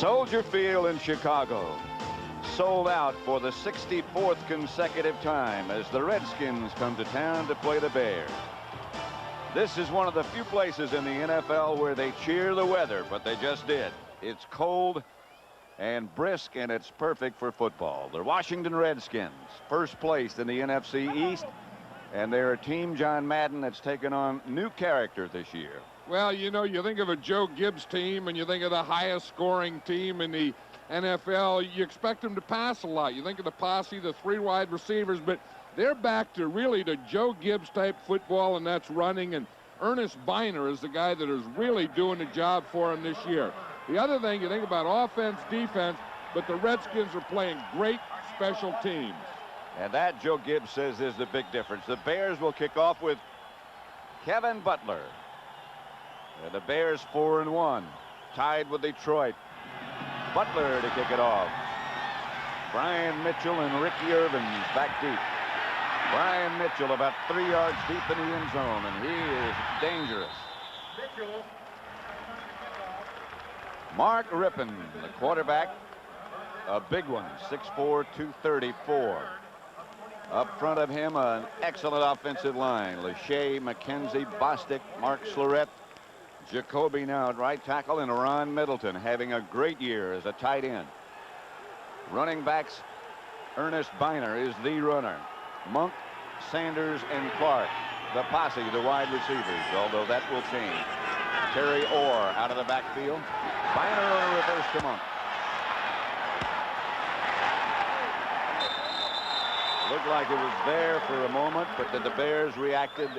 Soldier Field in Chicago, sold out for the 64th consecutive time as the Redskins come to town to play the Bears. This is one of the few places in the NFL where they cheer the weather, but they just did. It's cold and brisk, and it's perfect for football. The Washington Redskins, first place in the NFC East, and they're a team, John Madden, that's taken on new character this year. Well, you know, you think of a Joe Gibbs team and you think of the highest scoring team in the NFL, you expect them to pass a lot. You think of the posse, the three wide receivers, but they're back to really the Joe Gibbs type football, and that's running. And Ernest Biner is the guy that is really doing the job for him this year. The other thing, you think about offense, defense, but the Redskins are playing great special teams. And that, Joe Gibbs says, is the big difference. The Bears will kick off with Kevin Butler. And the Bears 4-1, tied with Detroit. Butler to kick it off. Brian Mitchell and Ricky Irvin back deep. Brian Mitchell about 3 yards deep in the end zone, and he is dangerous. Mark Rippon, the quarterback, a big one, 6'4", 234. Up front of him, an excellent offensive line. Lachey, McKenzie, Bostic, Mark Slurett, Jacoby now at right tackle, and Ron Middleton having a great year as a tight end. Running backs, Ernest Biner is the runner. Monk, Sanders, and Clark, the posse, the wide receivers, although that will change. Terry Orr out of the backfield. Biner on a reverse to Monk. Looked like it was there for a moment, but the Bears reacted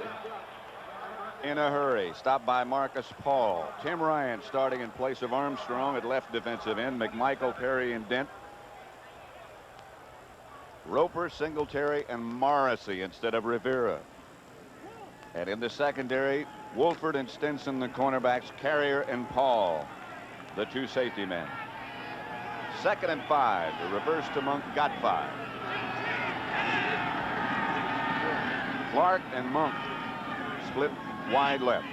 in a hurry. Stopped by Marcus Paul. Tim Ryan starting in place of Armstrong at left defensive end. McMichael, Perry, and Dent. Roper, Singletary, and Morrissey instead of Rivera. And in the secondary, Wolford and Stinson, the cornerbacks, Carrier and Paul, the two safety men. 2nd and 5. The reverse to Monk, got 5. Clark and Monk split wide left.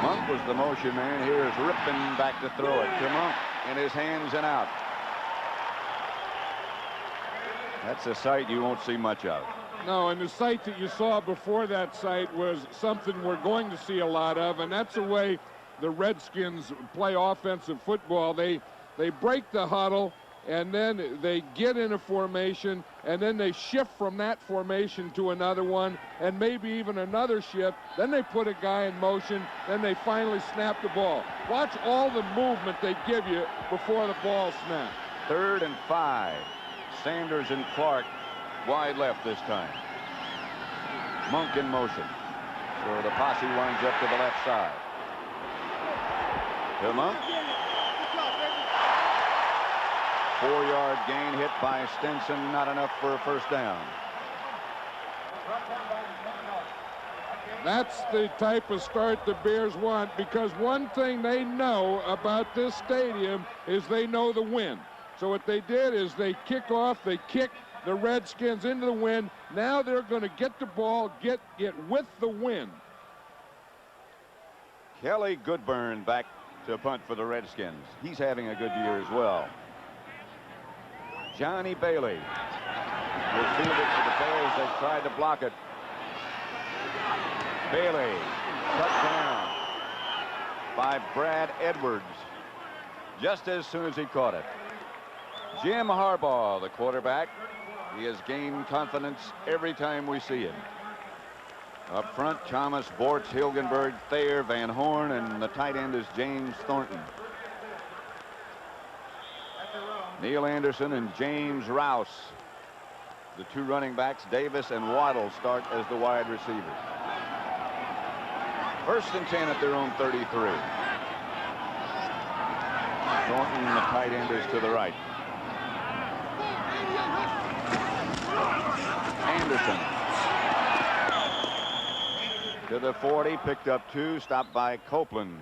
Monk was the motion man. Here is Rippon back to throw it to Monk in his hands and out. That's a sight you won't see much of. No, and the sight that you saw before that sight was something we're going to see a lot of, and that's the way the Redskins play offensive football. They break the huddle, and then they get in a formation, and then they shift from that formation to another one, and maybe even another shift. Then they put a guy in motion, then they finally snap the ball. Watch all the movement they give you before the ball snaps. 3rd and 5. Sanders and Clark wide left this time. Monk in motion. So the posse winds up to the left side. To Monk. 4-yard gain, hit by Stinson, not enough for a first down. That's the type of start the Bears want, because one thing they know about this stadium is they know the wind. So what they did is they kick off, they kick the Redskins into the wind. Now they're going to get the ball, get it with the wind. Kelly Goodburn back to punt for the Redskins. He's having a good year as well. Johnny Bailey will field it for the Bears. They tried to block it. Bailey cut down by Brad Edwards just as soon as he caught it. Jim Harbaugh, the quarterback. He has gained confidence every time we see him. Up front, Thomas, Bortz, Hilgenberg, Thayer, Van Horn, and the tight end is James Thornton. Neil Anderson and James Rouse, the two running backs. Davis and Waddle start as the wide receivers. 1st and 10 at their own 33. Thornton, the tight end, is to the right. Anderson to the 40, picked up 2, stopped by Copeland.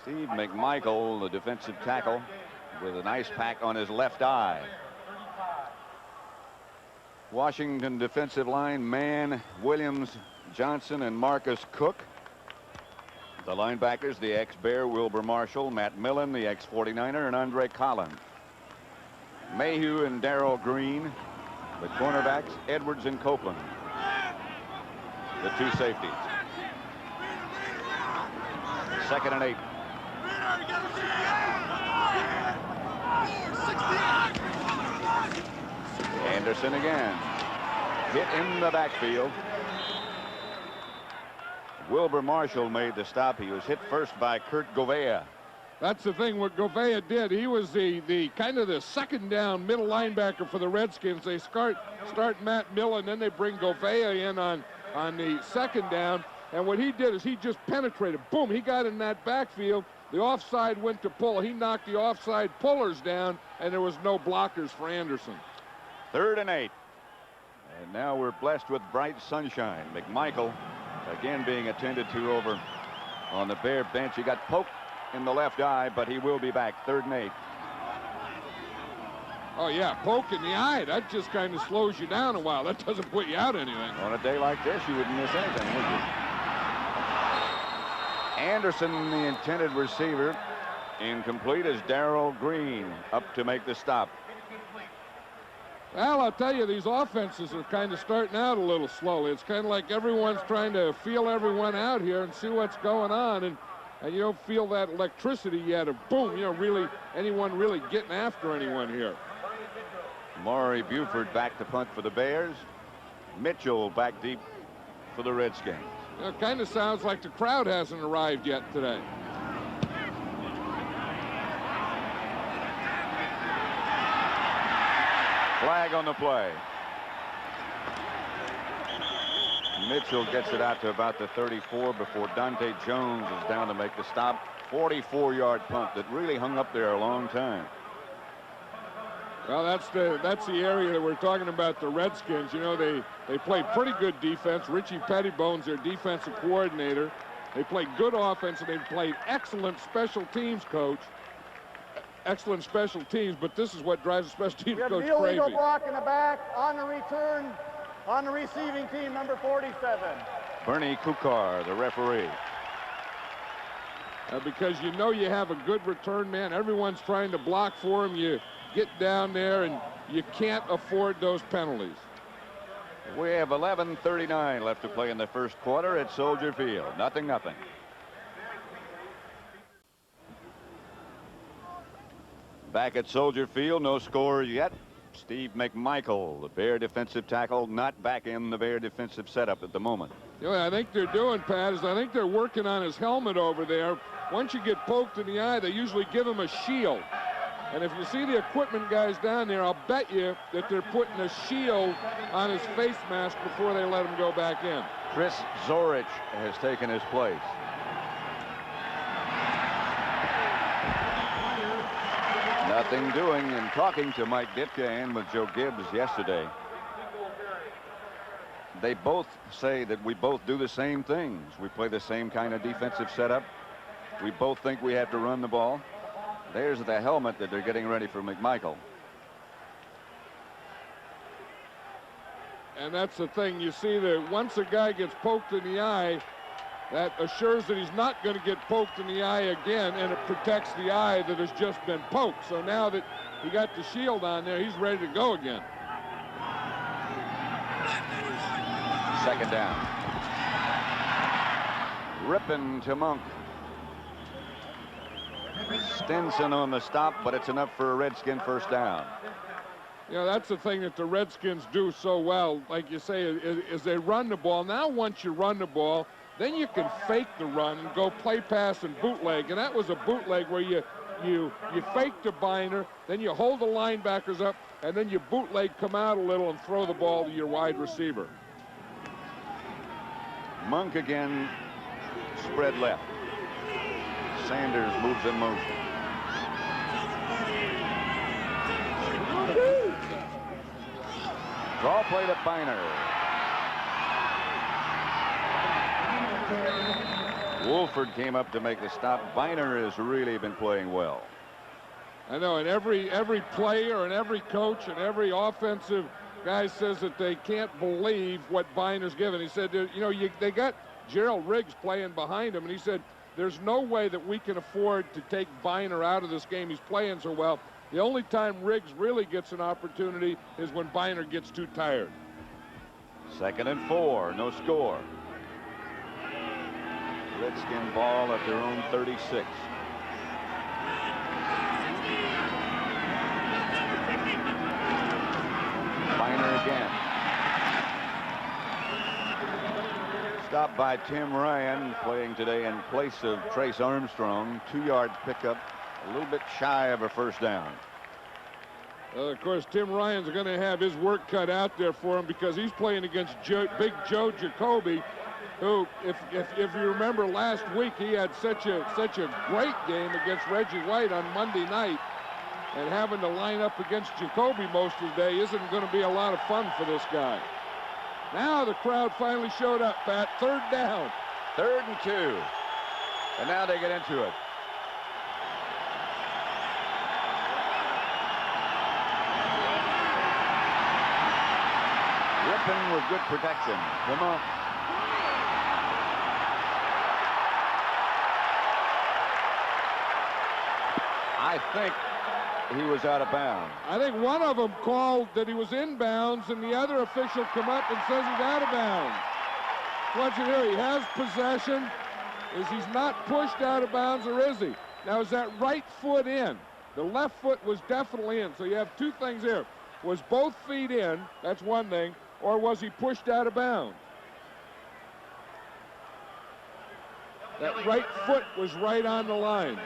Steve McMichael, the defensive tackle, with an ice pack on his left eye. Washington defensive line, Mann, Williams, Johnson, and Marcus Cook. The linebackers, the ex-Bear Wilbur Marshall, Matt Millen, the ex-49er, and Andre Collins. Mayhew and Darrell Green. The cornerbacks, Edwards and Copeland. The two safeties. 2nd and 8. Anderson again. Hit in the backfield. Wilbur Marshall made the stop. He was hit first by Kurt Govea. That's the thing what Govea did. He was the kind of the second down middle linebacker for the Redskins. They start Matt Millen, then they bring Govea in on the second down. And what he did is he just penetrated. Boom, he got in that backfield. The offside went to pull. He knocked the offside pullers down, and there was no blockers for Anderson. 3rd and 8. And now we're blessed with bright sunshine. McMichael again being attended to over on the Bear bench. He got poked in the left eye, but he will be back. 3rd and 8. Oh, yeah, poke in the eye. That just kind of slows you down a while. That doesn't put you out anything. On a day like this, you wouldn't miss anything, would you? Anderson, the intended receiver, incomplete as Darrell Green up to make the stop. Well, I'll tell you, these offenses are kind of starting out a little slowly. It's kind of like everyone's trying to feel everyone out here and see what's going on, and you don't feel that electricity yet of boom, really anyone really getting after anyone here. Maury Buford back to punt for the Bears. Mitchell back deep for the Redskins. It kind of sounds like the crowd hasn't arrived yet today. Flag on the play. Mitchell gets it out to about the 34 before Dante Jones is down to make the stop. 44-yard punt that really hung up there a long time. Well, that's the area that we're talking about, the Redskins. They play pretty good defense. Richie Pettibone's their defensive coordinator. They play good offense, and they've played excellent special teams, coach. Excellent special teams, but this is what drives the special teams coach crazy. We have illegal block in the back on the return on the receiving team, number 47. Bernie Kukar, the referee. Because you have a good return man. Everyone's trying to block for him. You get down there, and you can't afford those penalties. We have 11:39 left to play in the first quarter at Soldier Field. 0-0. Back at Soldier Field, no score yet. Steve McMichael, the Bear defensive tackle, not back in the Bear defensive setup at the moment. I think they're doing, Pat, is I think they're working on his helmet over there. Once you get poked in the eye, they usually give him a shield. And if you see the equipment guys down there, I'll bet you that they're putting a shield on his face mask before they let him go back in. Chris Zorich has taken his place. Nothing doing, and talking to Mike Ditka and with Joe Gibbs yesterday, they both say that we both do the same things. We play the same kind of defensive setup. We both think we have to run the ball. There's the helmet that they're getting ready for McMichael. And that's the thing. You see that once a guy gets poked in the eye, that assures that he's not going to get poked in the eye again, and it protects the eye that has just been poked. So now that he got the shield on there, he's ready to go again. 2nd down. Rippin to Monk. Stinson on the stop, but it's enough for a Redskin first down. That's the thing that the Redskins do so well, like you say, is they run the ball. Now once you run the ball, then you can fake the run and go play pass and bootleg. And that was a bootleg where you fake the binder, then you hold the linebackers up, and then you bootleg, come out a little, and throw the ball to your wide receiver. Monk again, spread left. Sanders moves in motion. Draw play to Biner. Wolford came up to make the stop. Biner has really been playing well. I know, and every player and every coach and every offensive guy says that they can't believe what Biner's given. He said, they got Gerald Riggs playing behind him, and he said, there's no way that we can afford to take Viner out of this game. He's playing so well. The only time Riggs really gets an opportunity is when Viner gets too tired. 2nd and 4, no score. Redskin ball at their own 36. Viner again. Stopped by Tim Ryan, playing today in place of Trace Armstrong. 2 yards pickup, a little bit shy of a first down. Of course, Tim Ryan's going to have his work cut out there for him because he's playing against Big Joe Jacoby, who, if you remember last week, he had such a great game against Reggie White on Monday night, and having to line up against Jacoby most of the day isn't going to be a lot of fun for this guy. Now the crowd finally showed up, Pat. 3rd down. 3rd and 2. And now they get into it. Rippon with good protection. Come on. I think he was out of bounds. I think one of them called that he was inbounds, and the other official come up and says he's out of bounds. Watch it here. He has possession. Is he's not pushed out of bounds, or is he? Now, is that right foot in? The left foot was definitely in. So you have 2 things here. Was both feet in? That's one thing. Or was he pushed out of bounds? That right foot was right on the line.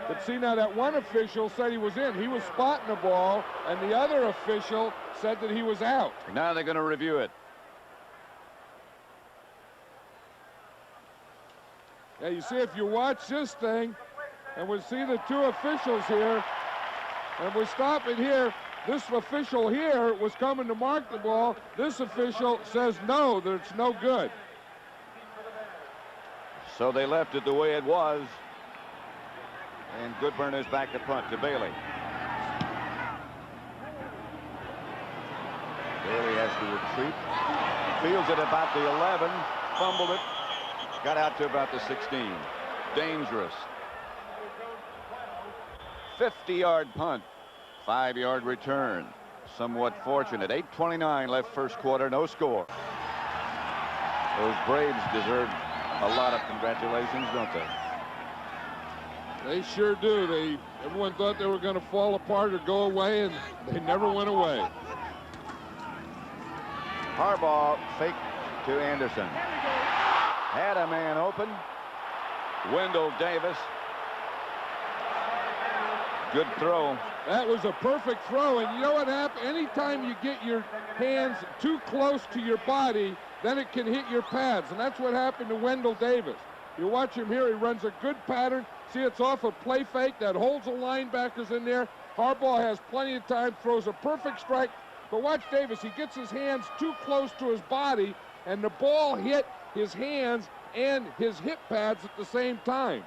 But see, now that one official said he was in. He was spotting the ball, and the other official said that he was out. Now they're going to review it. Yeah, you see, if you watch this thing, and we see the 2 officials here, and we stop it here, this official here was coming to mark the ball. This official says no, that it's no good. So they left it the way it was. And Goodburn is back to punt to Bailey. Bailey has to retreat. Fields it about the 11. Fumbled it. Got out to about the 16. Dangerous. 50-yard punt. 5-yard return. Somewhat fortunate. 8:29 left first quarter. No score. Those Braves deserve a lot of congratulations, don't they? They sure do. Everyone thought they were going to fall apart or go away, and they never went away. Harbaugh fake to Anderson. Had a man open. Wendell Davis. Good throw. That was a perfect throw, and you know what happened? Anytime you get your hands too close to your body, then it can hit your pads, and that's what happened to Wendell Davis. You watch him here, he runs a good pattern. See, it's off a play fake that holds the linebackers in there. Harbaugh has plenty of time, throws a perfect strike. But watch Davis, he gets his hands too close to his body, and the ball hit his hands and his hip pads at the same time.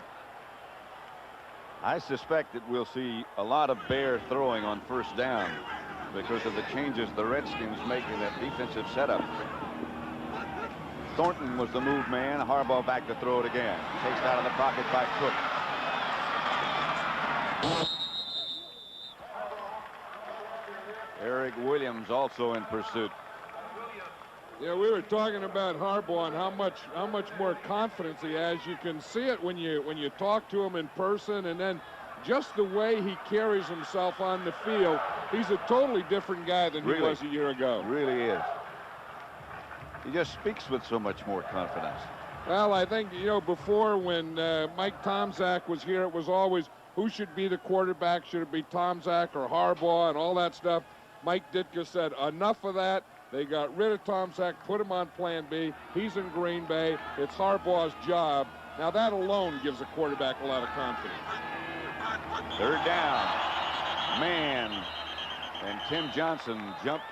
I suspect that we'll see a lot of Bear throwing on first down because of the changes the Redskins make in that defensive setup. Thornton was the move man. Harbaugh back to throw it again. Takes out of the pocket by Cook. Eric Williams also in pursuit. Yeah, we were talking about Harbaugh and how much more confidence he has. You can see it when you talk to him in person, and then just the way he carries himself on the field. He's a totally different guy than he was a year ago. Really is. He just speaks with so much more confidence. Well, I think, you know, before when Mike Tomczak was here, it was always who should be the quarterback. Should it be Tomczak or Harbaugh and all that stuff? Mike Ditka said enough of that. They got rid of Tomczak, put him on plan B. He's in Green Bay. It's Harbaugh's job. Now that alone gives a quarterback a lot of confidence. 3rd down. Man. And Tim Johnson jumped.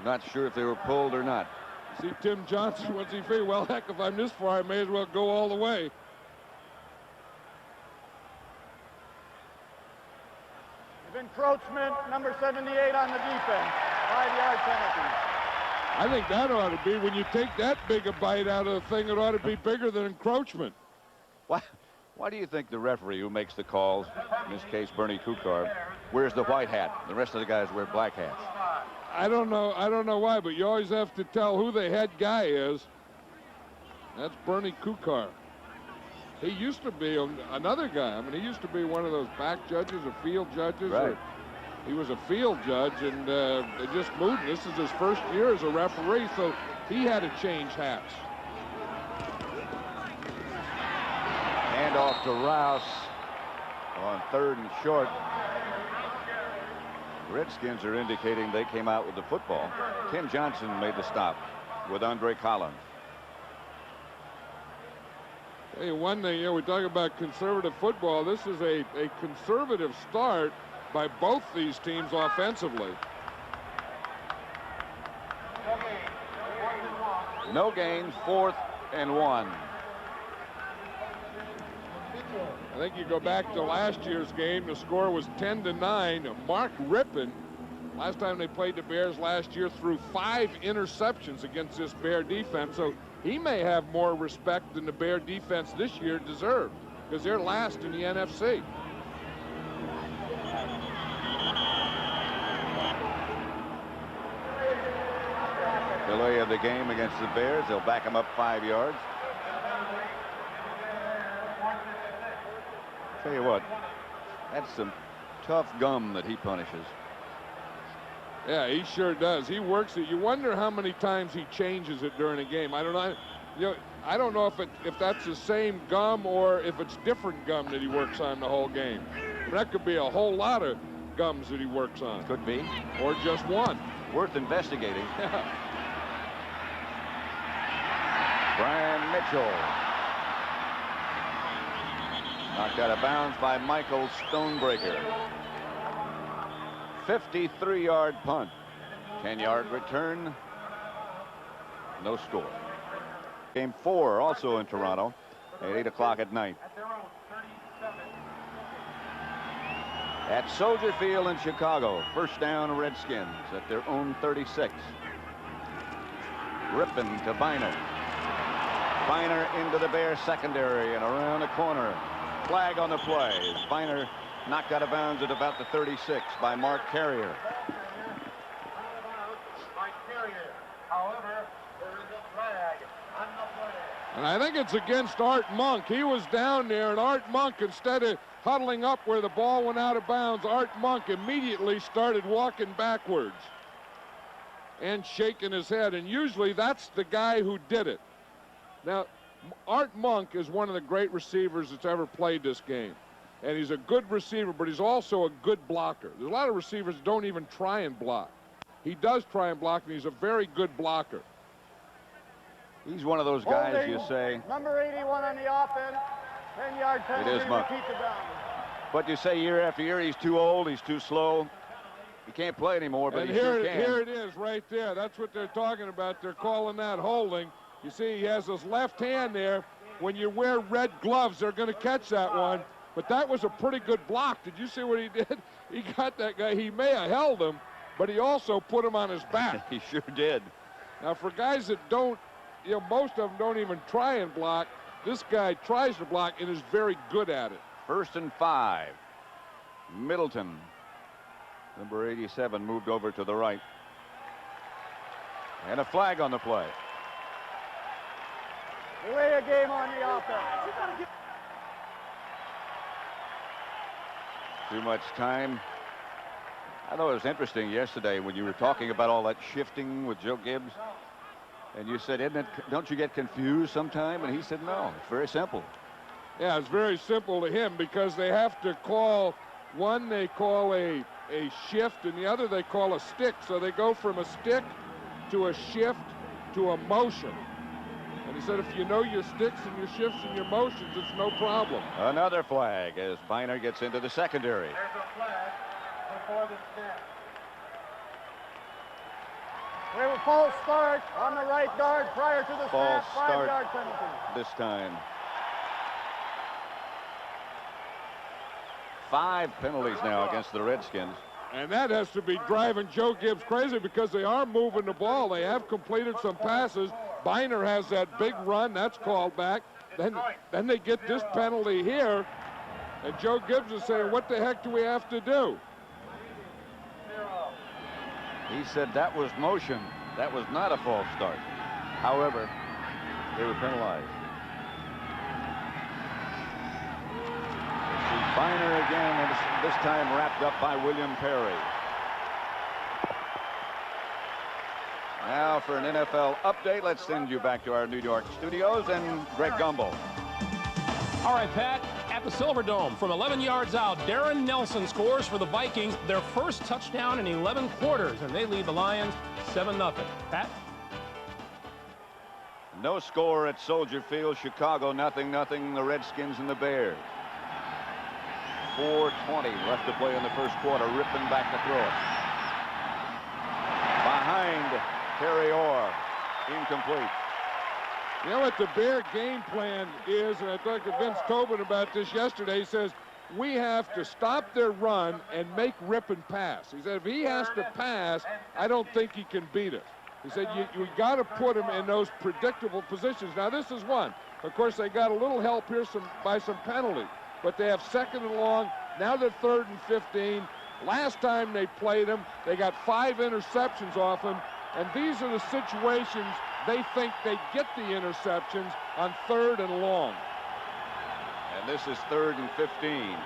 Not sure if they were pulled or not. See Tim Johnson, what's he figure? Well, heck, if I'm this far, I may as well go all the way. Encroachment, number 78 on the defense. 5-yard penalty. I think that ought to be, when you take that big a bite out of the thing, it ought to be bigger than encroachment. Why do you think the referee who makes the calls, in this case Bernie Kukar, wears the white hat? The rest of the guys wear black hats. I don't know why, but you always have to tell who the head guy is. That's Bernie Kukar. He used to be another guy. I mean, he used to be one of those back judges or field judges. Right. He was a field judge, and they just moved. This is his first year as a referee, so he had to change hats. Hand off to Rouse on 3rd and short. Redskins are indicating they came out with the football. Tim Johnson made the stop with Andre Collins. Hey, one thing, we talk about conservative football. This is a conservative start by both these teams offensively. No gain, 4th and 1. I think you go back to last year's game, the score was 10-9. Mark Rippon, last time they played the Bears last year, threw 5 interceptions against this Bear defense. So he may have more respect than the Bear defense this year deserved, because they're last in the NFC. Delay of the game against the Bears. They'll back them up 5 yards. Tell you what, that's some tough gum that he punishes. Yeah, he sure does. He works it. You wonder how many times he changes it during a game. I don't know. I don't know if that's the same gum or if it's different gum that he works on the whole game. That could be a whole lot of gums that he works on. Could be. Or just one. Worth investigating. Brian Mitchell. Knocked out of bounds by Michael Stonebreaker. 53-yard punt. 10-yard return. No score. Game 4 also in Toronto at 8 o'clock at night. At Soldier Field in Chicago. First down, Redskins at their own 36. Rippon to Biner. Biner into the Bears secondary and around the corner. Flag on the play. Biner knocked out of bounds at about the 36 by Mark Carrier. However, there is a flag on the play. And I think it's against Art Monk. He was down there, and Art Monk, instead of huddling up where the ball went out of bounds, Art Monk immediately started walking backwards and shaking his head. And usually that's the guy who did it. Now, Art Monk is one of the great receivers that's ever played this game. And he's a good receiver, but he's also a good blocker. There's a lot of receivers that don't even try and block. He does try and block, and he's a very good blocker. He's one of those guys Holding, you say. Number 81 on the offense. 10-yard penalty. It is Monk. To keep it down. But you say year after year, he's too old, he's too slow. He can't play anymore, but and he sure can. Here it is right there. That's what they're talking about. They're calling that holding. You see, he has his left hand there. When you wear red gloves, they're going to catch that one. But that was a pretty good block. Did you see what he did? He got that guy. He may have held him, but he also put him on his back. He sure did. Now, for guys that don't, most of them don't even try and block. This guy tries to block and is very good at it. 1st and 5. Middleton, number 87, moved over to the right. And a flag on the play. Delay a game on the offense. Too much time. I thought it was interesting yesterday when you were talking about all that shifting with Joe Gibbs. And you said, don't you get confused sometime? And he said, no, it's very simple. Yeah, it's very simple to him because they have to call, one they call a shift and the other they call a stick. So they go from a stick to a shift to a motion. And he said, if you know your sticks and your shifts and your motions, it's no problem. Another flag as Biner gets into the secondary. There's a flag before the snap. We have a false start on the right guard prior to the False snap. start 5-yard penalty. this time. 5 penalties now against the Redskins. And that has to be driving Joe Gibbs crazy because they are moving the ball. They have completed some passes. Biner has that big run. That's called back. Then they get this penalty here. And Joe Gibbs is saying, what the heck do we have to do? He said that was motion. That was not a false start. However, they were penalized. Biner again, and this time wrapped up by William Perry. Now for an NFL update, let's send you back to our New York studios and Greg Gumbel. All right, Pat, at the Silverdome, from 11 yards out, Darren Nelson scores for the Vikings their first touchdown in 11 quarters, and they lead the Lions 7-0. Pat? No score at Soldier Field. Chicago 0-0. The Redskins and the Bears. 4:20 left to play in the first quarter. Ripping back to throw it. Behind Terry Orr. Incomplete. You know what the Bear game plan is, and I talked to Vince Tobin about this yesterday. He says, we have to stop their run and make Rippon pass. He said, if he has to pass, I don't think he can beat us. He said, you got to put him in those predictable positions. Now, this is one. Of course, they got a little help here by some penalties. But they have 2nd and long. Now they're 3rd and 15. Last time they played them, they got 5 interceptions off them. And these are the situations they think they get the interceptions on 3rd and long. And this is 3rd and 15.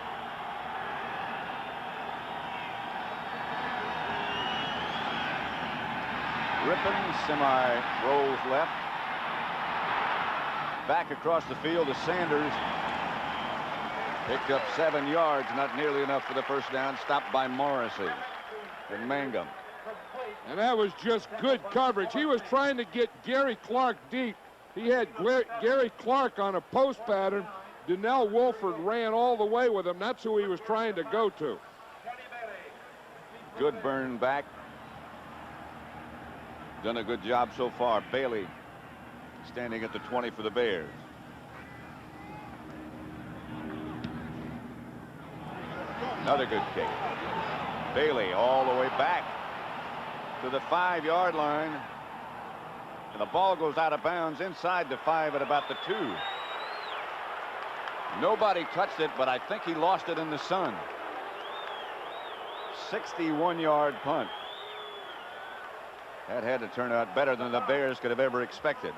Rippon semi-rolls left. Back across the field to Sanders. Picked up 7 yards, not nearly enough for the first down. Stopped by Morrissey and Mangum. And that was just good coverage. He was trying to get Gary Clark deep. He had Gary Clark on a post pattern. Donnell Wolford ran all the way with him. That's who he was trying to go to. Good burn back. Done a good job so far. Bailey standing at the 20 for the Bears. Another good kick. Bailey all the way back to the 5-yard line. And the ball goes out of bounds inside the 5 at about the 2. Nobody touched it, but I think he lost it in the sun. 61-yard punt. That had to turn out better than the Bears could have ever expected.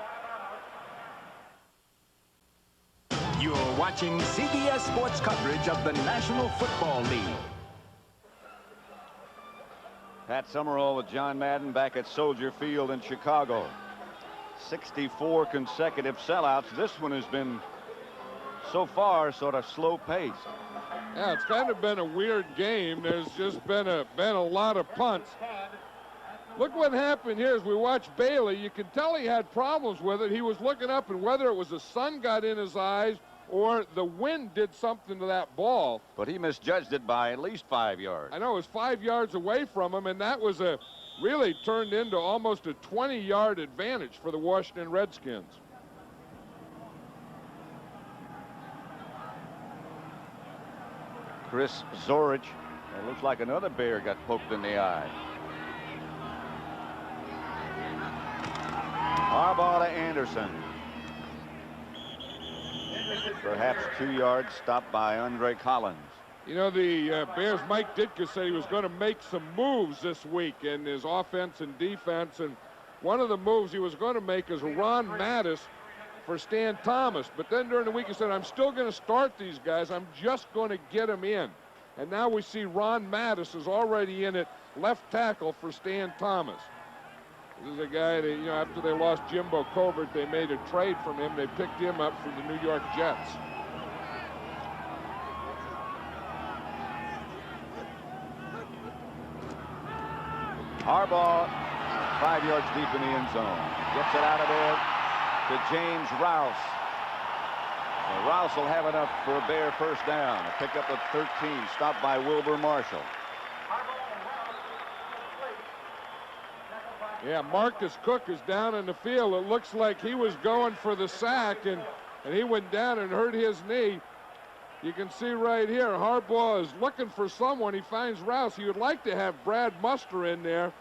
You're watching CBS Sports coverage of the National Football League. Pat Summerall with John Madden back at Soldier Field in Chicago. 64 consecutive sellouts. This one has been so far sort of slow paced. Yeah, it's kind of been a weird game. There's just been a lot of punts. Look what happened here as we watch Bailey. You can tell he had problems with it. He was looking up, and whether it was the sun got in his eyes or the wind did something to that ball. But he misjudged it by at least 5 yards. I know, it was 5 yards away from him, and that was really turned into almost a 20-yard advantage for the Washington Redskins. Chris Zorich. It looks like another Bear got poked in the eye. Harbaugh to Anderson. Perhaps 2 yards, stopped by Andre Collins. You know, the Bears' Mike Ditka said he was going to make some moves this week in his offense and defense, and one of the moves he was going to make is Ron Mattis for Stan Thomas. But then during the week he said, I'm still going to start these guys. I'm just going to get them in. And now we see Ron Mattis is already in at left tackle for Stan Thomas. This is a guy that, you know, after they lost Jimbo Covert, they made a trade from him. They picked him up for the New York Jets. Harbaugh 5 yards deep in the end zone. Gets it out of there to James Rouse. Well, Rouse will have enough for a Bear first down. A pickup of 13, stopped by Wilbur Marshall. Yeah, Marcus Cook is down in the field. It looks like he was going for the sack, and he went down and hurt his knee. You can see right here, Harbaugh is looking for someone. He finds Rouse. He would like to have Brad Muster in there,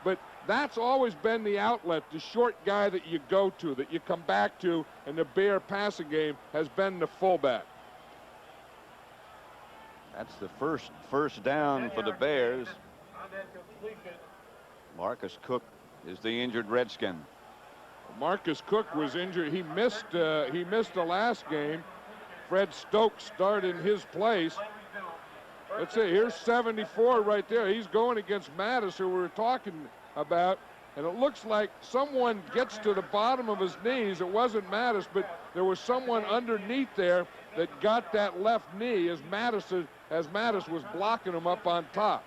but that's always been the outlet, the short guy that you go to, that you come back to, and the Bear passing game has been the fullback. That's the first down for the Bears. Marcus Cook is the injured Redskin. Marcus Cook was injured. He missed the last game. Fred Stokes started in his place. Let's see, here's 74 right there. He's going against Mattis, who we were talking about, and it looks like someone gets to the bottom of his knees. It wasn't Mattis, but there was someone underneath there that got that left knee as Mattis was blocking him up on top.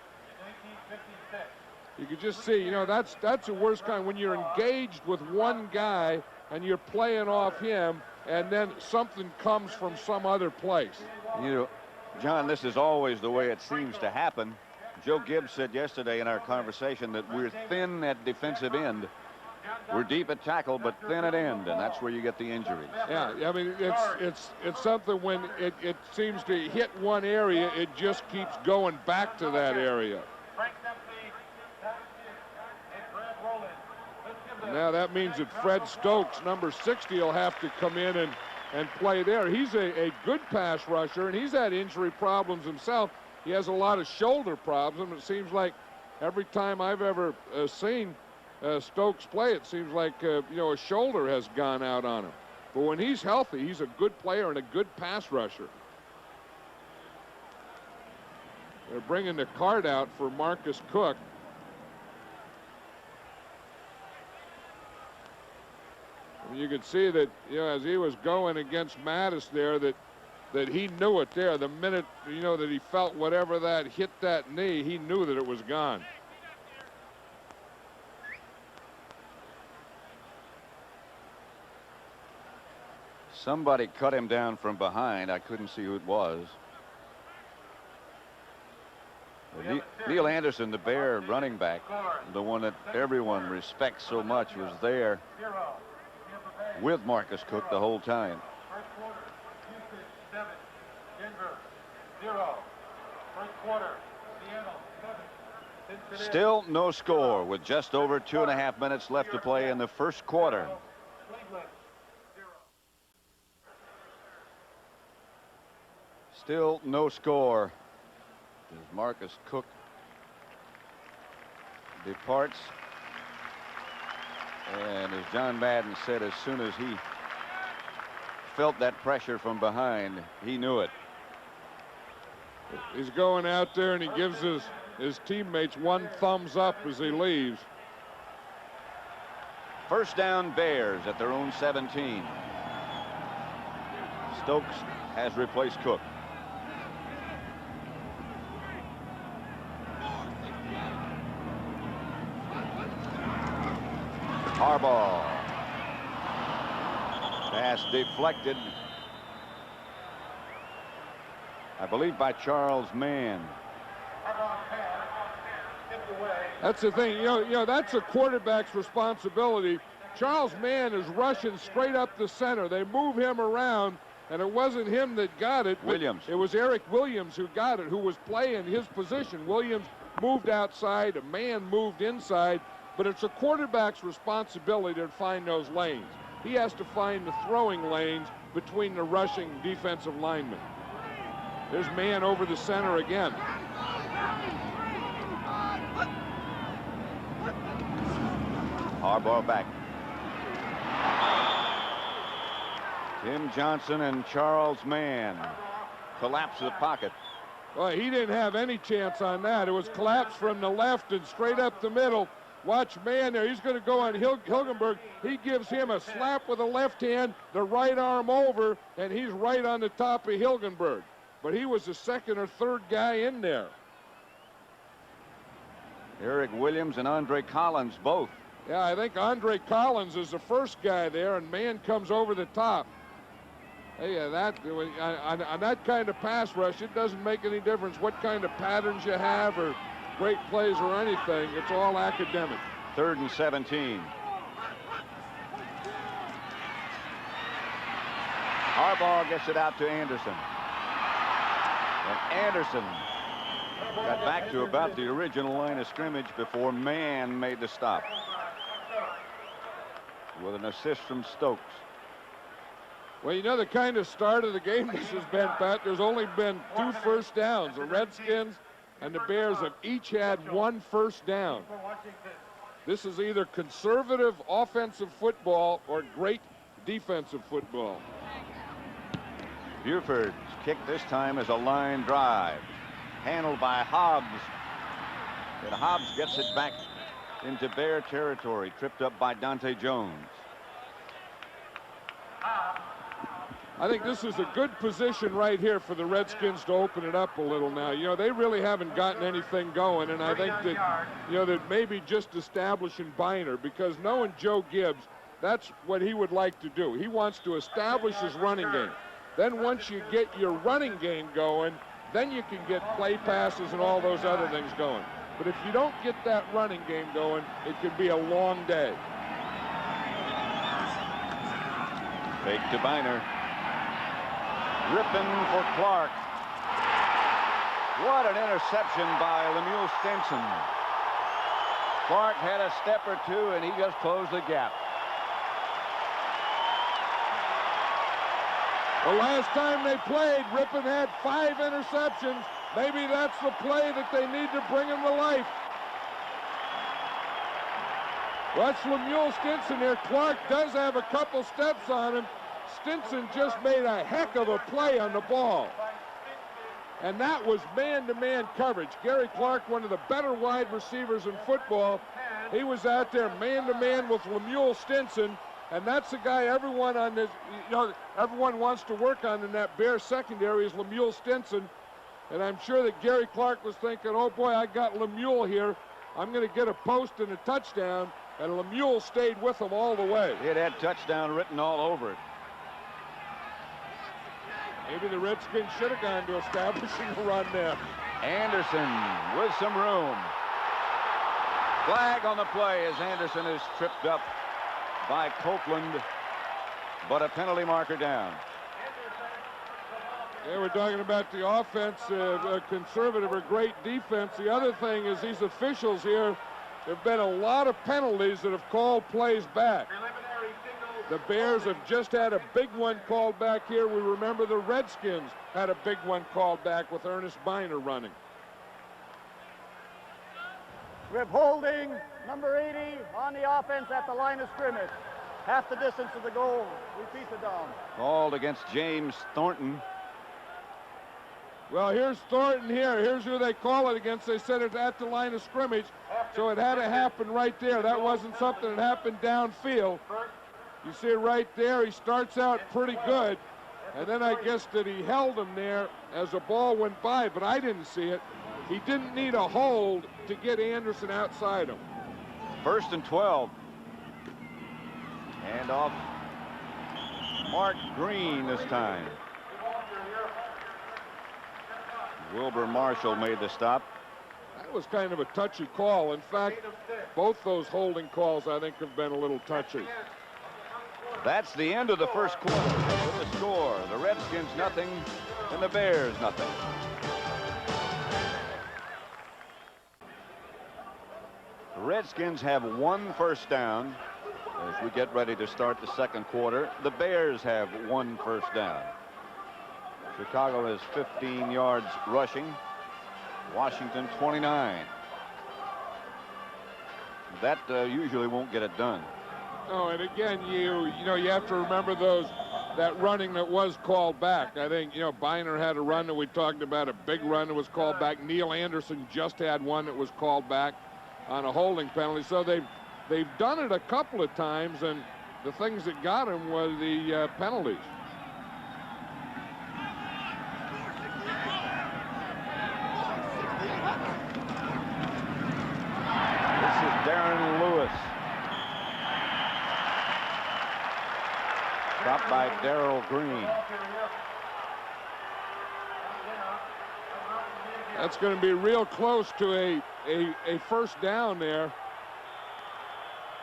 You could just see, you know, that's the worst kind when you're engaged with one guy and you're playing off him, and then something comes from some other place. You know, John, this is always the way it seems to happen. Joe Gibbs said yesterday in our conversation that we're thin at defensive end. We're deep at tackle, but thin at end, and that's where you get the injuries. Yeah, I mean, it's something when it seems to hit one area, it just keeps going back to that area. Now that means that Fred Stokes, number 60, will have to come in and play there. He's a good pass rusher, and he's had injury problems himself. He has a lot of shoulder problems, and it seems like every time I've ever seen Stokes play, it seems like you know, a shoulder has gone out on him. But when he's healthy, he's a good player and a good pass rusher. They're bringing the card out for Marcus Cook. You could see that, you know, as he was going against Mattis there, that he knew it there. The minute, you know, that he felt whatever that hit that knee, he knew that it was gone. Somebody cut him down from behind. I couldn't see who it was. Neil Anderson, the Bear running back, the one that everyone respects so much, was there with Marcus Cook the whole time. First quarter, Houston 7, Denver 0. First quarter, Seattle 7. Cincinnati. Still no score with just over 2.5 minutes left to play in the first quarter. Cleveland 0. Still no score as Marcus Cook departs. And as John Madden said, as soon as he felt that pressure from behind, he knew it. He's going out there and he gives his teammates one thumbs up as he leaves. First down, Bears at their own 17. Stokes has replaced Cook. Harbaugh. Pass deflected, I believe, by Charles Mann. That's the thing, you know, that's a quarterback's responsibility. Charles Mann is rushing straight up the center. They move him around, and it wasn't him that got it. Williams. It was Eric Williams who got it, who was playing his position. Williams moved outside, a man moved inside, but it's a quarterback's responsibility to find those lanes. He has to find the throwing lanes between the rushing defensive linemen. There's Mann over the center again. Harbaugh back. Tim Johnson and Charles Mann collapse the pocket. Well, he didn't have any chance on that. It was collapsed from the left and straight up the middle. Watch Mann there. He's going to go on Hilgenberg. He gives him a slap with the left hand, the right arm over, and he's right on the top of Hilgenberg. But he was the second or third guy in there. Eric Williams and Andre Collins both. Yeah, I think Andre Collins is the first guy there, and Mann comes over the top. Hey, on that kind of pass rush, it doesn't make any difference what kind of patterns you have or great plays or anything. It's all academic. 3rd and 17. Harbaugh gets it out to Anderson. And Anderson got back to about the original line of scrimmage before Mann made the stop. With an assist from Stokes. Well, you know the kind of start of the game this has been, Pat. There's only been 2 first downs. The Redskins and the Bears have each had 1 first down. This is either conservative offensive football or great defensive football. Buford's kick this time is a line drive. Handled by Hobbs. And Hobbs gets it back into Bear territory. Tripped up by Dante Jones. I think this is a good position right here for the Redskins to open it up a little now. You know, they really haven't gotten anything going, and I think that, you know, that maybe just establishing Biner, because knowing Joe Gibbs, that's what he would like to do. He wants to establish his running game. Then once you get your running game going, then you can get play passes and all those other things going. But if you don't get that running game going, it could be a long day. Fake to Biner. Ripping for Clark. What an interception by Lemuel Stinson. Clark had a step or two, and he just closed the gap. The last time they played, Rippon had 5 interceptions. Maybe that's the play that they need to bring him to life. Watch Lemuel Stinson here. Clark does have a couple steps on him. Stinson just made a heck of a play on the ball. And that was man-to-man coverage. Gary Clark, one of the better wide receivers in football. He was out there man-to-man with Lemuel Stinson. And that's the guy everyone on this, you know, everyone wants to work on in that Bears secondary is Lemuel Stinson. And I'm sure that Gary Clark was thinking, oh boy, I got Lemuel here. I'm going to get a post and a touchdown. And Lemuel stayed with him all the way. It had touchdown written all over it. Maybe the Redskins should have gone to establishing a run there. Anderson with some room. Flag on the play as Anderson is tripped up by Copeland, but a penalty marker down. Yeah, we're talking about the offense, conservative or great defense. The other thing is these officials here, there have been a lot of penalties that have called plays back. The Bears have just had a big one called back here. We remember the Redskins had a big one called back with Ernest Biner running. Rip holding, number 80 on the offense at the line of scrimmage. Half the distance of the goal. Repeat the down. Called against James Thornton. Well, here's Thornton here. Here's who they call it against. They said it's at the line of scrimmage, so it had to happen right there. That wasn't something that happened downfield. You see it right there. He starts out pretty good, and then I guess that he held him there as the ball went by, but I didn't see it. He didn't need a hold to get Anderson outside him. 1st and 12. And off Mark Green this time. Wilbur Marshall made the stop. That was kind of a touchy call. In fact, both those holding calls, I think, have been a little touchy. That's the end of the first quarter with the score. The Redskins nothing and the Bears nothing. The Redskins have 1 first down as we get ready to start the second quarter. The Bears have 1 first down. Chicago has 15 yards rushing. Washington 29. That usually won't get it done. No, and again, you know, you have to remember that running that was called back. I think, you know, Biner had a run that we talked about, a big run that was called back. Neil Anderson just had one that was called back on a holding penalty. So they've done it a couple of times, and the things that got him were the penalties. This is Darren Lewis. Stopped by Darrell Green. That's going to be real close to a first down there.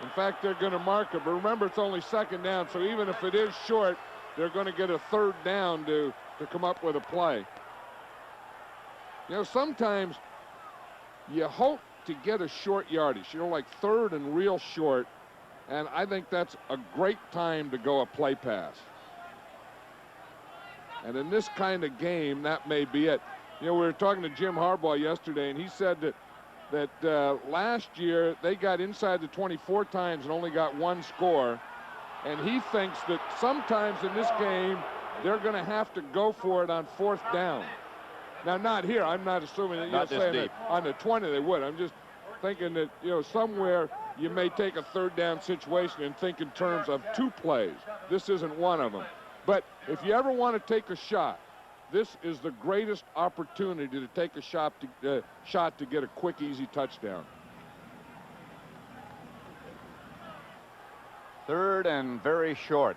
In fact, they're going to mark it. But remember, it's only 2nd down, so even if it is short, they're going to get a 3rd down to come up with a play. You know, sometimes you hope to get a short yardage, you know, like third and real short, and I think that's a great time to go a play pass. And in this kind of game, that may be it. You know, we were talking to Jim Harbaugh yesterday, and he said that last year they got inside the 24 times and only got one score. And he thinks that sometimes in this game, they're going to have to go for it on fourth down. Now, not here. I'm not assuming that you're saying that on the 20 they would. I'm just thinking that, you know, somewhere you may take a third down situation and think in terms of two plays. This isn't one of them. But if you ever want to take a shot, this is the greatest opportunity to take a shot to get a quick, easy touchdown. Third and very short.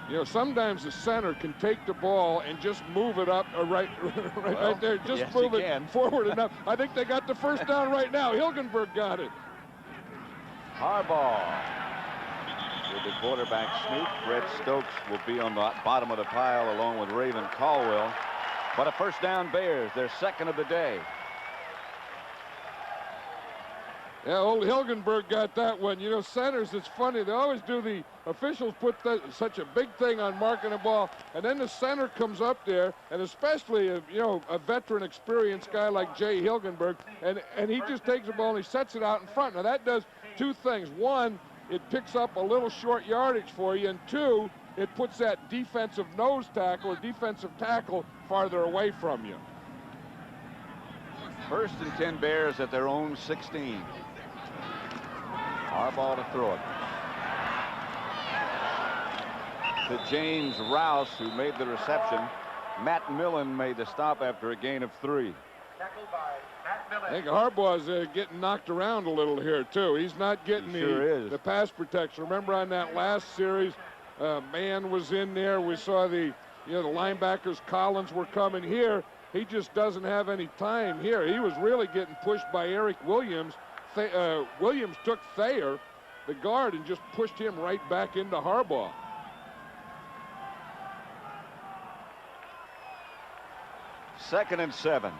You know, sometimes the center can take the ball and just move it up right there. Just yes, move it forward enough. I think they got the first down right now. Hilgenberg got it. Harbaugh with the quarterback sneak. Fred Stokes will be on the bottom of the pile along with Raven Caldwell. But a first down Bears, their second of the day. Yeah, old Hilgenberg got that one. You know, centers, it's funny. They always do, the officials put such a big thing on marking a ball, and then the center comes up there, and especially, a veteran, experienced guy like Jay Hilgenberg, and he just takes the ball and he sets it out in front. Now, that does two things. One, it picks up a little short yardage for you, and two, it puts that defensive nose tackle or defensive tackle farther away from you. First and 10 Bears at their own 16. Harbaugh to throw it to James Rouse, who made the reception. Matt Millen made the stop after a gain of 3. Tackled by Matt Millen. I think Harbaugh's getting knocked around a little here, too. He's not getting the pass protection. Remember on that last series, man was in there. We saw the linebackers, Collins, were coming here. He just doesn't have any time here. He was really getting pushed by Eric Williams. Williams took Thayer, the guard, and just pushed him right back into Harbaugh. Second and 7.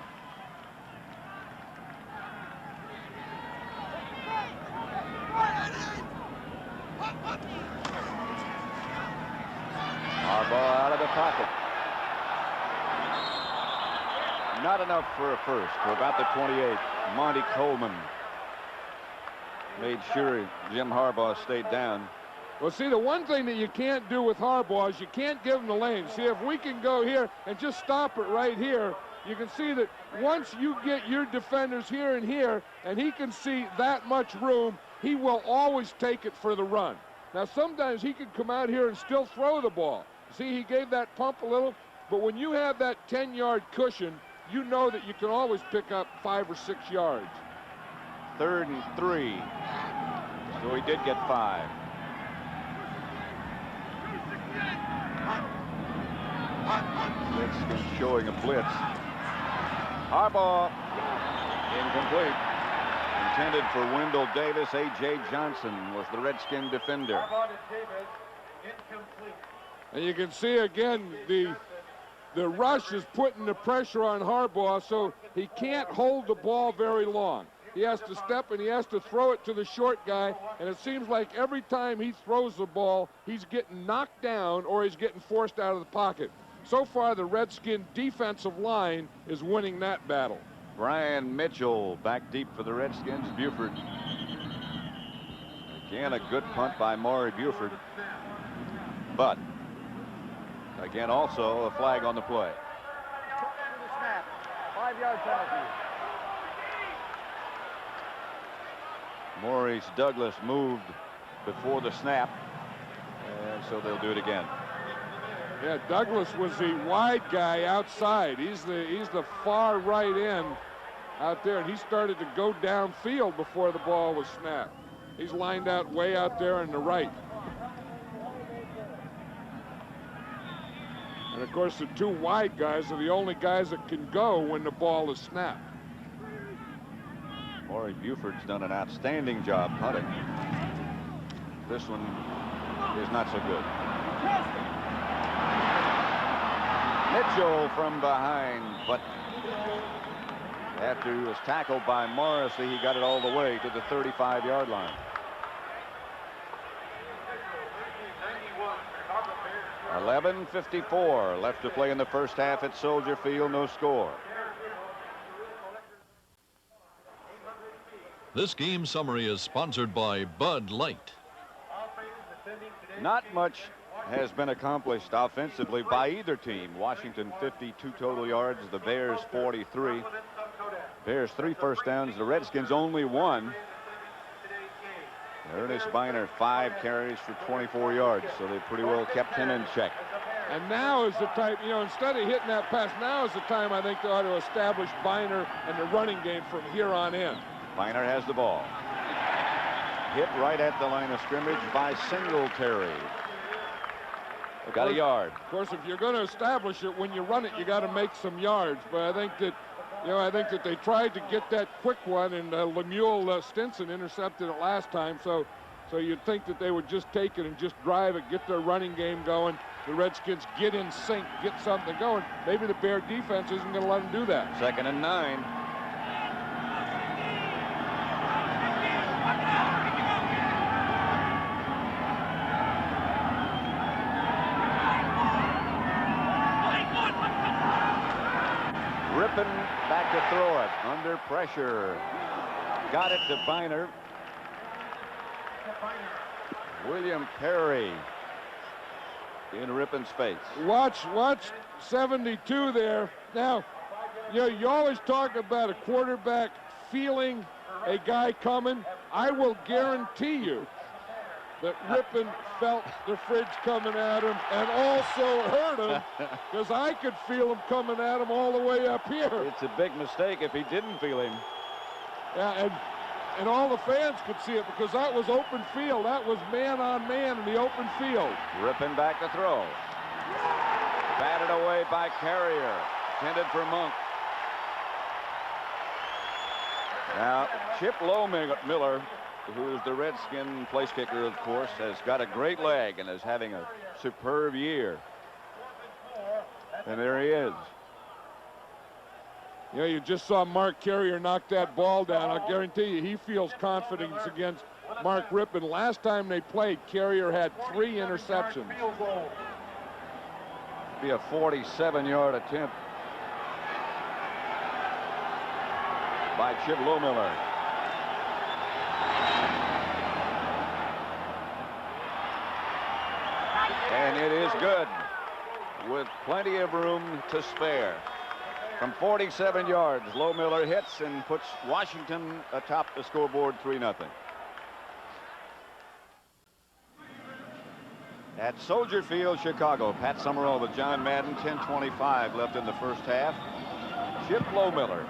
Harbaugh out of the pocket. Not enough for a first. We're about the 28. Monty Coleman made sure Jim Harbaugh stayed down. Well, see, the one thing that you can't do with Harbaugh is you can't give him the lane. See, if we can go here and just stop it right here, you can see that once you get your defenders here and here, and he can see that much room, he will always take it for the run. Now, sometimes he can come out here and still throw the ball. See, he gave that pump a little, but when you have that 10-yard cushion, you know that you can always pick up 5 or 6 yards. Third and 3. So he did get 5. Redskins showing a blitz. Harbaugh incomplete. Intended for Wendell Davis. A.J. Johnson was the Redskin defender. Harbaugh to Davis, incomplete. And you can see again the rush is putting the pressure on Harbaugh, so he can't hold the ball very long. He has to step and he has to throw it to the short guy, and it seems like every time he throws the ball, he's getting knocked down or he's getting forced out of the pocket. So far, the Redskin defensive line is winning that battle. Brian Mitchell back deep for the Redskins. Buford. Again, a good punt by Maury Buford. But again, also a flag on the play. After the snap, 5-yard penalty. Maurice Douglas moved before the snap, and so they'll do it again. Yeah, Douglas was the wide guy outside. He's the far right end out there, and he started to go downfield before the ball was snapped. He's lined out way out there on the right. And of course, the 2 wide guys are the only guys that can go when the ball is snapped. Maury Buford's done an outstanding job punting. This one is not so good. Mitchell from behind, but after he was tackled by Morrissey, he got it all the way to the 35-yard line. 11:54 left to play in the first half at Soldier Field. No score. This game summary is sponsored by Bud Light. Not much has been accomplished offensively by either team. Washington 52 total yards, the Bears 43. Bears 3 first downs, the Redskins only 1. Ernest Biner 5 carries for 24 yards, so they pretty well kept him in check. And now is the time, you know, instead of hitting that pass, now is the time I think they ought to establish Biner and the running game from here on in. Biner has the ball. Hit right at the line of scrimmage by Singletary. Got a yard. Of course, if you're going to establish it, when you run it, you got to make some yards. But I think that, you know, I think that they tried to get that quick one, and Lemuel Stinson intercepted it last time. So you'd think that they would just take it and just drive it, get their running game going. The Redskins get in sync, get something going. Maybe the Bear defense isn't going to let them do that. 2nd and 9. Rippon back to throw it under pressure. Got it to Biner. William Perry in Rippon's face. Watch 72 there. Now, you know, you always talk about a quarterback feeling a guy coming. I will guarantee you that Rippon felt the fridge coming at him and also heard him, because I could feel him coming at him all the way up here. It's a big mistake if he didn't feel him. Yeah, and all the fans could see it, because that was open field. That was man on man in the open field. Rippon back to throw. Batted away by Carrier. Intended for Monk. Now, Chip Lowmiller, who's the Redskin place kicker, of course, has got a great leg and is having a superb year. And there he is. Yeah, you just saw Mark Carrier knock that ball down. I'll guarantee you he feels confidence against Mark Rippon. Last time they played, Carrier had 3 interceptions. Be a 47-yard attempt by Chip Lowmiller. And it is good, with plenty of room to spare. From 47 yards, Lowmiller hits and puts Washington atop the scoreboard 3-0. At Soldier Field, Chicago, Pat Summerall with John Madden, 10:25 left in the first half. Chip Lowmiller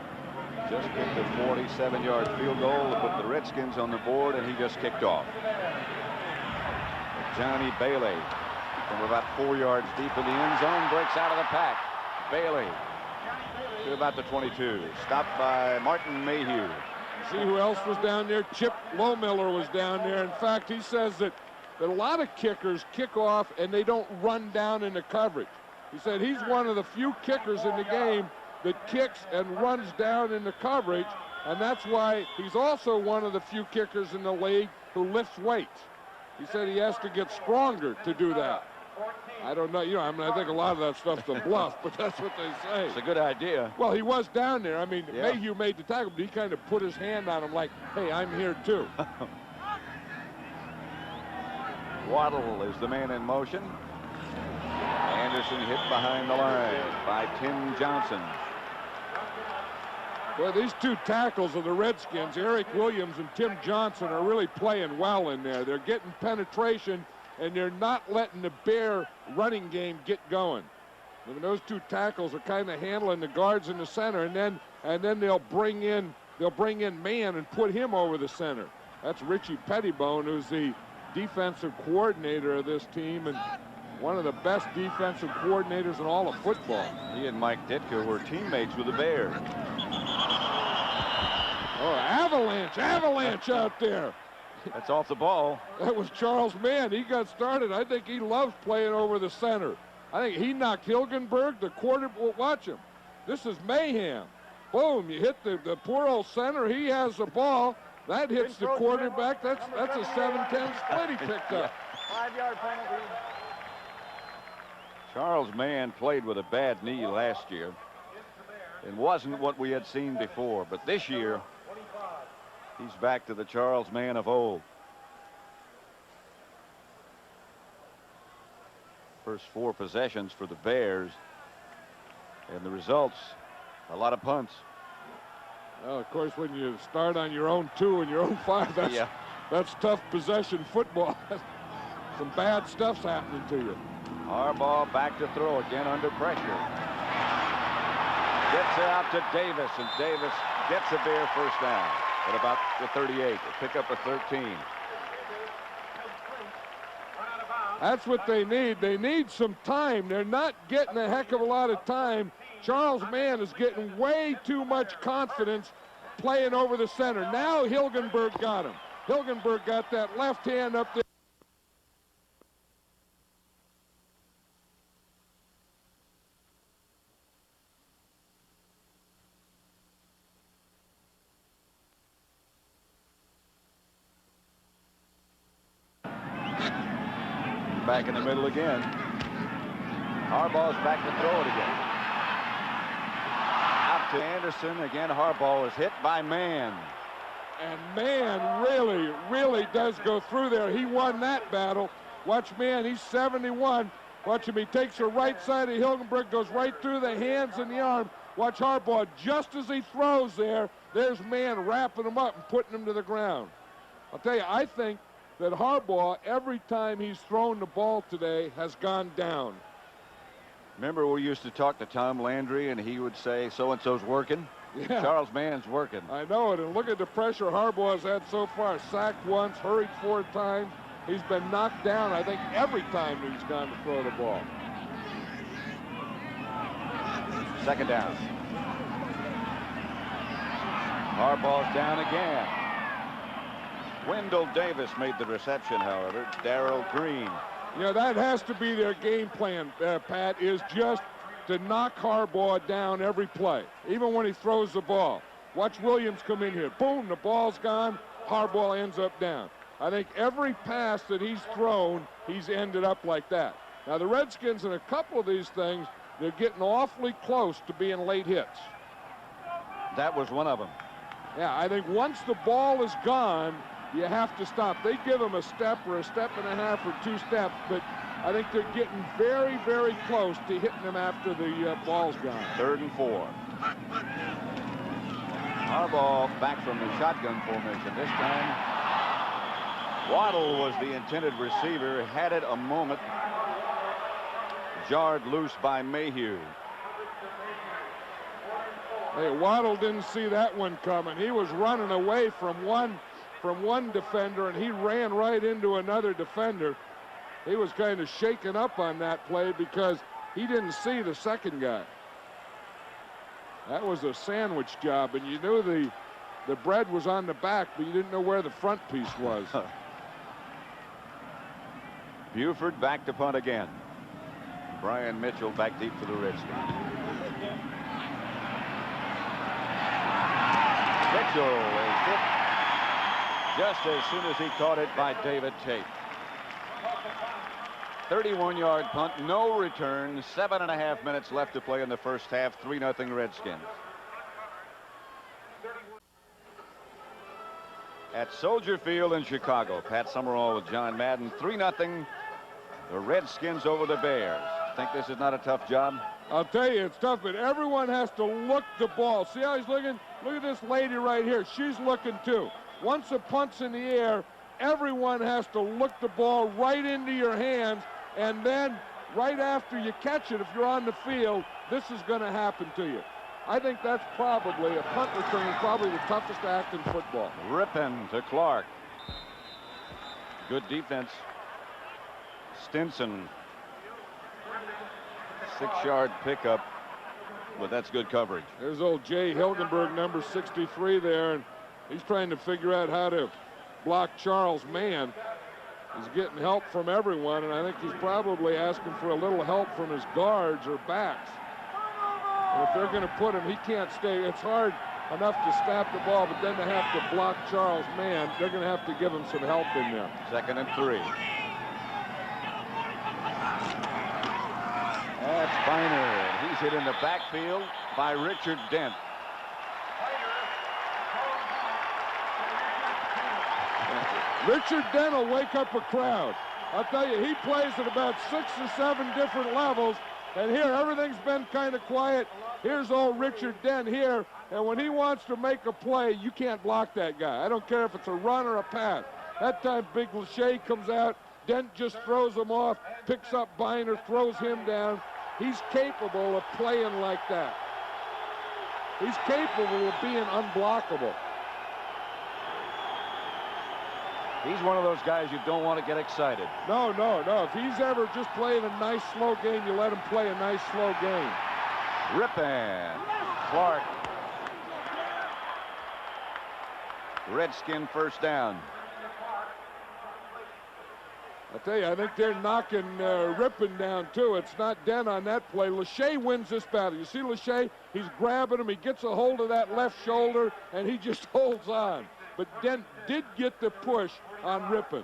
just kicked a 47-yard field goal to put the Redskins on the board, and he just kicked off. Johnny Bailey, from about 4 yards deep in the end zone, breaks out of the pack. Bailey to about the 22. Stopped by Martin Mayhew. See who else was down there? Chip Lowmiller was down there. In fact, he says that a lot of kickers kick off and they don't run down into coverage. He said he's one of the few kickers in the game that kicks and runs down into coverage, and that's why he's also one of the few kickers in the league who lifts weights. He said he has to get stronger to do that. I don't know, you know, I mean, I think a lot of that stuff's a bluff, but that's what they say. It's a good idea. Well, he was down there. I mean, yeah. Mayhew made the tackle, but he kind of put his hand on him like, hey, I'm here too. Waddle is the man in motion. Anderson hit behind the line by Tim Johnson. Well, these 2 tackles of the Redskins, Eric Williams and Tim Johnson, are really playing well in there. They're getting penetration, and they're not letting the Bear running game get going. I mean, those 2 tackles are kind of handling the guards in the center, and then they'll bring in man and put him over the center. That's Richie Pettibone, who's the defensive coordinator of this team and one of the best defensive coordinators in all of football. He and Mike Ditka were teammates with the Bears. Oh, avalanche out there. That's off the ball. That was Charles Mann. He got started. I think he loves playing over the center. I think he knocked Hilgenberg, the quarter. Watch him. This is mayhem. Boom, you hit the poor old center. He has the ball. That hits the quarterback. That's a 7-10 split he picked up. 5-yard penalty. Charles Mann played with a bad knee last year. It wasn't what we had seen before, but this year, he's back to the Charles Mann of old. First 4 possessions for the Bears. And the results, a lot of punts. Well, of course, when you start on your own 2 and your own 5, that's tough possession football. Some bad stuff's happening to you. Harbaugh back to throw again under pressure. Gets it out to Davis, and Davis gets a Bear first down at about the 38. To pick up a 13. That's what they need. They need some time. They're not getting a heck of a lot of time. Charles Mann is getting way too much confidence playing over the center. Now Hilgenberg got him. Hilgenberg got that left hand up there. Back in the middle again. Harbaugh's back to throw it again. Out to Anderson. Again, Harbaugh is hit by Mann. And Mann really does go through there. He won that battle. Watch Mann, he's 71. Watch him, he takes the right side of Hilgenberg, goes right through the hands and the arm. Watch Harbaugh, just as he throws there's Mann wrapping him up and putting him to the ground. I'll tell you, I think that Harbaugh, every time he's thrown the ball today, has gone down. Remember we used to talk to Tom Landry, and he would say, so-and-so's working? Yeah. Charles Mann's working. I know it, and look at the pressure Harbaugh has had so far. Sacked once, hurried 4 times. He's been knocked down, I think, every time he's gone to throw the ball. Second down. Harbaugh's down again. Wendell Davis made the reception, however. Darrell Green. You know, that has to be their game plan, Pat, is just to knock Harbaugh down every play, even when he throws the ball. Watch Williams come in here. Boom, the ball's gone. Harbaugh ends up down. I think every pass that he's thrown, he's ended up like that. Now, the Redskins, in a couple of these things, they're getting awfully close to being late hits. That was one of them. Yeah, I think once the ball is gone, you have to stop. They give him a step or a step and a half or 2 steps, but I think they're getting very, very close to hitting him after the ball's gone. 3rd and 4. Harbaugh back from the shotgun formation. This time, Waddle was the intended receiver. Had it a moment. Jarred loose by Mayhew. Hey, Waddle didn't see that one coming. He was running away from one defender, and he ran right into another defender. He was kind of shaken up on that play because he didn't see the second guy. That was a sandwich job, and you knew the bread was on the back, but you didn't know where the front piece was. Buford back to punt again. Brian Mitchell back deep for the Redskins. Mitchell is hit just as soon as he caught it by David Tate. 31-yard punt, no return, 7.5 minutes left to play in the first half, 3-0 Redskins. At Soldier Field in Chicago, Pat Summerall with John Madden, 3-0, the Redskins over the Bears. Think this is not a tough job? I'll tell you, it's tough, but everyone has to look the ball. See how he's looking? Look at this lady right here. She's looking too. Once the punt's in the air, everyone has to look the ball right into your hands, and then right after you catch it, if you're on the field, this is going to happen to you. I think that's probably, a punt return is probably the toughest act in football. Rippon to Clark. Good defense. Stinson. 6-yard pickup, but that's good coverage. There's old Jay Hilgenberg, number 63 there, and he's trying to figure out how to block Charles Mann. He's getting help from everyone, and I think he's probably asking for a little help from his guards or backs. And if they're going to put him, he can't stay. It's hard enough to snap the ball, but then to have to block Charles Mann, they're going to have to give him some help in there. 2nd and 3. That's Biner. He's hit in the backfield by Richard Dent. Richard Dent will wake up a crowd. I'll tell you, he plays at about 6 or 7 different levels, and here everything's been kind of quiet. Here's old Richard Dent here, and when he wants to make a play, you can't block that guy. I don't care if it's a run or a pass. That time Big Lachey comes out, Dent just throws him off, picks up Biner, throws him down. He's capable of playing like that. He's capable of being unblockable. He's one of those guys you don't want to get excited. No. If he's ever just playing a nice, slow game, you let him play a nice, slow game. Rippin. Clark. Redskin first down. I tell you, I think they're knocking Rippin down, too. It's not Dent on that play. Lachey wins this battle. You see Lachey? He's grabbing him. He gets a hold of that left shoulder, and he just holds on. But Dent did get the push on Rippin.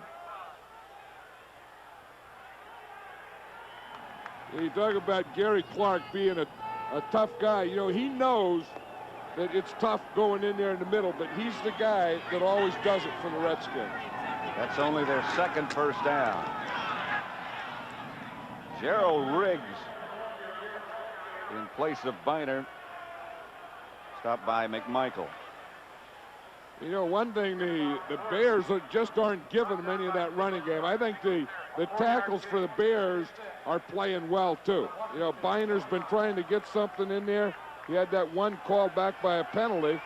You talk about Gary Clark being a tough guy. You know, he knows that it's tough going in there in the middle, but he's the guy that always does it for the Redskins. That's only their 2nd first down. Gerald Riggs in place of Biner. Stopped by McMichael. You know, one thing, the Bears just aren't giving them any of that running game. I think the tackles for the Bears are playing well, too. You know, Biner's been trying to get something in there. He had that one called back by a penalty.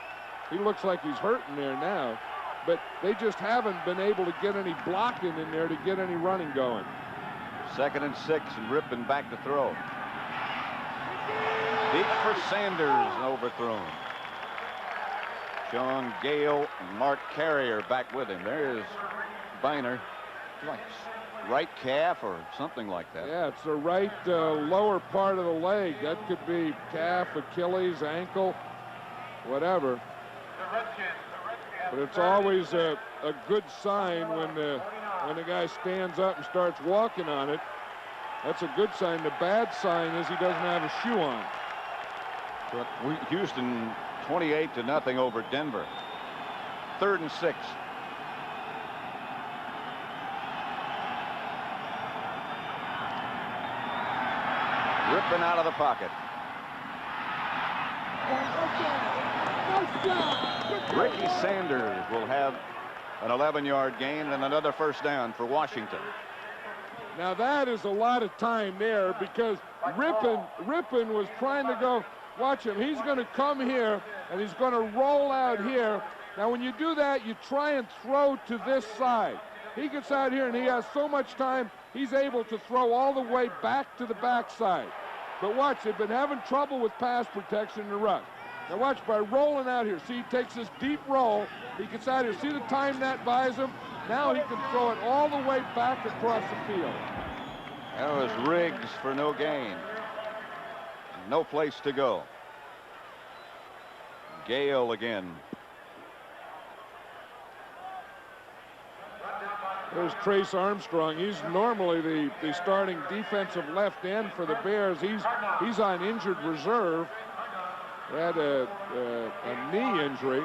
He looks like he's hurting there now. But they just haven't been able to get any blocking in there to get any running going. 2nd and 6, and Rippin back to throw. Deep for Sanders, and overthrown. Sean Gale and Mark Carrier back with him. There's Biner. Like right calf or something like that. Yeah, it's the right lower part of the leg. That could be calf, Achilles, ankle, whatever. But it's always a good sign when the guy stands up and starts walking on it. That's a good sign. The bad sign is he doesn't have a shoe on. But Houston 28-0 over Denver. 3rd and 6. Rippin out of the pocket. Ricky Sanders will have an 11-yard gain and another first down for Washington. Now that is a lot of time there because Rippin was trying to go. Watch him. He's going to come here and he's going to roll out here. Now when you do that, you try and throw to this side. He gets out here and he has so much time, he's able to throw all the way back to the backside. But watch, they've been having trouble with pass protection in the rush. Now watch, by rolling out here, see, he takes this deep roll. He gets out here. See the time that buys him? Now he can throw it all the way back across the field. That was Riggs for no gain. No place to go. Gale again. There's Trace Armstrong. He's normally the starting defensive left end for the Bears. He's on injured reserve. He had a knee injury.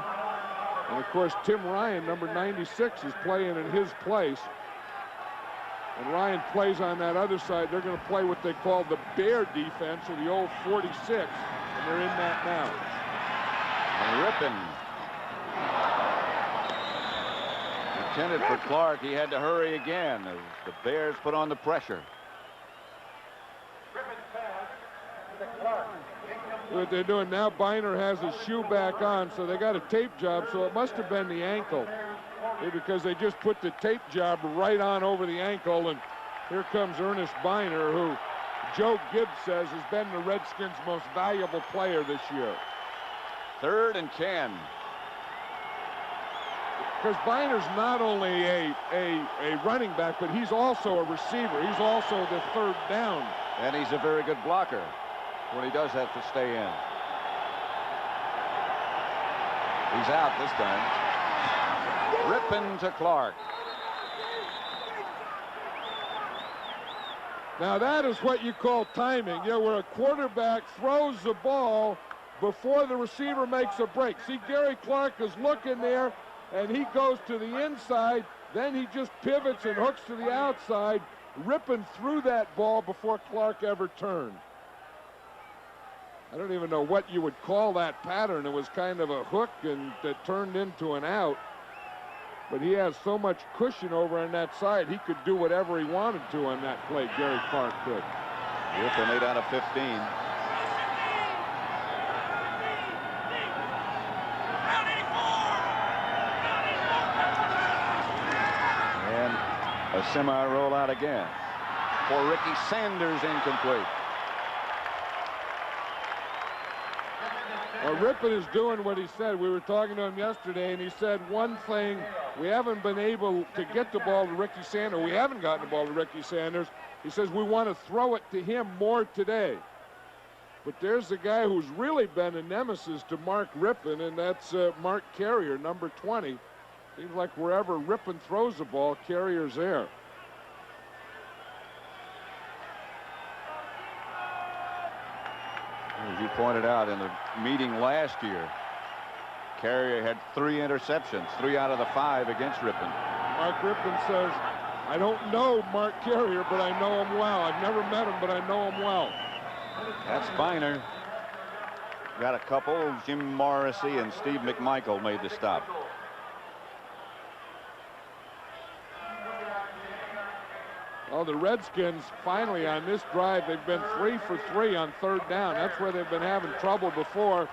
And, of course, Tim Ryan, number 96, is playing in his place. And Ryan plays on that other side. They're going to play what they call the Bear defense, or the old 46, and they're in that now. And Rippin. Intended for Clark. He had to hurry again as the Bears put on the pressure. What they're doing now, Biner has his shoe back on, so they got a tape job, so it must have been the ankle. Because they just put the tape job right on over the ankle, and here comes Ernest Biner, who Joe Gibbs says has been the Redskins' most valuable player this year. 3rd and 10. because Biner's not only a running back, but he's also a receiver. He's also the third down. And he's a very good blocker when he does have to stay in. He's out this time. Rippon to Clark. Now that is what you call timing. You know, where a quarterback throws the ball before the receiver makes a break. See, Gary Clark is looking there, and he goes to the inside. Then he just pivots and hooks to the outside. Rippon threw that ball before Clark ever turned. I don't even know what you would call that pattern. It was kind of a hook and that turned into an out. But he has so much cushion over on that side, he could do whatever he wanted to on that play, Gary Clark could. Rippon 8 out of 15. And a semi rollout again for Ricky Sanders, incomplete. Well, Rippon is doing what he said. We were talking to him yesterday, and he said one thing, we haven't been able to get the ball to Ricky Sanders. We haven't gotten the ball to Ricky Sanders. He says we want to throw it to him more today. But there's a guy who's really been a nemesis to Mark Rippon, and that's Mark Carrier, number 20. Seems like wherever Rippon throws the ball, Carrier's there. As you pointed out in the meeting last year, Carrier had 3 interceptions, 3 out of the 5 against Rippon. Mark Rippon says, I don't know Mark Carrier, but I know him well. I've never met him, but I know him well. That's Biner. Got a couple. Jim Morrissey and Steve McMichael made the stop. Well, the Redskins finally on this drive, they've been 3 for 3 on third down. That's where they've been having trouble before.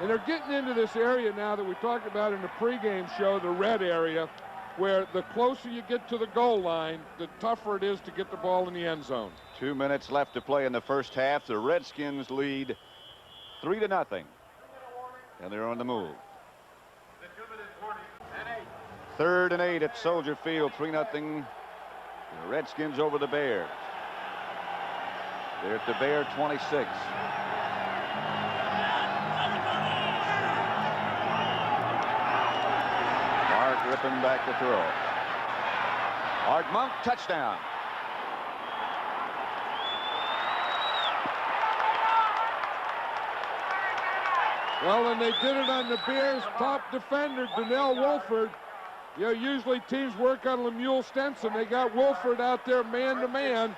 And they're getting into this area now that we talked about in the pregame show, the red area, where the closer you get to the goal line, the tougher it is to get the ball in the end zone. 2 minutes left to play in the first half. The Redskins lead 3-0. And they're on the move. 3rd and 8 at Soldier Field, 3-0. The Redskins over the Bears. They're at the Bear 26. Mark Rippon back to throw. Art Monk, touchdown. Well, and they did it on the Bears' top defender, Donnell Wolford. You know, usually teams work on Lemuel Stenson. They got Wolford out there man-to-man.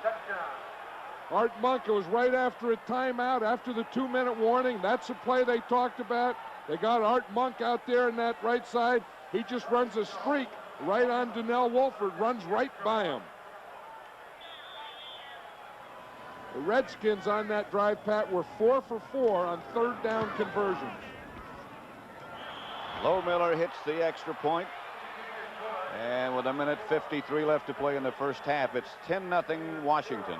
Art Monk, it was right after a timeout, after the 2-minute warning. That's the play they talked about. They got Art Monk out there in that right side. He just runs a streak right on Donnell Wolford, runs right by him. The Redskins on that drive, Pat, were 4 for 4 on third down conversions. Lohmiller hits the extra point. And with 1:53 left to play in the first half, it's 10-0 Washington.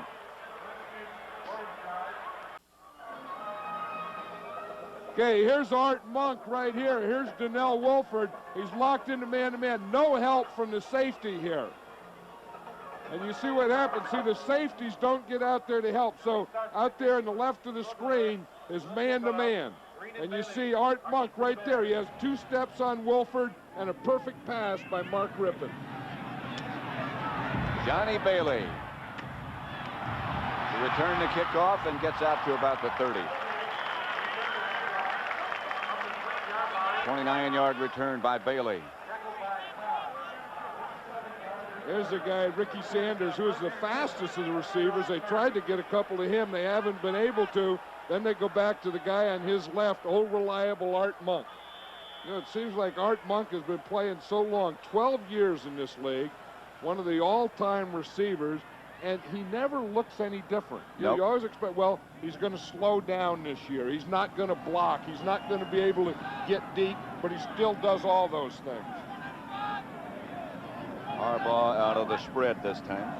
Okay, here's Art Monk right here. Here's Donnell Wolford. He's locked into man-to-man. No help from the safety here. And you see what happens. See, the safeties don't get out there to help. So out there in the left of the screen is man-to-man. And you see Art Monk right there. He has 2 steps on Wolford and a perfect pass by Mark Rippon. Johnny Bailey to return the kickoff and gets out to about the 30. 29-yard return by Bailey. There's a guy, Ricky Sanders, who is the fastest of the receivers. They tried to get a couple to him. They haven't been able to. Then they go back to the guy on his left, old reliable Art Monk. You know, it seems like Art Monk has been playing so long, 12 years in this league, one of the all-time receivers, and he never looks any different. Nope. You always expect, well, he's going to slow down this year. He's not going to block. He's not going to be able to get deep, but he still does all those things. Harbaugh out of the spread this time.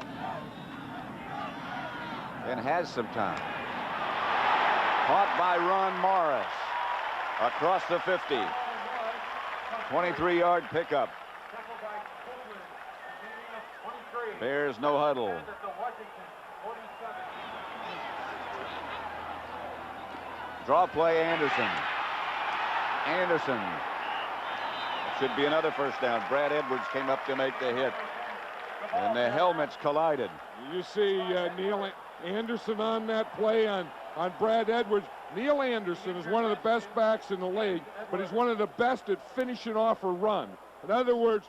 And has some time. Caught by Ron Morris. Across the 50. 23-yard pickup. Bears no huddle. Draw play, Anderson. Anderson. Should be another first down. Brad Edwards came up to make the hit. And the helmets collided. You see Neil Anderson on that play on Brad Edwards. Neil Anderson is one of the best backs in the league, but he's one of the best at finishing off a run. In other words,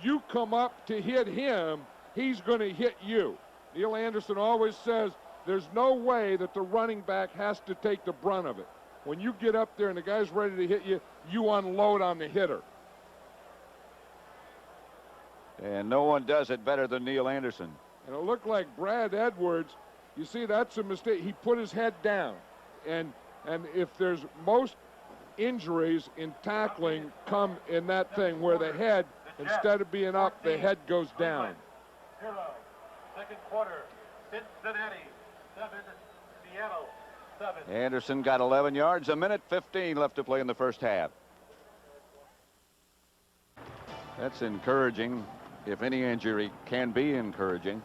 you come up to hit him, he's going to hit you. Neil Anderson always says there's no way that the running back has to take the brunt of it. When you get up there and the guy's ready to hit you, you unload on the hitter. And no one does it better than Neil Anderson. And it looked like Brad Edwards, you see, that's a mistake. He put his head down. And if there's most injuries in tackling come in that thing where the head, instead of being up, the head goes down. Second quarter, Cincinnati 7, Seattle 7. Anderson got 11 yards, a minute 15 left to play in the first half. That's encouraging, if any injury can be encouraging.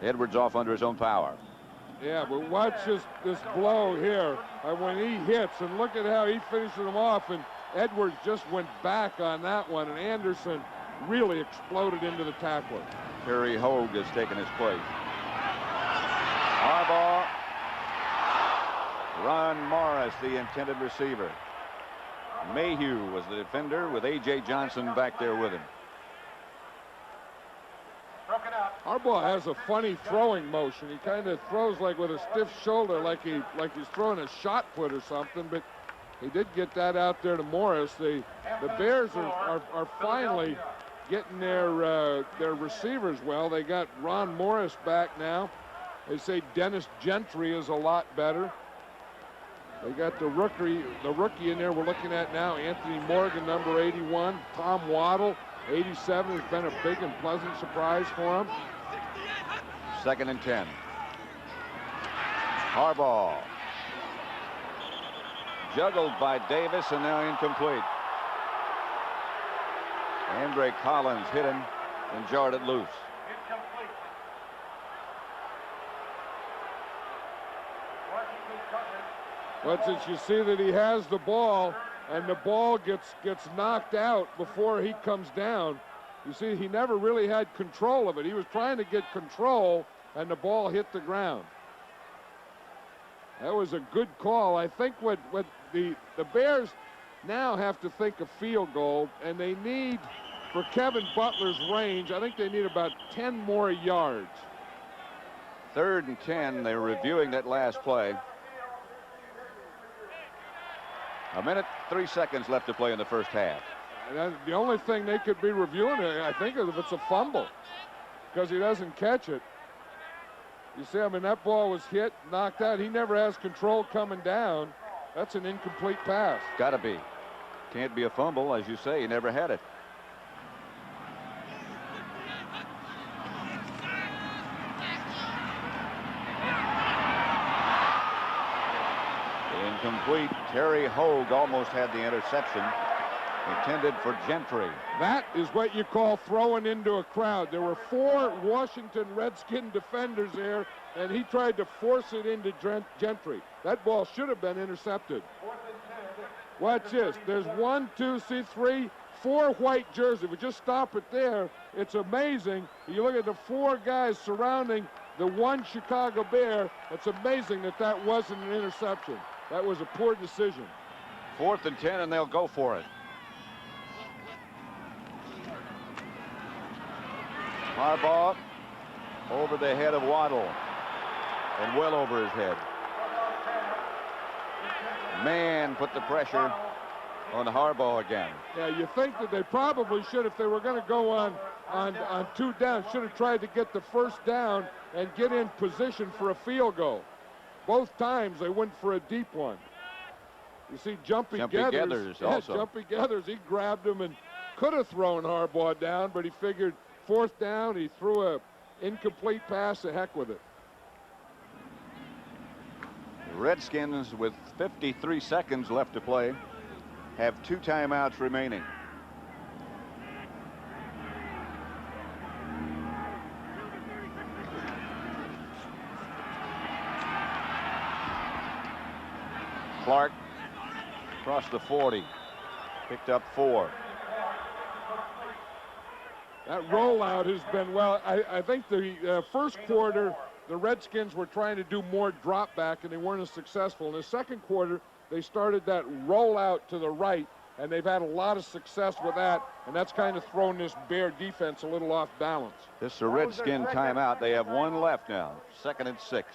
Edwards off under his own power. Yeah, but watch this blow here when he hits, and look at how he finishes him off, and Edwards just went back on that one, and Anderson really exploded into the tackler. Terry Hogue has taken his place. Harbaugh. Ron Morris, the intended receiver. Mayhew was the defender with A.J. Johnson back there with him. Harbaugh has a funny throwing motion. He kind of throws like with a stiff shoulder, like he's throwing a shot put or something, but he did get that out there to Morris. The Bears are finally getting their receivers well. They got Ron Morris back now. They say Dennis Gentry is a lot better. They got the rookie in there we're looking at now, Anthony Morgan, number 81. Tom Waddle, 87, has been a big and pleasant surprise for him. 2nd and 10. Harbaugh. Juggled by Davis and now incomplete. Andre Collins hit him and jarred it loose. But since you see that he has the ball and the ball gets knocked out before he comes down, you see he never really had control of it. He was trying to get control and the ball hit the ground. That was a good call. I think what the Bears now have to think of field goal, and they need, for Kevin Butler's range, I think they need about 10 more yards. 3rd and 10. They're reviewing that last play. A minute, 3 seconds left to play in the first half. And the only thing they could be reviewing, I think, is if it's a fumble, because he doesn't catch it. You see, I mean, that ball was hit, knocked out. He never has control coming down. That's an incomplete pass. Got to be. Can't be a fumble, as you say. He never had it. Incomplete. Terry Hogue almost had the interception intended for Gentry. That is what you call throwing into a crowd. There were 4 Washington Redskin defenders there, and he tried to force it into Gentry. That ball should have been intercepted. Watch this. There's 1, 2, see 3, 4 white jerseys. If we just stop it there, it's amazing. You look at the 4 guys surrounding the 1 Chicago Bear. It's amazing that that wasn't an interception. That was a poor decision. 4th and 10, and they'll go for it. Harbaugh over the head of Waddle and well over his head. Man put the pressure on Harbaugh again. Yeah, you think that they probably should, if they were going to go on 2 down, should have tried to get the first down and get in position for a field goal. Both times they went for a deep one. You see Jumpy Geathers also. Jumpy Geathers, he grabbed him and could have thrown Harbaugh down, but he figured 4th down, he threw a incomplete pass, the heck with it. The Redskins, with 53 seconds left to play, have 2 timeouts remaining. Clark across the 40. Picked up 4. That rollout has been, well, I think the first quarter, the Redskins were trying to do more drop back, and they weren't as successful. In the second quarter, they started that rollout to the right, and they've had a lot of success with that, and that's kind of thrown this Bear defense a little off balance. This is a Redskin timeout. They have 1 left now. 2nd and 6.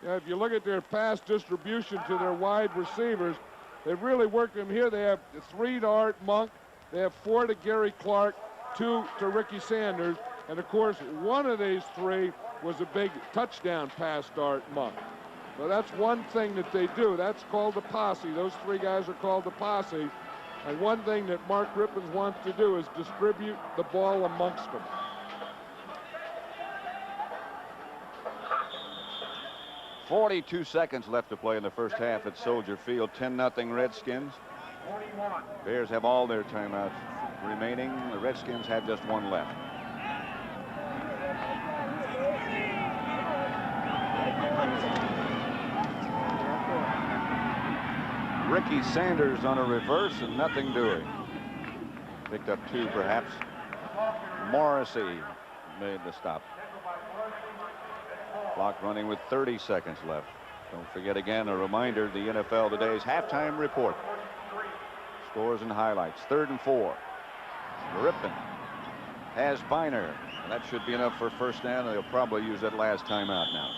Yeah, if you look at their pass distribution to their wide receivers, they've really worked them here. They have 3 to Art Monk. They have 4 to Gary Clark, 2 to Ricky Sanders, and of course, one of these 3 was a big touchdown pass to Art Monk. So that's one thing that they do. That's called the posse. Those 3 guys are called the posse. And one thing that Mark Rippon wants to do is distribute the ball amongst them. .42 seconds left to play in the first half at Soldier Field. 10-0 Redskins. Bears have all their timeouts remaining. The Redskins have just 1 left. Ricky Sanders on a reverse and nothing doing. Picked up 2 perhaps. Morrissey made the stop. Clock running with 30 seconds left. Don't forget again a reminder, the NFL Today's halftime report. Scores and highlights. 3rd and 4. Rippon has Biner. And that should be enough for first down. They'll probably use that last timeout now.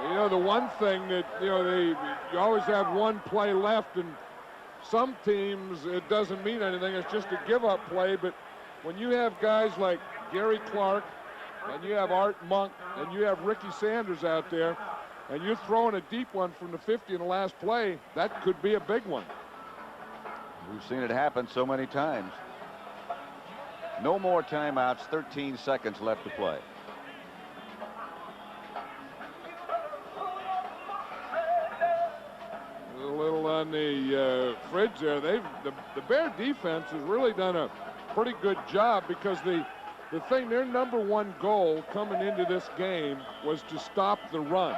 You know, the one thing that, you always have 1 play left, and some teams, it doesn't mean anything. It's just a give-up play. But when you have guys like Gary Clark, and you have Art Monk, and you have Ricky Sanders out there, and you're throwing a deep one from the 50 in the last play, that could be a big one. We've seen it happen so many times. No more timeouts. 13 seconds left to play. A little on the fridge there. The Bear defense has really done a pretty good job, because the thing, their #1 goal coming into this game was to stop the run.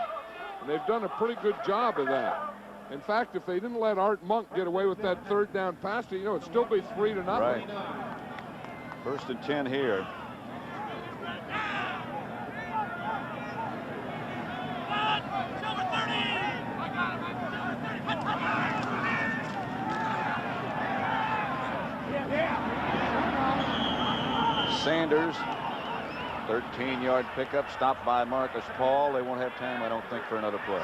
And they've done a pretty good job of that. In fact, if they didn't let Art Monk get away with that 3rd down pass, it'd still be 3-0. Right. 1st and 10 here. Sanders, 13-yard pickup, stopped by Marcus Paul. They won't have time, I don't think, for another play.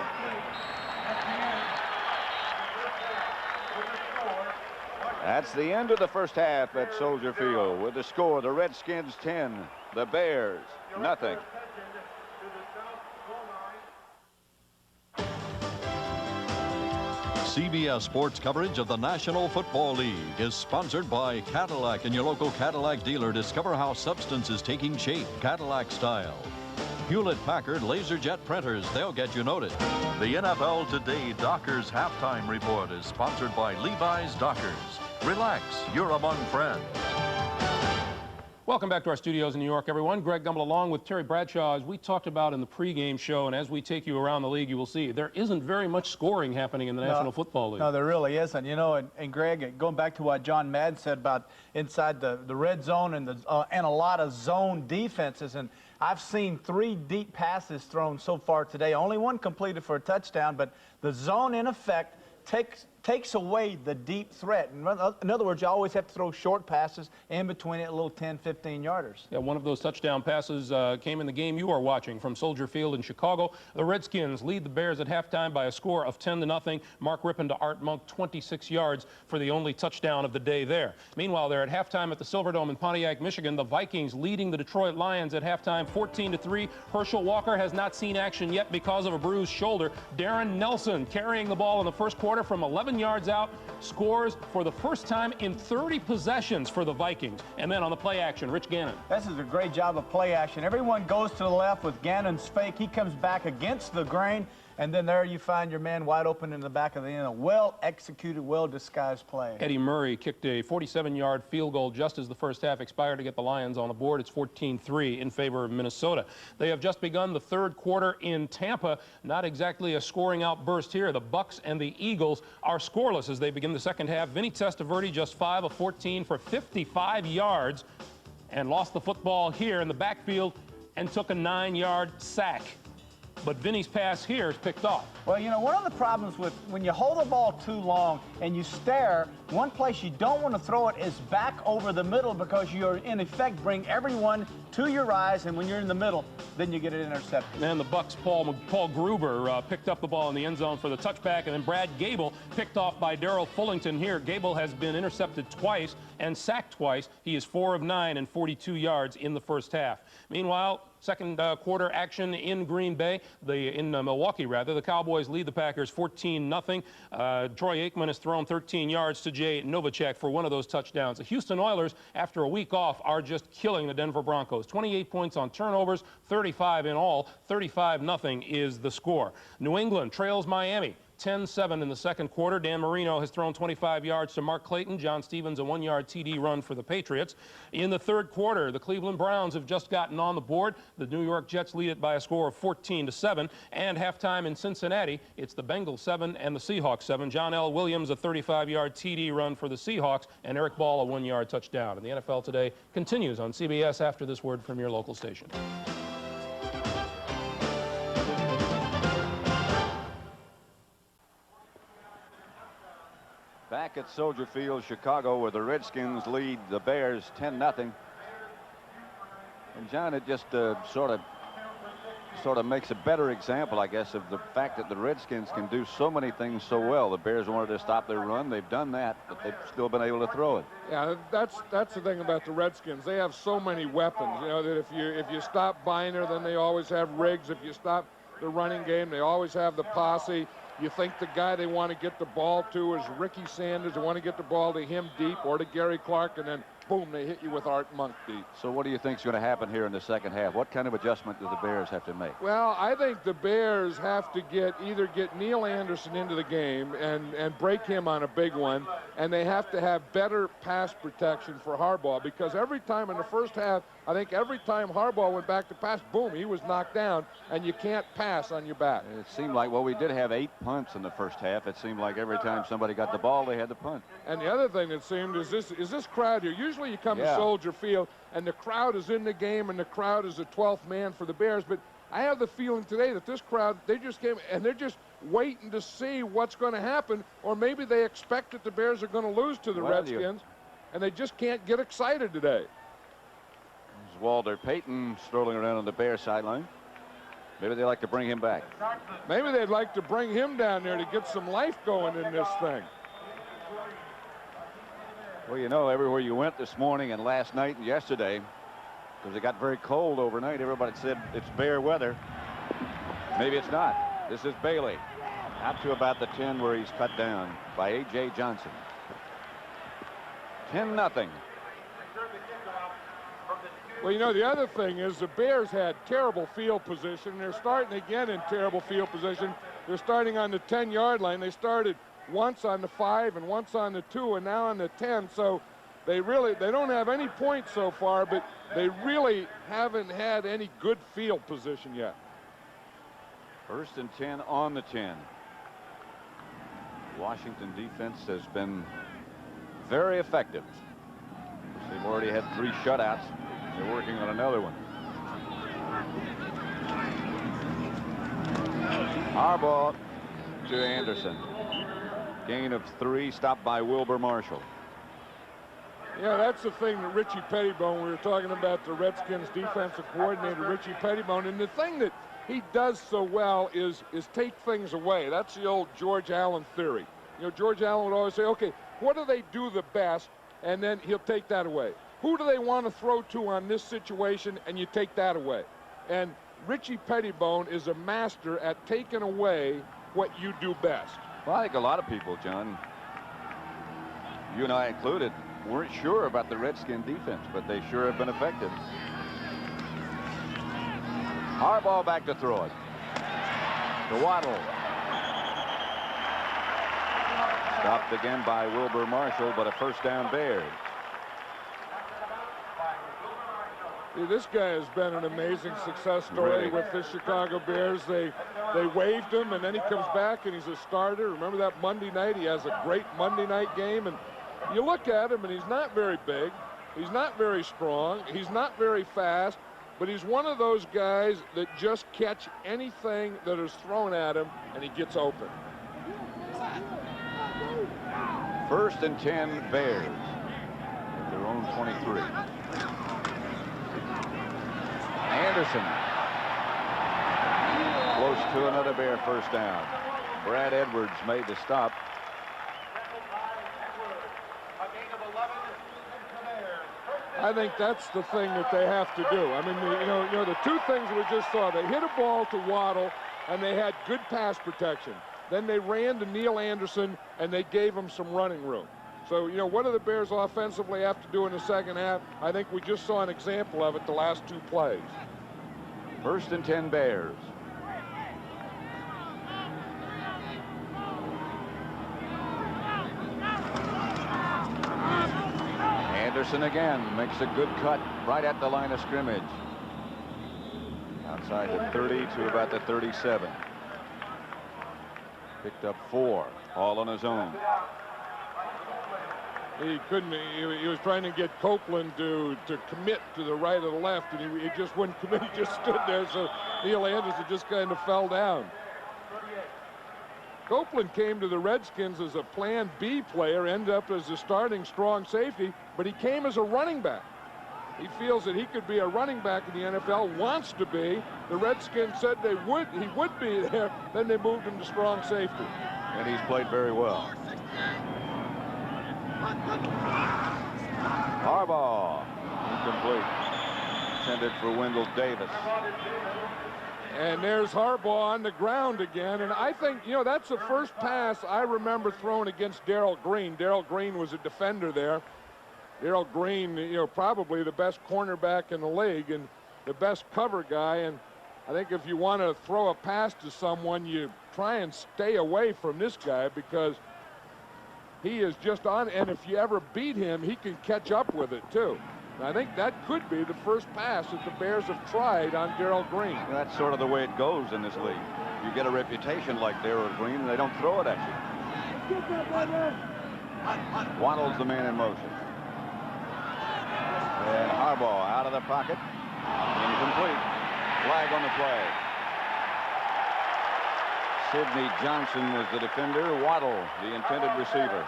That's the end of the first half at Soldier Field. With the score, the Redskins 10, the Bears nothing. CBS Sports coverage of the National Football League is sponsored by Cadillac and your local Cadillac dealer. Discover how substance is taking shape, Cadillac style. Hewlett-Packard LaserJet printers, they'll get you noted. The NFL Today Dockers halftime report is sponsored by Levi's Dockers. Relax, you're among friends. Welcome back to our studios in New York, everyone. Greg Gumbel along with Terry Bradshaw. As we talked about in the pregame show, and as we take you around the league, you will see there isn't very much scoring happening in the National Football League. No, there really isn't. And Greg, going back to what John Madden said about inside the red zone and a lot of zone defenses, and I've seen 3 deep passes thrown so far today. Only 1 completed for a touchdown, but the zone in effect takes away the deep threat. In other words, you always have to throw short passes in between it, a little 10, 15-yarders. Yeah, one of those touchdown passes came in the game you are watching from Soldier Field in Chicago. The Redskins lead the Bears at halftime by a score of 10-0. Mark Rippon to Art Monk, 26 yards for the only touchdown of the day there. Meanwhile, they're at halftime at the Silverdome in Pontiac, Michigan. The Vikings leading the Detroit Lions at halftime, 14-3. Herschel Walker has not seen action yet because of a bruised shoulder. Darren Nelson carrying the ball in the first quarter from 11 yards out, scores for the first time in 30 possessions for the Vikings. And then on the play action, Rich Gannon. This is a great job of play action. Everyone goes to the left with Gannon's fake. He comes back against the grain, and then there you find your man wide open in the back of the end. A well-executed, well-disguised play. Eddie Murray kicked a 47-yard field goal just as the first half expired to get the Lions on the board. It's 14-3 in favor of Minnesota. They have just begun the third quarter in Tampa. Not exactly a scoring outburst here. The Bucks and the Eagles are scoreless as they begin the second half. Vinny Testaverde just 5 of 14 for 55 yards and lost the football here in the backfield and took a 9-yard sack. But Vinny's pass here is picked off. Well, you know, one of the problems with when you hold the ball too long and you stare, one place you don't want to throw it is back over the middle because you're, in effect, bring everyone to your eyes, and when you're in the middle, then you get it intercepted. And the Bucks' Paul Gruber picked up the ball in the end zone for the touchback, and then Brad Gable picked off by Darrell Fullington here. Gable has been intercepted twice and sacked twice. He is 4 of 9 and 42 yards in the first half. Meanwhile, second quarter action in Green Bay, in Milwaukee rather. The Cowboys lead the Packers 14-0. Troy Aikman has thrown 13 yards to Jay Novacek for one of those touchdowns. The Houston Oilers, after a week off, are just killing the Denver Broncos. 28 points on turnovers, 35 in all. 35-0 is the score. New England trails Miami 10-7 in the second quarter. Dan Marino has thrown 25 yards to Mark Clayton. John Stevens, a 1-yard TD run for the Patriots. In the third quarter, the Cleveland Browns have just gotten on the board. The New York Jets lead it by a score of 14-7. And halftime in Cincinnati, it's the Bengals 7 and the Seahawks 7. John L. Williams, a 35-yard TD run for the Seahawks, and Eric Ball, a 1-yard touchdown. And the NFL Today continues on CBS after this word from your local station. Back at Soldier Field, Chicago, where the Redskins lead the Bears 10-0. And John, it just sort of makes a better example, I guess, of the fact that the Redskins can do so many things so well. The Bears wanted to stop their run. They've done that, but they've still been able to throw it. Yeah, that's the thing about the Redskins. They have so many weapons. You know that if you stop Biner, then they always have Riggs. If you stop the running game, they always have the posse. You think the guy they want to get the ball to is Ricky Sanders. They want to get the ball to him deep or to Gary Clark, and then boom, they hit you with Art Monk deep. So what do you think is going to happen here in the second half? What kind of adjustment do the Bears have to make? Well, I think the Bears have to either get Neil Anderson into the game and break him on a big one, and they have to have better pass protection for Harbaugh, because every time in the first half, I think every time Harbaugh went back to pass, boom, he was knocked down, and you can't pass on your back. It seemed like, well, we did have 8 punts in the first half. It seemed like every time somebody got the ball, they had to punt. And the other thing that seemed is this crowd here. Usually you come to Soldier Field, and the crowd is in the game, and the crowd is the 12th man for the Bears. But I have the feeling today that this crowd, they just came, and they're just waiting to see what's going to happen, or maybe they expect that the Bears are going to lose to the Redskins, and they just can't get excited today. There's Walter Payton strolling around on the Bears sideline. Maybe they like to bring him back. Maybe they'd like to bring him down there to get some life going in this thing. Well, you know, everywhere you went this morning and last night and yesterday, because it got very cold overnight, everybody said it's Bear weather. Maybe it's not. This is Bailey. Out to about the 10 where he's cut down by A.J. Johnson. 10-0. Well, you know, the other thing is the Bears had terrible field position. They're starting again in terrible field position. They're starting on the 10-yard line. They started once on the 5 and once on the 2 and now on the 10. So they don't have any points so far, but they really haven't had any good field position yet. 1st and 10 on the 10. Washington defense has been very effective. They've already had 3 shutouts. They're working on another one. Harbaugh to Anderson. Gain of 3, stopped by Wilbur Marshall. Yeah, that's the thing that Richie Pettibone, we were talking about the Redskins defensive coordinator, Richie Pettibone, and the thing that he does so well is take things away. That's the old George Allen theory. You know, George Allen would always say, okay, what do they do the best? And then he'll take that away. Who do they want to throw to on this situation? And you take that away. And Richie Pettibone is a master at taking away what you do best. Well, I think a lot of people, John, you and I included, weren't sure about the Redskin defense, but they sure have been effective. Harbaugh back to throw it. to Waddle. Stopped again by Wilbur Marshall, but a first down Bears. This guy has been an amazing success story with the Chicago Bears. They waived him, and then he comes back, and he's a starter. Remember that Monday night? He has a great Monday night game, and you look at him, and he's not very big. He's not very strong. He's not very fast, but he's one of those guys that just catch anything that is thrown at him, and he gets open. First and 10 Bears at their own 23. Anderson close to another Bear first down. Brad Edwards made the stop. I think that's the thing that they have to do. I mean, you know, the two things we just saw, they hit a ball to Waddle, and they had good pass protection. Then they ran to Neil Anderson, and they gave him some running room. So, you know, what do the Bears offensively have to do in the second half? I think we just saw an example of it the last two plays. First and 10 Bears. Anderson again makes a good cut right at the line of scrimmage. Outside the 30 to about the 37. Picked up 4, all on his own. He couldn't. He was trying to get Copeland to commit to the right or the left, and he just wouldn't commit. He just stood there, so Neil Anderson just kind of fell down. Copeland came to the Redskins as a Plan B player, ended up as a starting strong safety, but he came as a running back. He feels that he could be a running back in the NFL, wants to be. The Redskins said he would be there, then they moved him to strong safety. And he's played very well. Harbaugh, incomplete. Intended for Wendell Davis. And there's Harbaugh on the ground again. And I think, you know, that's the first pass I remember thrown against Darrell Green. Darrell Green was a defender there. Darrell Green, you know, probably the best cornerback in the league and the best cover guy. And I think if you want to throw a pass to someone, you try and stay away from this guy because he is just on. And if you ever beat him, he can catch up with it, too. And I think that could be the first pass that the Bears have tried on Darrell Green. That's sort of the way it goes in this league. You get a reputation like Darrell Green, and they don't throw it at you. Waddle's the man in motion. And Harbaugh out of the pocket. Incomplete. Flag on the play. Sidney Johnson was the defender. Waddle, the intended receiver.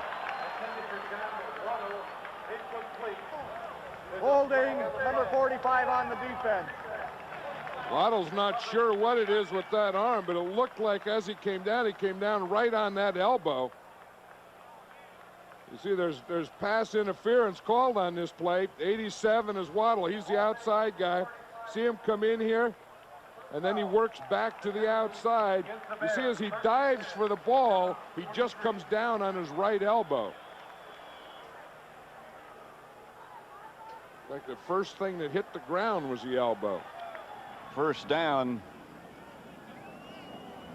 Holding, number 45 on the defense. Waddle's not sure what it is with that arm, but it looked like as he came down right on that elbow. You see, there's pass interference called on this play. 87 is Waddle. He's the outside guy. See him come in here, and then he works back to the outside. You see, as he dives for the ball, he just comes down on his right elbow. Like the first thing that hit the ground was the elbow. First down.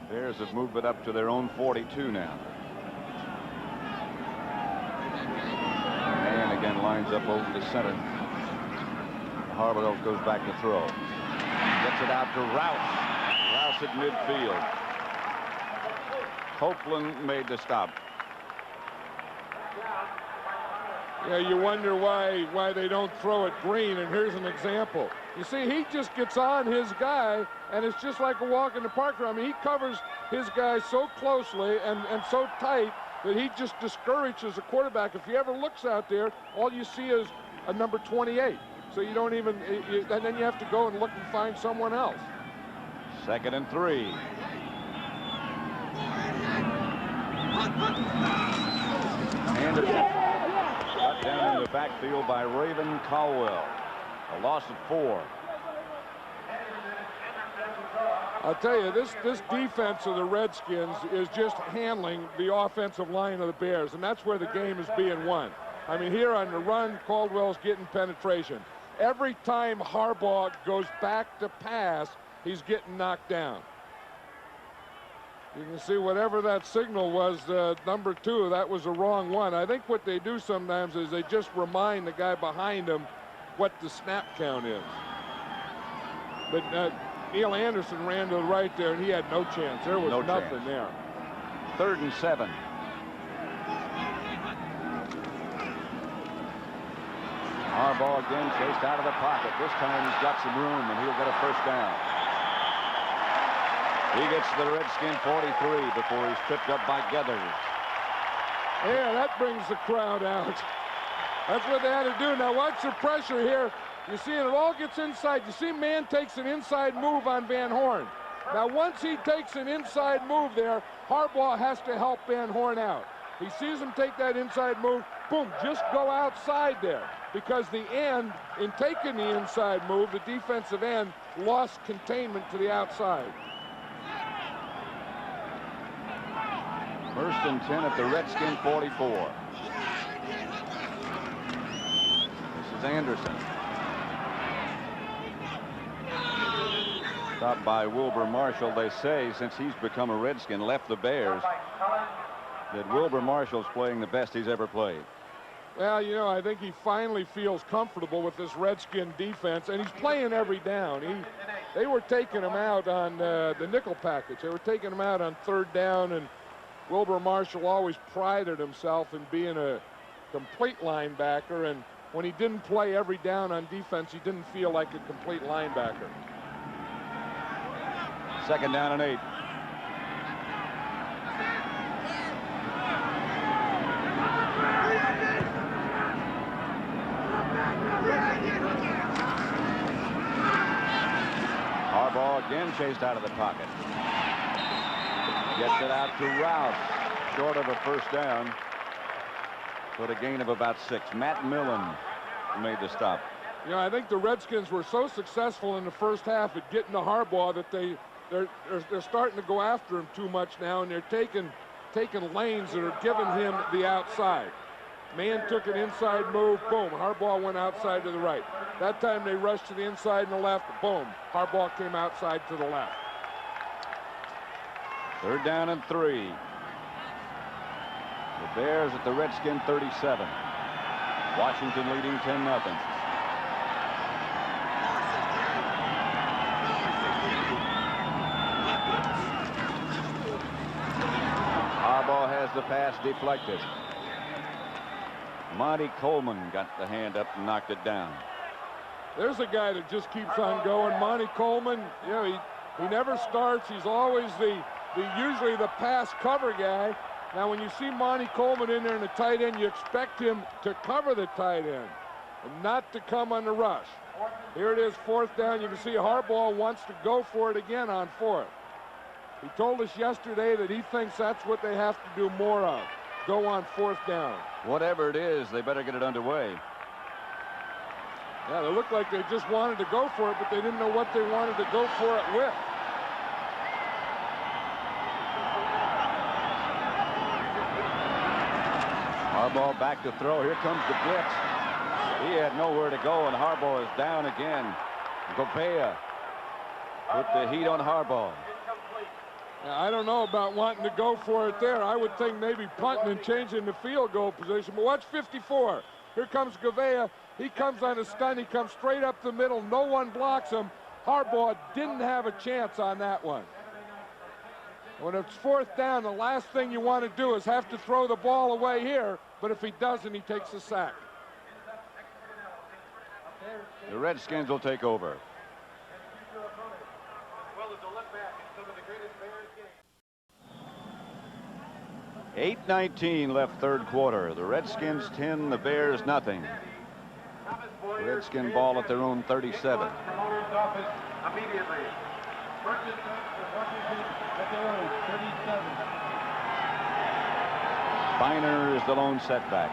Bears have moved it up to their own 42 now. And again lines up over the center. Harbaugh goes back to throw. Gets it out to Rouse. Rouse at midfield. Copeland made the stop. Yeah, you wonder why they don't throw it Green, and here's an example. You see, he just gets on his guy, and it's just like a walk in the park. I mean, he covers his guy so closely and so tight that he just discourages the quarterback. If he ever looks out there, all you see is a number 28. So you don't even, and then you have to go and look and find someone else. 2nd and 3. Anderson. Cut down in the backfield by Raven Caldwell. A loss of 4. I'll tell you, this defense of the Redskins is just handling the offensive line of the Bears, and that's where the game is being won. I mean, here on the run, Caldwell's getting penetration. Every time Harbaugh goes back to pass, he's getting knocked down. You can see whatever that signal was, number 2, that was the wrong one. I think what they do sometimes is they just remind the guy behind them what the snap count is. But Neil Anderson ran to the right there, and he had no chance. There was nothing there. 3rd and 7. Harbaugh again chased out of the pocket. This time he's got some room, and he'll get a first down. He gets to the Redskin 43 before he's tripped up by Geathers. Yeah, that brings the crowd out. That's what they had to do. Now watch the pressure here. You see it all gets inside. You see man takes an inside move on Van Horn. Now once he takes an inside move there, Harbaugh has to help Van Horn out. He sees him take that inside move, boom, just go outside there. Because the end, in taking the inside move, the defensive end lost containment to the outside. 1st and 10 at the Redskin 44. This is Anderson. Stopped by Wilbur Marshall. They say, since he's become a Redskin, left the Bears, that Wilbur Marshall's playing the best he's ever played. Well, you know, I think he finally feels comfortable with this Redskin defense, and he's playing every down. They were taking him out on the nickel package. They were taking him out on 3rd down, and Wilbur Marshall always prided himself in being a complete linebacker, and when he didn't play every down on defense, he didn't feel like a complete linebacker. 2nd down and 8. Harbaugh again chased out of the pocket. Gets it out to Rouse, short of a first down, but a gain of about 6. Matt Millen made the stop. You know, I think the Redskins were so successful in the first half at getting to Harbaugh that they're starting to go after him too much now, and they're taking lanes that are giving him the outside. Man took an inside move, boom, Harbaugh went outside to the right. That time they rushed to the inside and the left, boom, Harbaugh came outside to the left. 3rd down and 3. The Bears at the Redskin 37. Washington leading 10-0. Harbaugh has the pass deflected. Monty Coleman got the hand up and knocked it down. There's a guy that just keeps on going. Monty Coleman, you know, he never starts. He's always usually the pass cover guy. Now when you see Monty Coleman in there in the tight end, you expect him to cover the tight end and not to come on the rush. Here it is, 4th down. You can see Harbaugh wants to go for it again on 4th. He told us yesterday that he thinks that's what they have to do more of. Go on 4th down. Whatever it is, they better get it underway. Yeah, they looked like they just wanted to go for it, but they didn't know what they wanted to go for it with. Harbaugh back to throw. Here comes the blitz. He had nowhere to go, and Harbaugh is down again. Gobea put the heat on Harbaugh. Now, I don't know about wanting to go for it there. I would think maybe punting and changing the field goal position. But watch 54. Here comes Gavea. He comes on a stunt. He comes straight up the middle. No one blocks him. Harbaugh didn't have a chance on that one. When it's 4th down, the last thing you want to do is have to throw the ball away here. But if he doesn't, he takes a sack. The Redskins will take over. 8:19 left 3rd quarter. The Redskins 10, the Bears nothing. Redskin ball at their own 37. Biner is the lone setback.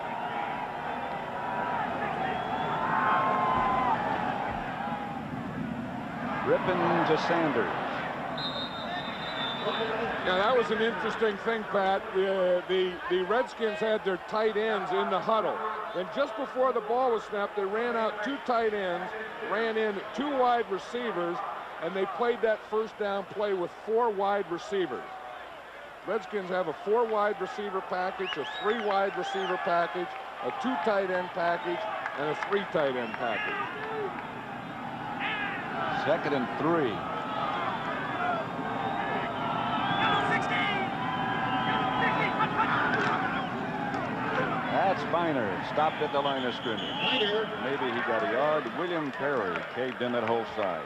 Rippon to Sanders. Now that was an interesting thing, Pat. The Redskins had their tight ends in the huddle. And just before the ball was snapped, they ran out 2 tight ends, ran in 2 wide receivers, and they played that first down play with 4 wide receivers. Redskins have a 4 wide receiver package, a 3 wide receiver package, a 2 tight end package, and a 3 tight end package. 2nd and 3. That's Biner, stopped at the line of scrimmage. Maybe he got a yard. William Perry caved in that whole side.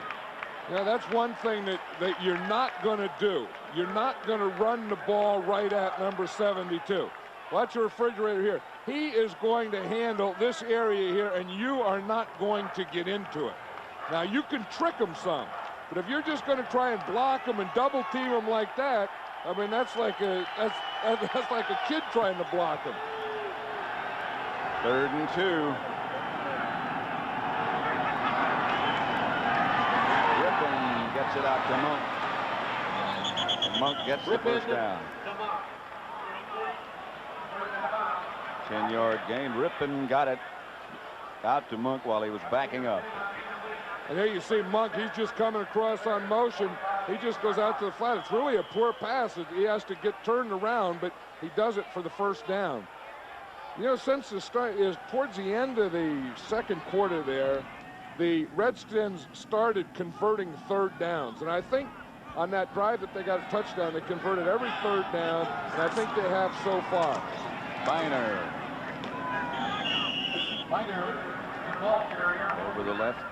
Yeah, that's one thing that you're not going to do. You're not going to run the ball right at number 72. Watch your refrigerator here. He is going to handle this area here, and you are not going to get into it. Now, you can trick him some, but if you're just going to try and block him and double team him like that, I mean, that's like a kid trying to block him. 3rd and 2. Rippon gets it out to Monk. And Monk gets the first down. 10-yard gain. Rippon got it out to Monk while he was backing up. And here you see Monk, he's just coming across on motion. He just goes out to the flat. It's really a poor pass. He has to get turned around, but he does it for the first down. You know, since the start is towards the end of the 2nd quarter there, the Redskins started converting 3rd downs. And I think on that drive that they got a touchdown, they converted every 3rd down, and I think they have so far. Biner. Over the left.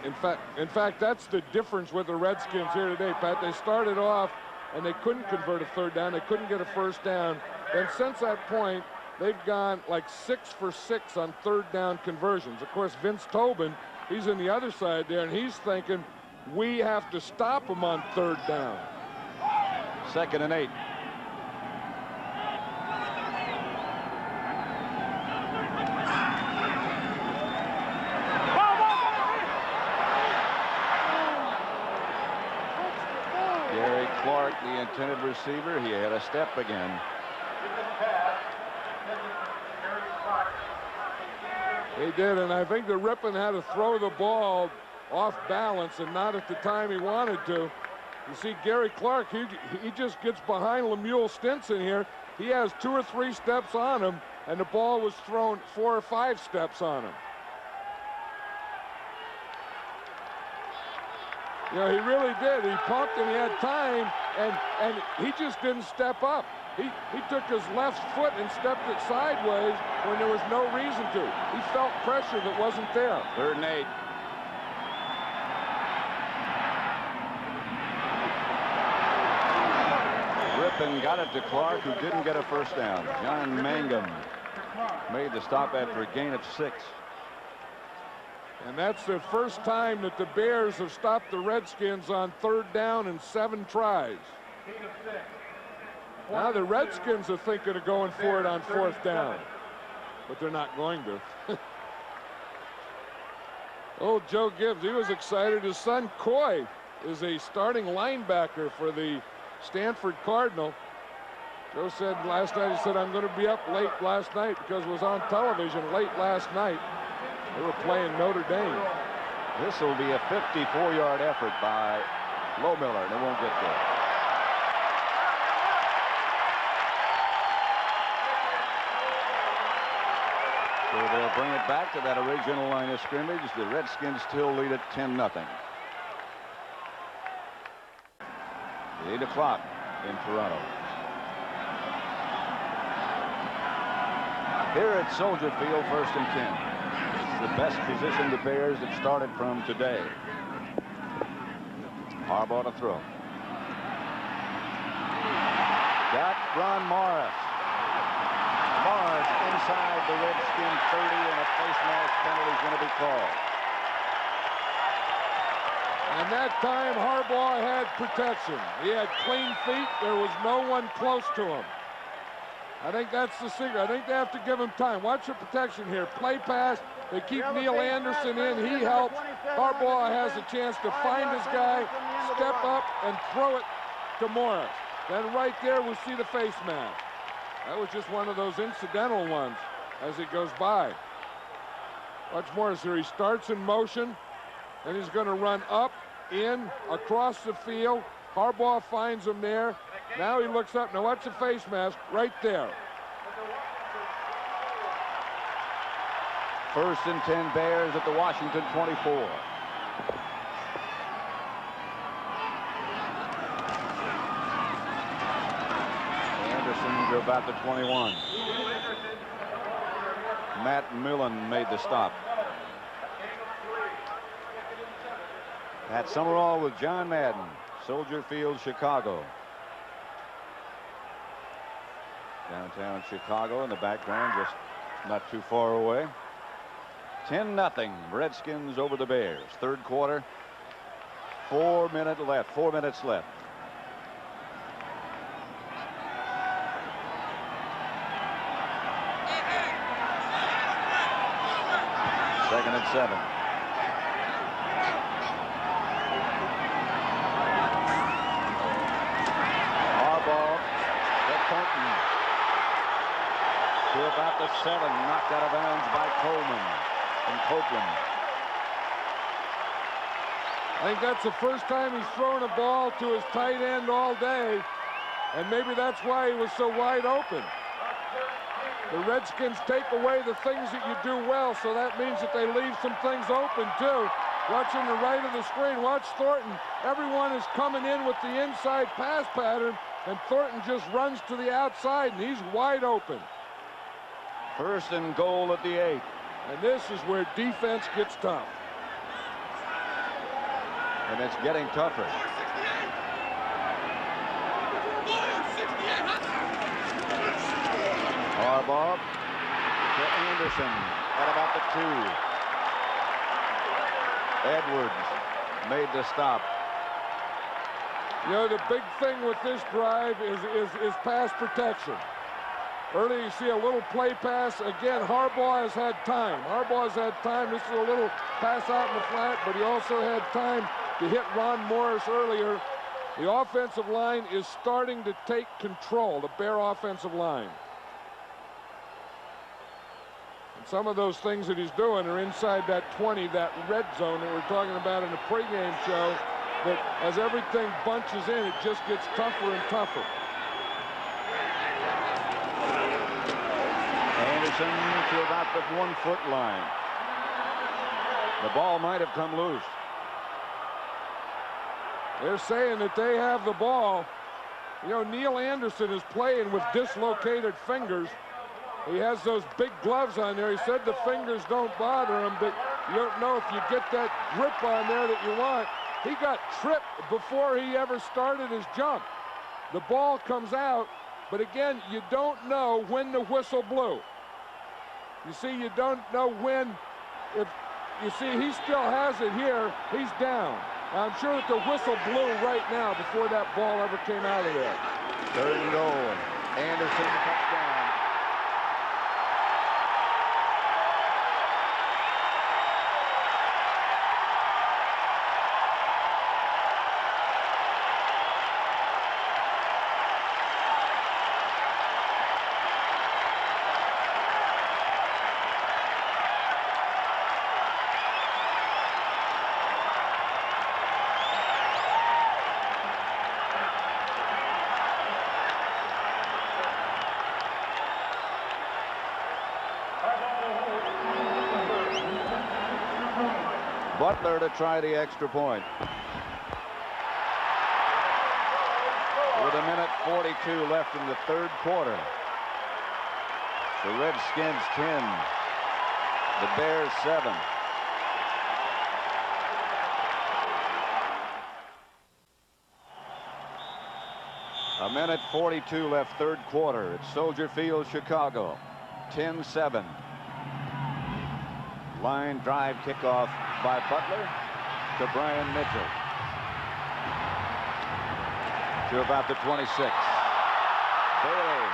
In fact, that's the difference with the Redskins here today, Pat. They started off and they couldn't convert a 3rd down. They couldn't get a 1st down. And since that point, they've gone like 6 for 6 on 3rd down conversions. Of course, Vince Tobin, he's on the other side there, and he's thinking, we have to stop them on 3rd down. 2nd and 8. Gary Clark, the intended receiver, he had a step again. He did, and I think the Rippon had to throw the ball off balance and not at the time he wanted to. You see Gary Clark, he just gets behind Lemuel Stinson here. He has 2 or 3 steps on him, and the ball was thrown 4 or 5 steps on him. You know, he really did. He pumped and he had time, and he just didn't step up. He took his left foot and stepped it sideways when there was no reason to. He felt pressure that wasn't there. 3rd and 8. Rippon got it to Clark, who didn't get a 1st down. John Mangum made the stop after a gain of 6. And that's the first time that the Bears have stopped the Redskins on 3rd down in 7 tries. Now the Redskins are thinking of going for it on 4th down, but they're not going to. Old Joe Gibbs, he was excited. His son Coy is a starting linebacker for the Stanford Cardinal. Joe said last night, he said, I'm going to be up late last night because it was on television late last night. They were playing Notre Dame. This will be a 54-yard effort by Lohmiller, and it won't get there. So they'll bring it back to that original line of scrimmage. The Redskins still lead at 10-0. 8 o'clock in Toronto. Here at Soldier Field, 1st and 10. The best position the Bears have started from today. Harbaugh to throw. Got Ron Morris. Morris inside the Redskin 30, and a face mask penalty is going to be called. And that time Harbaugh had protection. He had clean feet. There was no one close to him. I think that's the secret. I think they have to give him time. Watch the protection here. Play pass. They keep Neil Anderson in. He helps. Harbaugh has a chance to find his guy, step up, and throw it to Morris. Then right there we see the face mask. That was just one of those incidental ones as it goes by. Watch Morris here. He starts in motion, and he's going to run up, in, across the field. Harbaugh finds him there. Now he looks up. Now watch the face mask right there. 1st and 10 Bears at the Washington 24. Anderson to about the 21. Matt Millen made the stop. At Summerall with John Madden, Soldier Field, Chicago. Downtown Chicago in the background, just not too far away. 10-0 Redskins over the Bears. 3rd quarter. 4 minutes left. 4 minutes left. Second and 7. Harbaugh to Thornton. To about the 7, knocked out of bounds by Coleman from Copeland. I think that's the first time he's thrown a ball to his tight end all day, and maybe that's why he was so wide open. The Redskins take away the things that you do well, so that means that they leave some things open too. Watching the right of the screen, watch Thornton. Everyone is coming in with the inside pass pattern, and Thornton just runs to the outside, and he's wide open. 1st and goal at the 8. And this is where defense gets tough. And it's getting tougher. Harbaugh to Anderson at about the 2. Edwards made the stop. You know, the big thing with this drive is pass protection. Early you see a little play pass. Again, Harbaugh has had time. Harbaugh has had time. This is a little pass out in the flat, but he also had time to hit Ron Morris earlier. The offensive line is starting to take control, the Bear offensive line. And some of those things that he's doing are inside that 20, that red zone that we're talking about in the pregame show, that as everything bunches in, it just gets tougher and tougher. Anderson to about the 1-foot line. The ball might have come loose. They're saying that they have the ball. You know, Neil Anderson is playing with dislocated fingers. He has those big gloves on there. He said the fingers don't bother him, but you don't know if you get that grip on there that you want. He got tripped before he ever started his jump. The ball comes out, but again, you don't know when the whistle blew. You see, you don't know when. If you see, he still has it here. He's down. I'm sure that the whistle blew right now before that ball ever came out of there. 3rd and goal. Anderson touchdown. Butler to try the extra point. With 1:42 left in the 3rd quarter. The Redskins 10. The Bears 7. A 1:42 left 3rd quarter. It's Soldier Field, Chicago. 10-7. Line drive kickoff by Butler to Brian Mitchell. To about the 26. Bailey.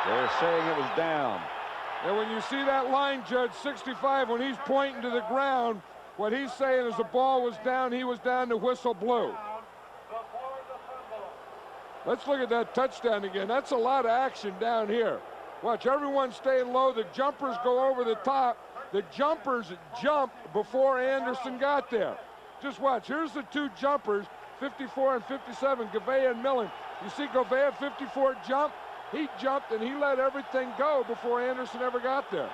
They're saying it was down. And when you see that line, Judge, 65, when he's pointing to the ground, what he's saying is the ball was down, he was down, the whistle blew. Let's look at that touchdown again. That's a lot of action down here. Watch, everyone staying low. The jumpers go over the top. The jumpers jumped before Anderson got there. Just watch. Here's the 2 jumpers. 54 and 57, Gouveia and Millen. You see Gouveia 54 jump. He jumped and he let everything go before Anderson ever got there.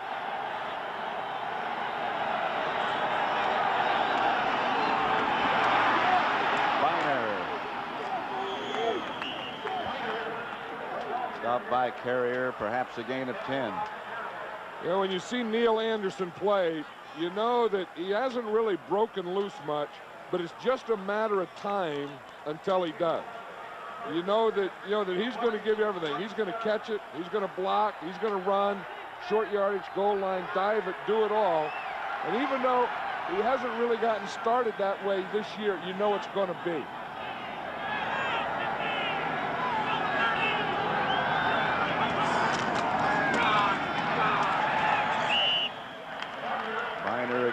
Stopped by Carrier, perhaps a gain of 10. You know, when you see Neil Anderson play, you know that he hasn't really broken loose much, but it's just a matter of time until he does. You know that he's going to give you everything. He's going to catch it, he's going to block, he's going to run, short yardage, goal line, dive it, do it all. And even though he hasn't really gotten started that way this year, you know it's going to be.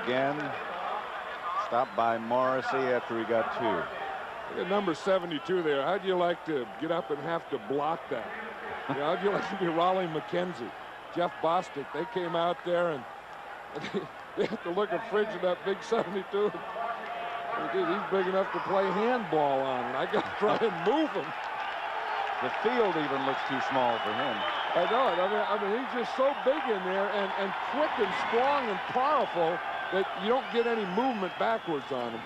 Again, stopped by Morrissey after he got 2. Look at number 72 there. How'd you like to get up and have to block that? You know, how'd you like to be Raleigh McKenzie, Jeff Bostic? They came out there and they had to look at Fridge at that big 72. Dude, he's big enough to play handball on, and I got to try and move him. The field even looks too small for him. I know it. I mean, he's just so big in there and quick and strong and powerful that you don't get any movement backwards on him.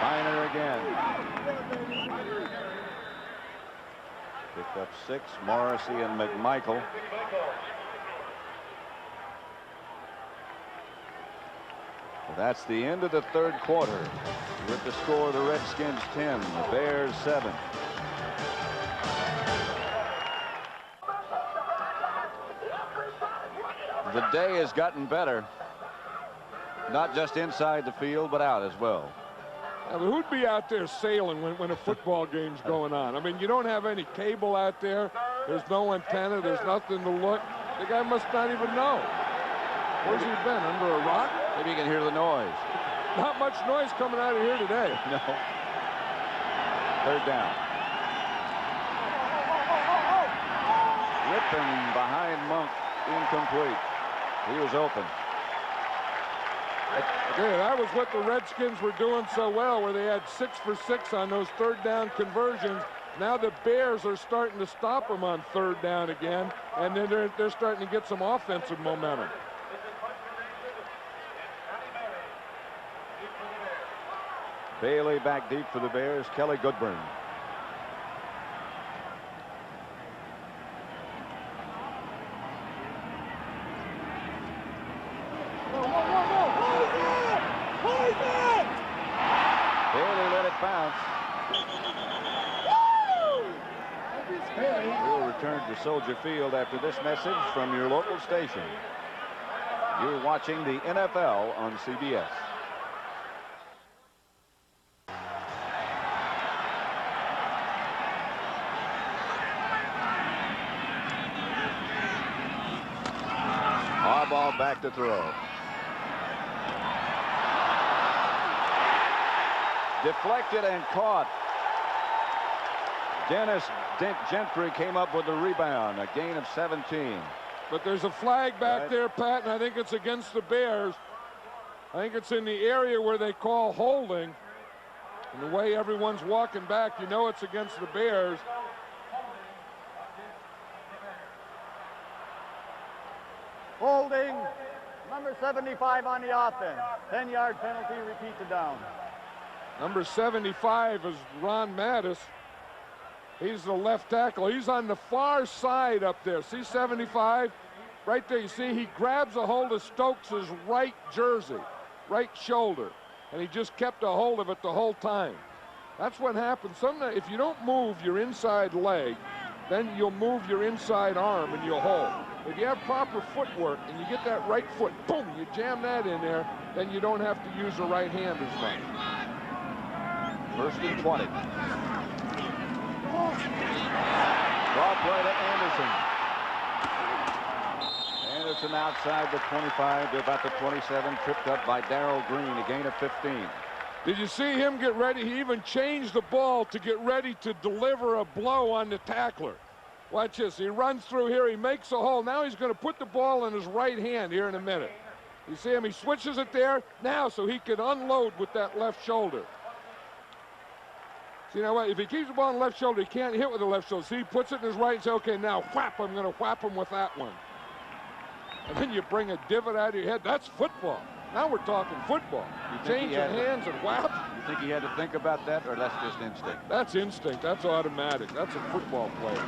Finer again. Picked up 6, Morrissey and McMichael. Well, that's the end of the third quarter. With the score, the Redskins 10, the Bears 7. The day has gotten better, not just inside the field, but out as well. I mean, who'd be out there sailing when a football game's going on? I mean, you don't have any cable out there. There's no antenna. There's nothing to look. The guy must not even know. Where's he been? Under a rock? Maybe you can hear the noise. Not much noise coming out of here today. No. Third down. Ripping behind Monk, incomplete. He was open. Okay, that was what the Redskins were doing so well, where they had 6 for 6 on those third down conversions. Now the Bears are starting to stop them on third down again, and then they're starting to get some offensive momentum. Bailey back deep for the Bears. Kelly Goodburn. Bailey let it bounce. We'll return to Soldier Field after this message from your local station. You're watching the NFL on CBS. Harbaugh back to throw. Deflected and caught. Dennis Gentry came up with the rebound, a gain of 17. But there's a flag back there, Pat, and I think it's against the Bears. I think it's in the area where they call holding. And the way everyone's walking back, you know it's against the Bears. Holding, number 75 on the offense. 10-yard penalty, repeat the down. Number 75 is Ron Mattis. He's the left tackle. He's on the far side up there. See 75? Right there, you see he grabs a hold of Stokes' right jersey, right shoulder, and he just kept a hold of it the whole time. That's what happens. Sometimes if you don't move your inside leg, then you'll move your inside arm and you'll hold. If you have proper footwork and you get that right foot, boom, you jam that in there, then you don't have to use the right hand as much. First and 20. Draw play to Anderson. Anderson outside the 25 to about the 27, tripped up by Darrell Green, a gain of 15. Did you see him get ready? He even changed the ball to get ready to deliver a blow on the tackler. Watch this. He runs through here. He makes a hole. Now he's going to put the ball in his right hand here in a minute. You see him? He switches it there now so he can unload with that left shoulder. So you know what? If he keeps the ball on the left shoulder, he can't hit with the left shoulder. See, he puts it in his right and says, okay, now whap, I'm going to whap him with that one. And then you bring a divot out of your head. That's football. Now we're talking football. You change your hands and whap. You think he had to think about that, or that's just instinct? That's instinct. That's automatic. That's a football player.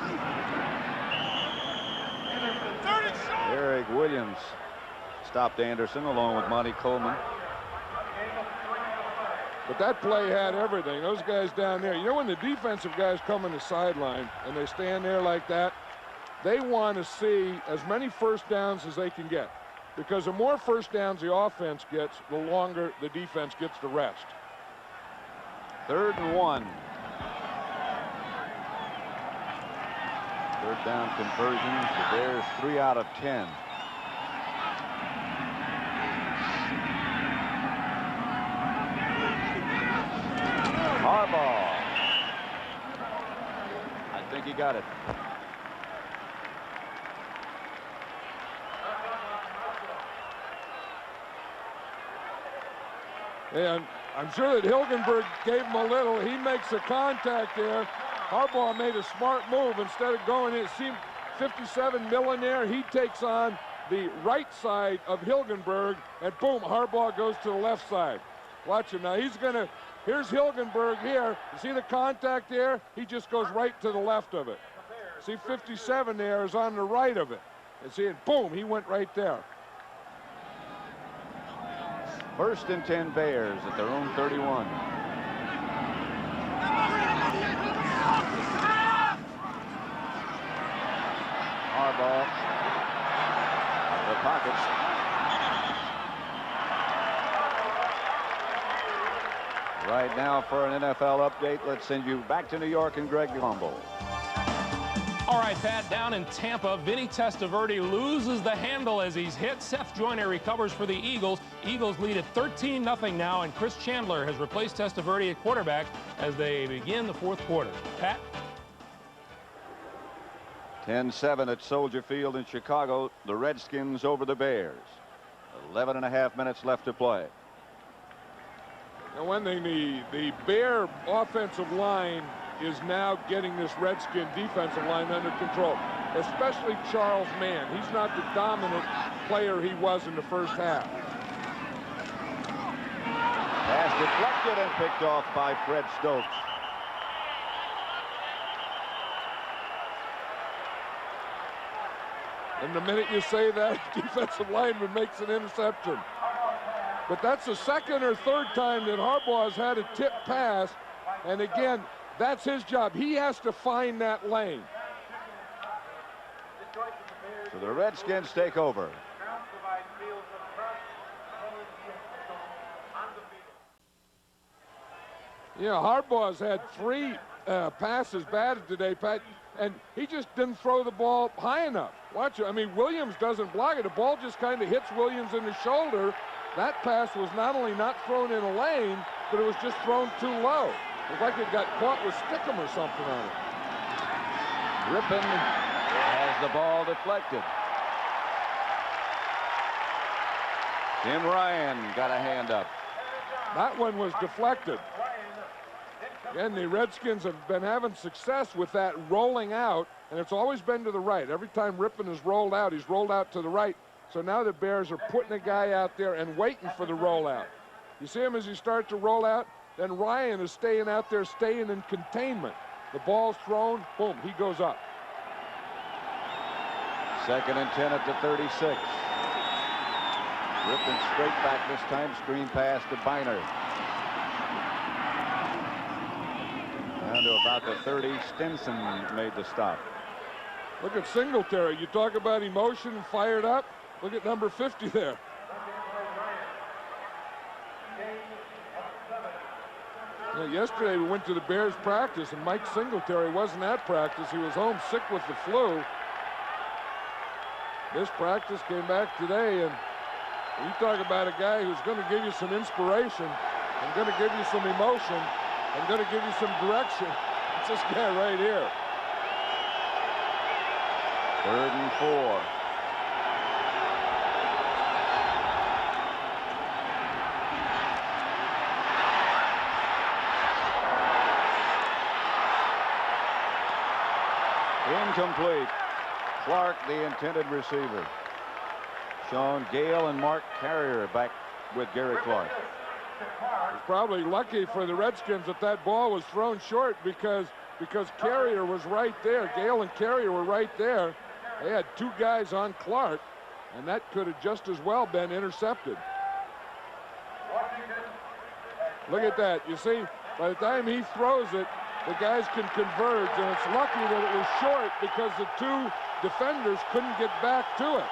Eric Williams stopped Anderson along with Monty Coleman. But that play had everything. Those guys down there, you know, when the defensive guys come on the sideline and they stand there like that, they want to see as many first downs as they can get. Because the more first downs the offense gets, the longer the defense gets to rest. 3rd and 1. Third down conversions. The Bears 3 out of 10. Harbaugh. I think he got it. And I'm sure that Hilgenberg gave him a little. He makes a contact there. Harbaugh made a smart move. Instead of going in, it seemed 57 millionaire. He takes on the right side of Hilgenberg, and boom, Harbaugh goes to the left side. Watch him now. He's going to, here's Hilgenberg here. You see the contact there? He just goes right to the left of it. See, 57 there is on the right of it. And see it, boom, he went right there. 1st and 10 Bears at their own 31. Harbaugh out of the pockets. Right now for an NFL update, let's send you back to New York and Greg Gumbel. All right, Pat, down in Tampa, Vinny Testaverde loses the handle as he's hit. Seth Joyner recovers for the Eagles. Eagles lead at 13-0 now, and Chris Chandler has replaced Testaverde at quarterback as they begin the 4th quarter. Pat? 10-7 at Soldier Field in Chicago. The Redskins over the Bears. 11.5 minutes left to play. Now, one thing, the Bear offensive line is now getting this Redskin defensive line under control, especially Charles Mann. He's not the dominant player he was in the first half. Pass deflected and picked off by Fred Stokes. And the minute you say that, defensive lineman makes an interception. But that's the 2nd or 3rd time that Harbaugh has had a tip pass, and again, that's his job. He has to find that lane. So the Redskins take over. Yeah, Harbaugh's had 3 passes batted today, Pat, and he just didn't throw the ball high enough. Watch it. I mean, Williams doesn't block it. The ball just kind of hits Williams in the shoulder. That pass was not only not thrown in a lane, but it was just thrown too low. It's like it got caught with stickum or something on it. Rippon has the ball deflected. Tim Ryan got a hand up. That one was deflected. Again, the Redskins have been having success with that rolling out, and it's always been to the right. Every time Rippon has rolled out, he's rolled out to the right. So now the Bears are putting a guy out there and waiting for the rollout. You see him as he starts to roll out? Then Ryan is staying out there, staying in containment. The ball's thrown, boom, he goes up. 2nd and 10 at the 36. Rippon straight back this time, screen pass to Biner. Down to about the 30, Stinson made the stop. Look at Singletary. You talk about emotion, fired up. Look at number 50 there. Yeah, yesterday we went to the Bears practice, and Mike Singletary wasn't at practice. He was home sick with the flu. This practice came back today, and you talk about a guy who's going to give you some inspiration and going to give you some emotion and going to give you some direction. It's this guy right here. 3rd and 4. Incomplete. Clark, the intended receiver. Sean Gale and Mark Carrier back with Gary Clark. It's probably lucky for the Redskins that that ball was thrown short because Carrier was right there. Gale and Carrier were right there. They had two guys on Clark, and that could have just as well been intercepted. Look at that. You see, by the time he throws it, the guys can converge, and it's lucky that it was short because the two defenders couldn't get back to it.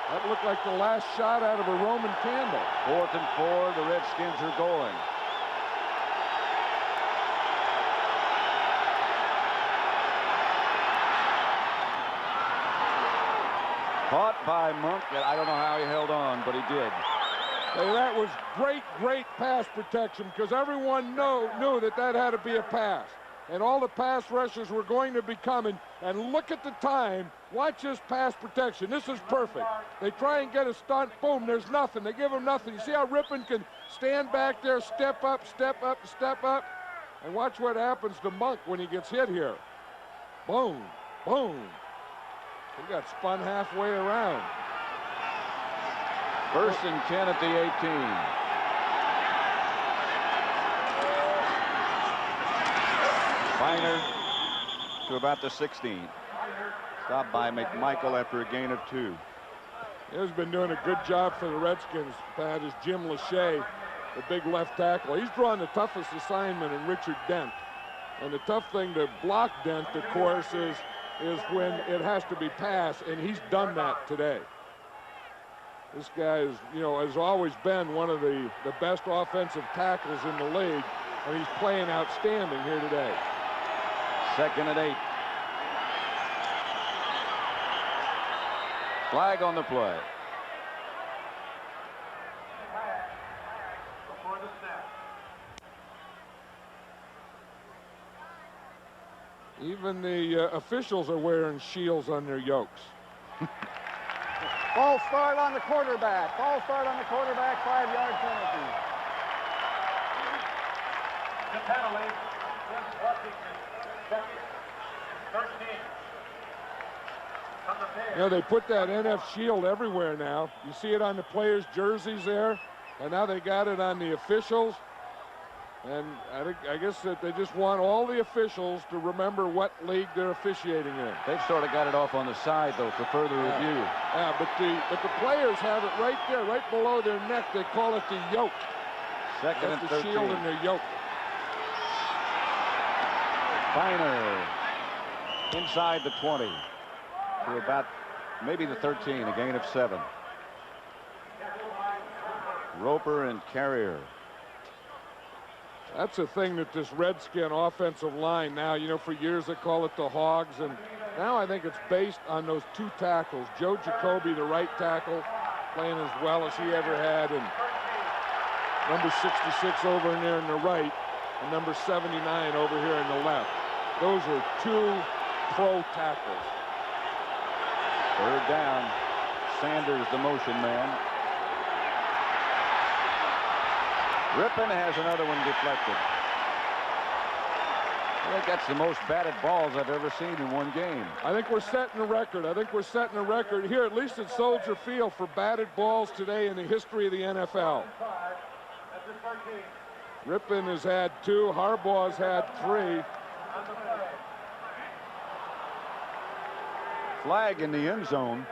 That looked like the last shot out of a Roman candle. 4th and 4, the Redskins are going. Caught by Monk, and I don't know how he held on, but he did. Hey, that was great pass protection because everyone knew that had to be a pass. And all the pass rushers were going to be coming. And look at the time. Watch this pass protection. This is perfect. They try and get a stunt. Boom, there's nothing. They give him nothing. You see how Rippon can stand back there, step up, step up, step up. And watch what happens to Monk when he gets hit here. Boom, boom. He got spun halfway around. 1st and 10 at the 18. Finer to about the 16. Stopped by McMichael after a gain of 2. He's been doing a good job for the Redskins. That is Jim Lachey, the big left tackle. He's drawn the toughest assignment in Richard Dent. And the tough thing to block Dent, of course, is when it has to be passed, and he's done that today. This guy is, has always been one of the best offensive tackles in the league, and he's playing outstanding here today. 2nd and 8. Flag on the play. Even the officials are wearing shields on their yokes. False start on the quarterback. False start on the quarterback, 5-yard penalty. The penalty, Washington, 13. They put that NF shield everywhere now. You see it on the players' jerseys there, and now they got it on the officials. And I guess that they just want all the officials to remember what league they're officiating in. They've sort of got it off on the side, though, for further review. Yeah, but the players have it right there, right below their neck. They call it the yoke. 2nd and 13. The shield in their yoke. Finer inside the 20 to about maybe the 13, a gain of 7. Roper and Carrier. That's the thing that this Redskin offensive line now, for years they call it the Hogs, and now I think it's based on those two tackles. Joe Jacoby, the right tackle, playing as well as he ever had, and number 66 over in there on the right, and number 79 over here on the left. Those are two pro tackles. 3rd down. Sanders, the motion man. Rippon has another one deflected. I think that's the most batted balls I've ever seen in one game. I think we're setting a record. I think we're setting a record here, at least at Soldier Field, for batted balls today in the history of the NFL. Rippon has had 2. Harbaugh's had 3. Flag in the end zone.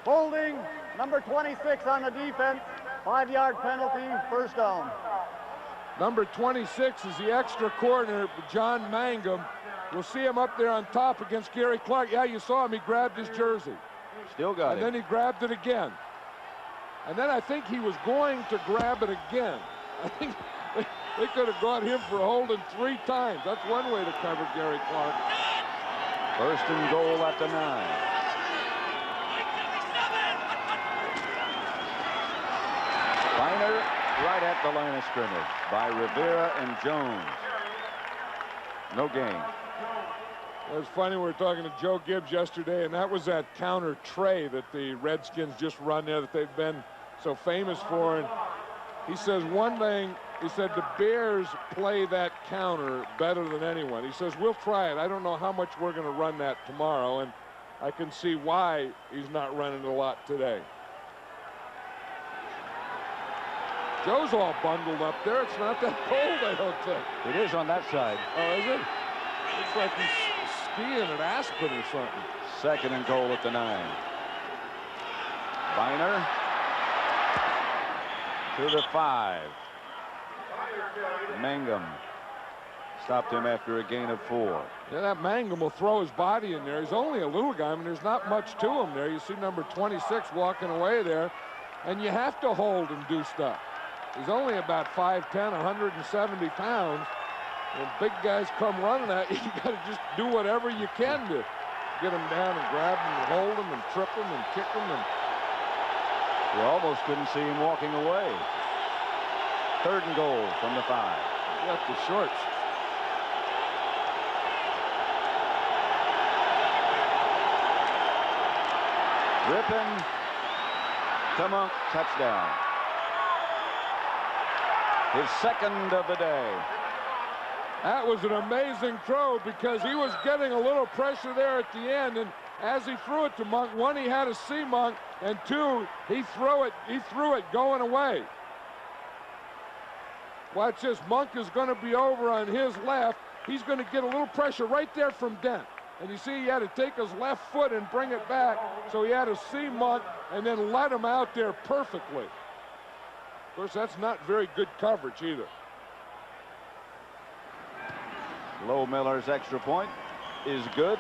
Holding, number 26 on the defense, 5-yard penalty, 1st down. Number 26 is the extra corner, John Mangum. We'll see him up there on top against Gary Clark. Yeah, you saw him. He grabbed his jersey. Still got it. And then he grabbed it again. And then I think he was going to grab it again. I think they could have got him for holding 3 times. That's one way to cover Gary Clark. 1st and goal at the 9. Finer right at the line of scrimmage by Rivera and Jones. No gain. It was funny, we were talking to Joe Gibbs yesterday, and that was that counter tray that the Redskins just run there that they've been so famous for. And he says one thing, he said the Bears play that counter better than anyone. He says, we'll try it. I don't know how much we're going to run that tomorrow, and I can see why he's not running a lot today. Joe's all bundled up there. It's not that cold, I don't think. It is on that side. Oh, is it? Looks like he's skiing at Aspen or something. 2nd and goal at the 9. Biner to the 5. Mangum stopped him after a gain of 4. Yeah, that Mangum will throw his body in there. He's only a little guy. I mean, there's not much to him there. You see number 26 walking away there, and you have to hold and do stuff. He's only about 5'10", 170 pounds. When big guys come running at you, you got to just do whatever you can to get them down and grab them and hold them and trip them and kick them. And You almost couldn't see him walking away. 3rd and goal from the 5. got the shorts. Rippon to Monk, touchdown. His 2nd of the day. That was an amazing throw because he was getting a little pressure there at the end, and as he threw it to Monk, 1, he had to see Monk, and 2, he threw it going away. Watch this. Monk is going to be over on his left. He's going to get a little pressure right there from Dent. And you see he had to take his left foot and bring it back, so he had to see Monk and then let him out there perfectly. Of course, that's not very good coverage either. Low Miller's extra point is good.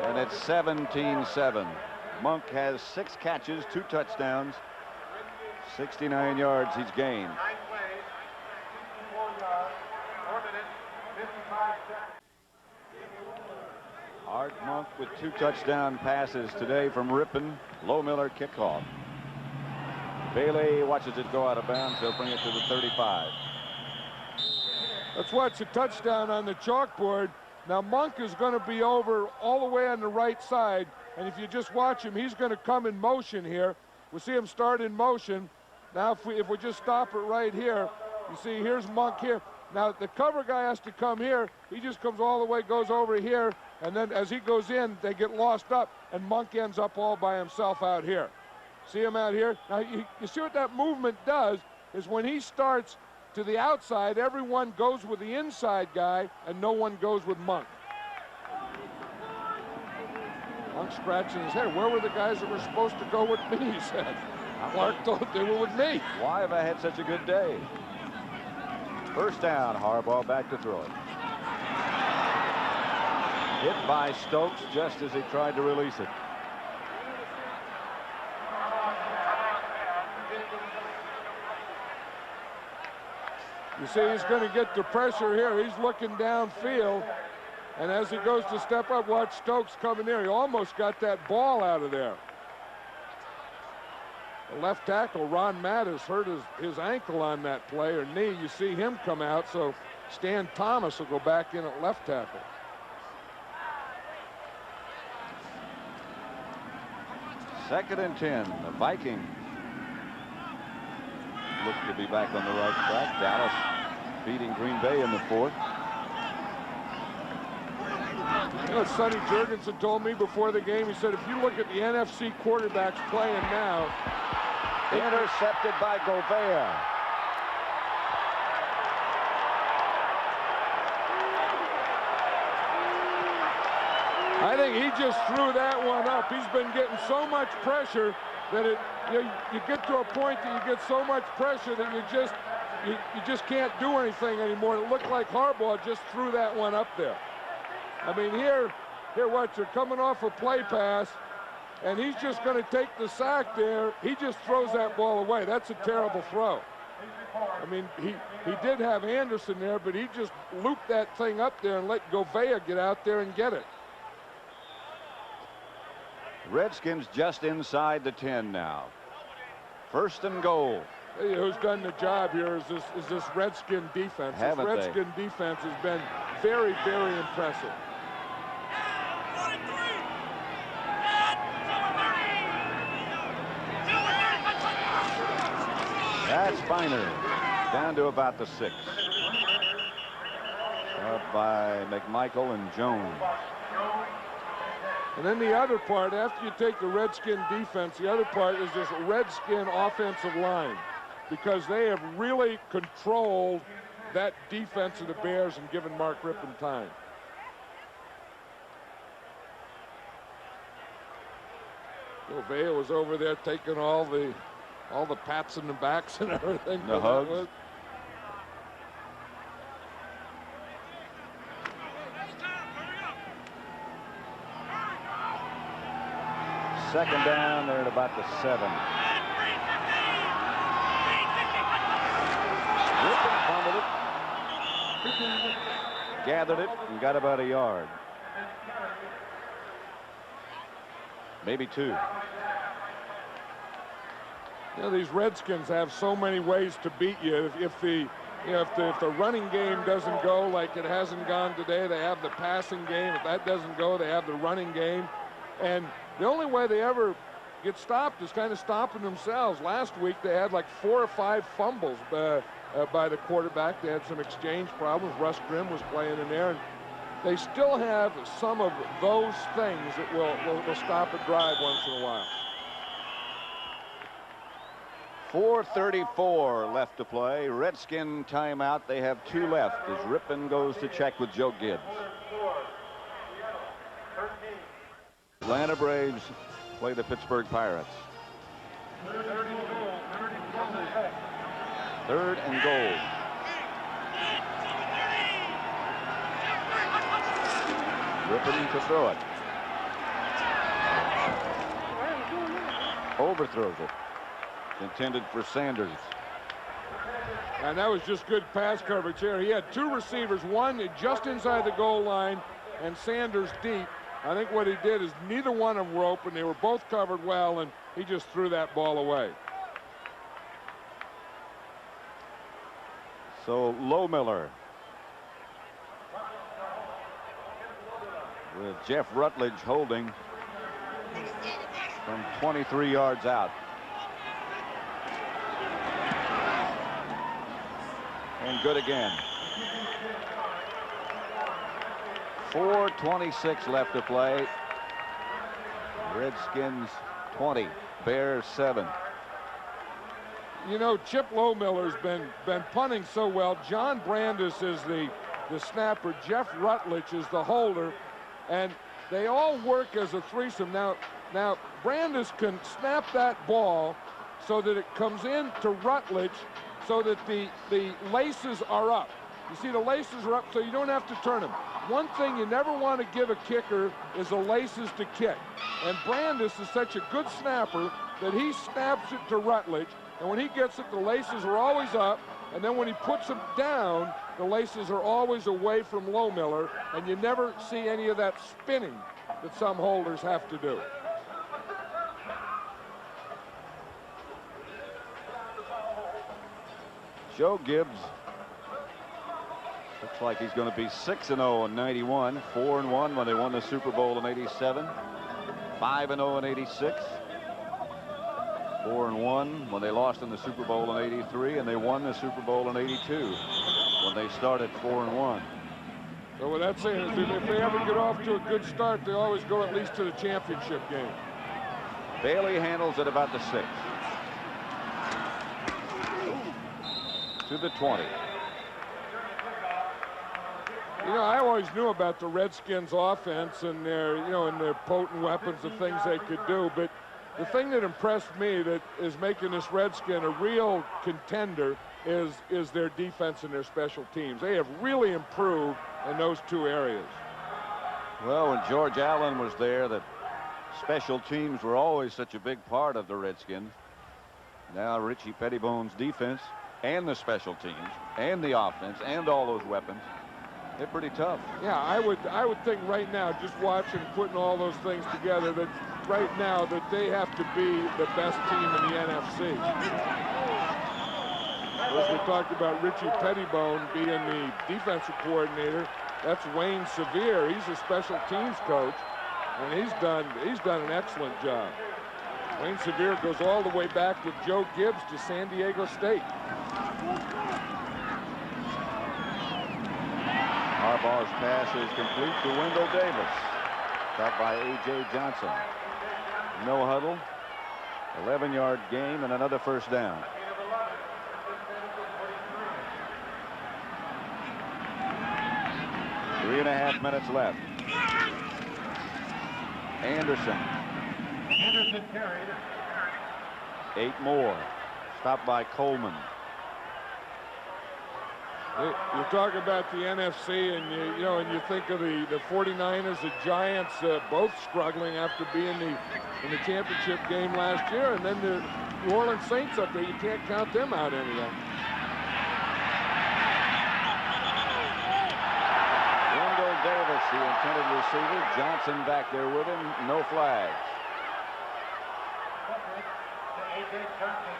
And it's 17-7. Monk has 6 catches, 2 touchdowns, 69 yards he's gained. 9 plays, 64 yards, 4 minutes, 55 seconds. Art Monk with 2 touchdown passes today from Rippon. Low Miller kickoff. Bailey watches it go out of bounds. They'll bring it to the 35. Let's watch the touchdown on the chalkboard. Now Monk is going to be over all the way on the right side, and if you just watch him, he's going to come in motion here. We'll see him start in motion. Now if we just stop it right here, you see here's Monk here. Now the cover guy has to come here. He just comes all the way, goes over here, and then as he goes in, they get lost up, and Monk ends up all by himself out here. See him out here? Now you see what that movement does is when he starts to the outside, everyone goes with the inside guy, and no one goes with Monk. Monk scratching his head. Where were the guys that were supposed to go with me, he said. Clark thought they were with me. Why have I had such a good day? 1st down, Harbaugh back to throw it. Hit by Stokes just as he tried to release it. You see, he's going to get the pressure here. He's looking downfield. And as he goes to step up, watch Stokes coming there. He almost got that ball out of there. The left tackle, Ron Mattis, hurt his ankle on that play, or knee. You see him come out, so Stan Thomas will go back in at left tackle. Second and 10. The Vikings look to be back on the right track. Dallas beating Green Bay in the 4th. You know what Sonny Jurgensen told me before the game? He said, if you look at the NFC quarterbacks playing now. Intercepted by Gobert. I think he just threw that one up. He's been getting so much pressure that you get to a point that you get so much pressure that you just can't do anything anymore. It looked like Harbaugh just threw that one up there. I mean, here watch, they're coming off a play pass, and he's just going to take the sack there. He just throws that ball away. That's a terrible throw. I mean, he did have Anderson there, but he just looped that thing up there and let Gouveia get out there and get it. Redskins just inside the 10 now. 1st and goal. Hey, who's done the job here is this Redskin defense. Haven't this Redskin defense has been very, very impressive. That's Finer, down to about the 6. Up by McMichael and Jones. And then the other part, after you take the Redskin defense, the other part is this Redskin offensive line, because they have really controlled that defense of the Bears and given Mark Rippon time. Vea was over there taking all the pats in the backs and everything. The hugs. Second down, they're at about the 7. Rippon fumbled it, gathered it, and got about a yard. Maybe 2. You know, these Redskins have so many ways to beat you. If the running game doesn't go like it hasn't gone today, they have the passing game. If that doesn't go, they have the running game. And the only way they ever get stopped is kind of stopping themselves. Last week they had like 4 or 5 fumbles by the quarterback. They had some exchange problems. Russ Grimm was playing in there, and they still have some of those things that will stop a drive once in a while. 4:34 left to play. Redskin timeout. They have 2 left as Rippon goes to check with Joe Gibbs. Atlanta Braves play the Pittsburgh Pirates. 3rd and goal. Rippon to throw it. Overthrows it. Intended for Sanders. And that was just good pass coverage here. He had 2 receivers, one just inside the goal line and Sanders deep. I think what he did is neither one of them were open. They were both covered well, and he just threw that ball away. So Lohmiller with Jeff Rutledge holding from 23 yards out. And good again. 4:26 left to play. Redskins 20, Bears 7. You know, Chip Lohmiller's been punting so well. John Brandis is the snapper. Jeff Rutledge is the holder, and they all work as a threesome. Now Brandis can snap that ball so that it comes in to Rutledge, so that the laces are up. You see, the laces are up, so you don't have to turn them. One thing you never want to give a kicker is the laces to kick. And Brandis is such a good snapper that he snaps it to Rutledge, and when he gets it, the laces are always up, and then when he puts them down, the laces are always away from Lohmiller, and you never see any of that spinning that some holders have to do. Joe Gibbs looks like he's going to be 6-0 in 91, 4-1 when they won the Super Bowl in 87, 5-0 in 86, 4-1 when they lost in the Super Bowl in 83, and they won the Super Bowl in 82 when they started 4-1. So what that's saying is if they ever get off to a good start, they always go at least to the championship game. Bailey handles it about the 6. To the 20. You know, I always knew about the Redskins offense and their, and their potent weapons, the things they could do. But the thing that impressed me that is making this Redskin a real contender is their defense and their special teams. They have really improved in those 2 areas. Well, when George Allen was there, that special teams were always such a big part of the Redskins. Now Richie Pettibone's defense and the special teams and the offense and all those weapons, they're pretty tough. Yeah, I would think right now, just watching, putting all those things together, that right now that they have to be the best team in the NFC. As we talked about Richie Pettibone being the defensive coordinator, That's Wayne Sevier. He's a special teams coach, and he's done an excellent job. Wayne Sevier goes all the way back with Joe Gibbs to San Diego State. Harbaugh's pass is complete to Wendell Davis. Caught by A.J. Johnson. No huddle. 11-yard gain and another first down. Three and a half minutes left. Anderson. Anderson carried. 8 more. Stopped by Coleman. You talk about the NFC, and you think of the 49ers, the Giants, both struggling after being in the championship game last year, and then the New Orleans Saints up there. You can't count them out anyway. Wendell Davis, the intended receiver. Johnson back there with him. No flags. A.J. Johnson,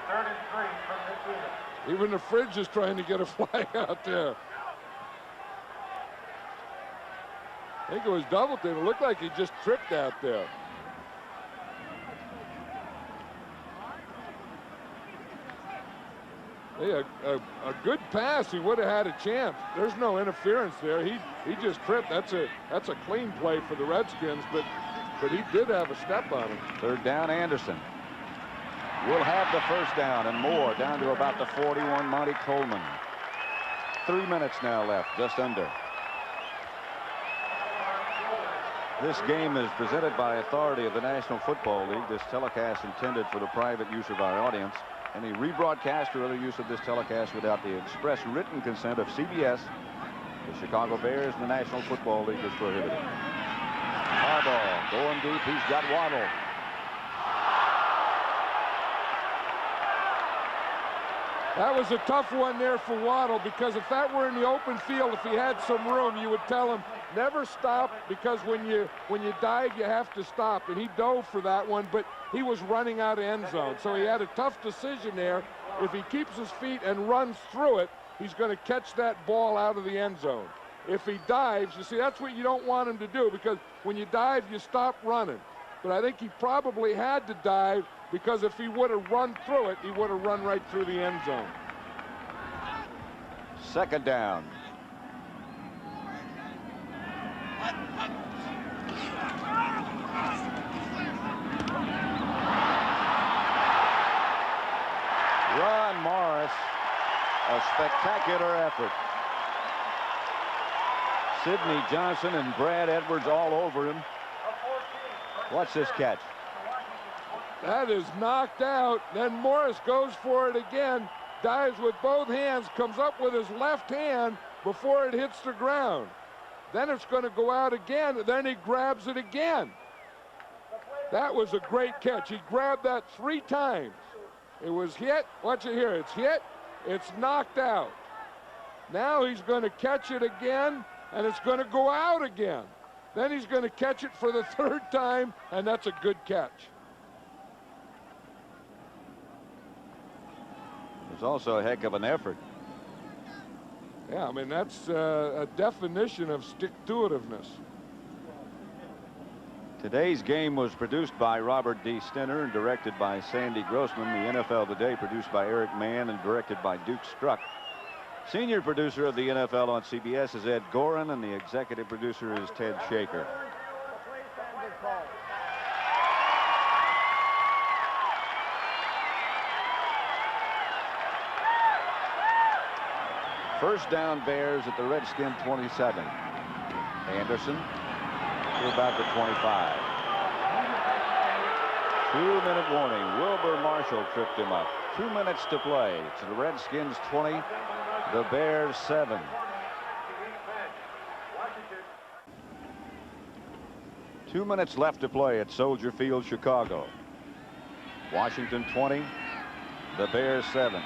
3rd and 3 from the field. Even the fridge is trying to get a flag out there. I think it was double team. It looked like he just tripped out there. Hey, a good pass. He would have had a chance. There's no interference there. He just tripped. That's a clean play for the Redskins, but he did have a step on him. 3rd down, Anderson. We'll have the first down and more, down to about the 41. Monty Coleman. 3 minutes now left, just under. This game is presented by authority of the National Football League. This telecast intended for the private use of our audience. Any rebroadcast or other use of this telecast without the express written consent of CBS, the Chicago Bears, and the National Football League is prohibited. Harbaugh going deep. He's got Waddle. That was a tough one there for Waddle, because if that were in the open field, if he had some room, you would tell him never stop, because when you dive, you have to stop. And he dove for that one, but he was running out of end zone. So he had a tough decision there. If he keeps his feet and runs through it, he's going to catch that ball out of the end zone. If he dives, you see, that's what you don't want him to do, because when you dive, you stop running. But I think he probably had to dive, because if he would have run through it, he would have run right through the end zone. 2nd down. Ron Morris, a spectacular effort. Sidney Johnson and Brad Edwards all over him. Watch this catch. That is knocked out. Then Morris goes for it again, dives with both hands, comes up with his left hand before it hits the ground. Then it's going to go out again, and then he grabs it again. That was a great catch. He grabbed that 3 times. It was hit. Watch it here. It's hit. It's knocked out. Now he's going to catch it again, and it's going to go out again. Then he's going to catch it for the 3rd time, and that's a good catch. It's also a heck of an effort. Yeah, I mean, that's a definition of stick-to-itiveness. Today's game was produced by Robert D. Stenner and directed by Sandy Grossman. The NFL Today produced by Eric Mann and directed by Duke Struck. Senior producer of the NFL on CBS is Ed Gorin, and the executive producer is Ted Shaker. First down, Bears at the Redskin 27. Anderson to about the 25. 2-minute warning. Wilbur Marshall tripped him up. 2 minutes to play. It's the Redskins 20, the Bears 7. Two minutes left to play at Soldier Field, Chicago. Washington 20, the Bears 7.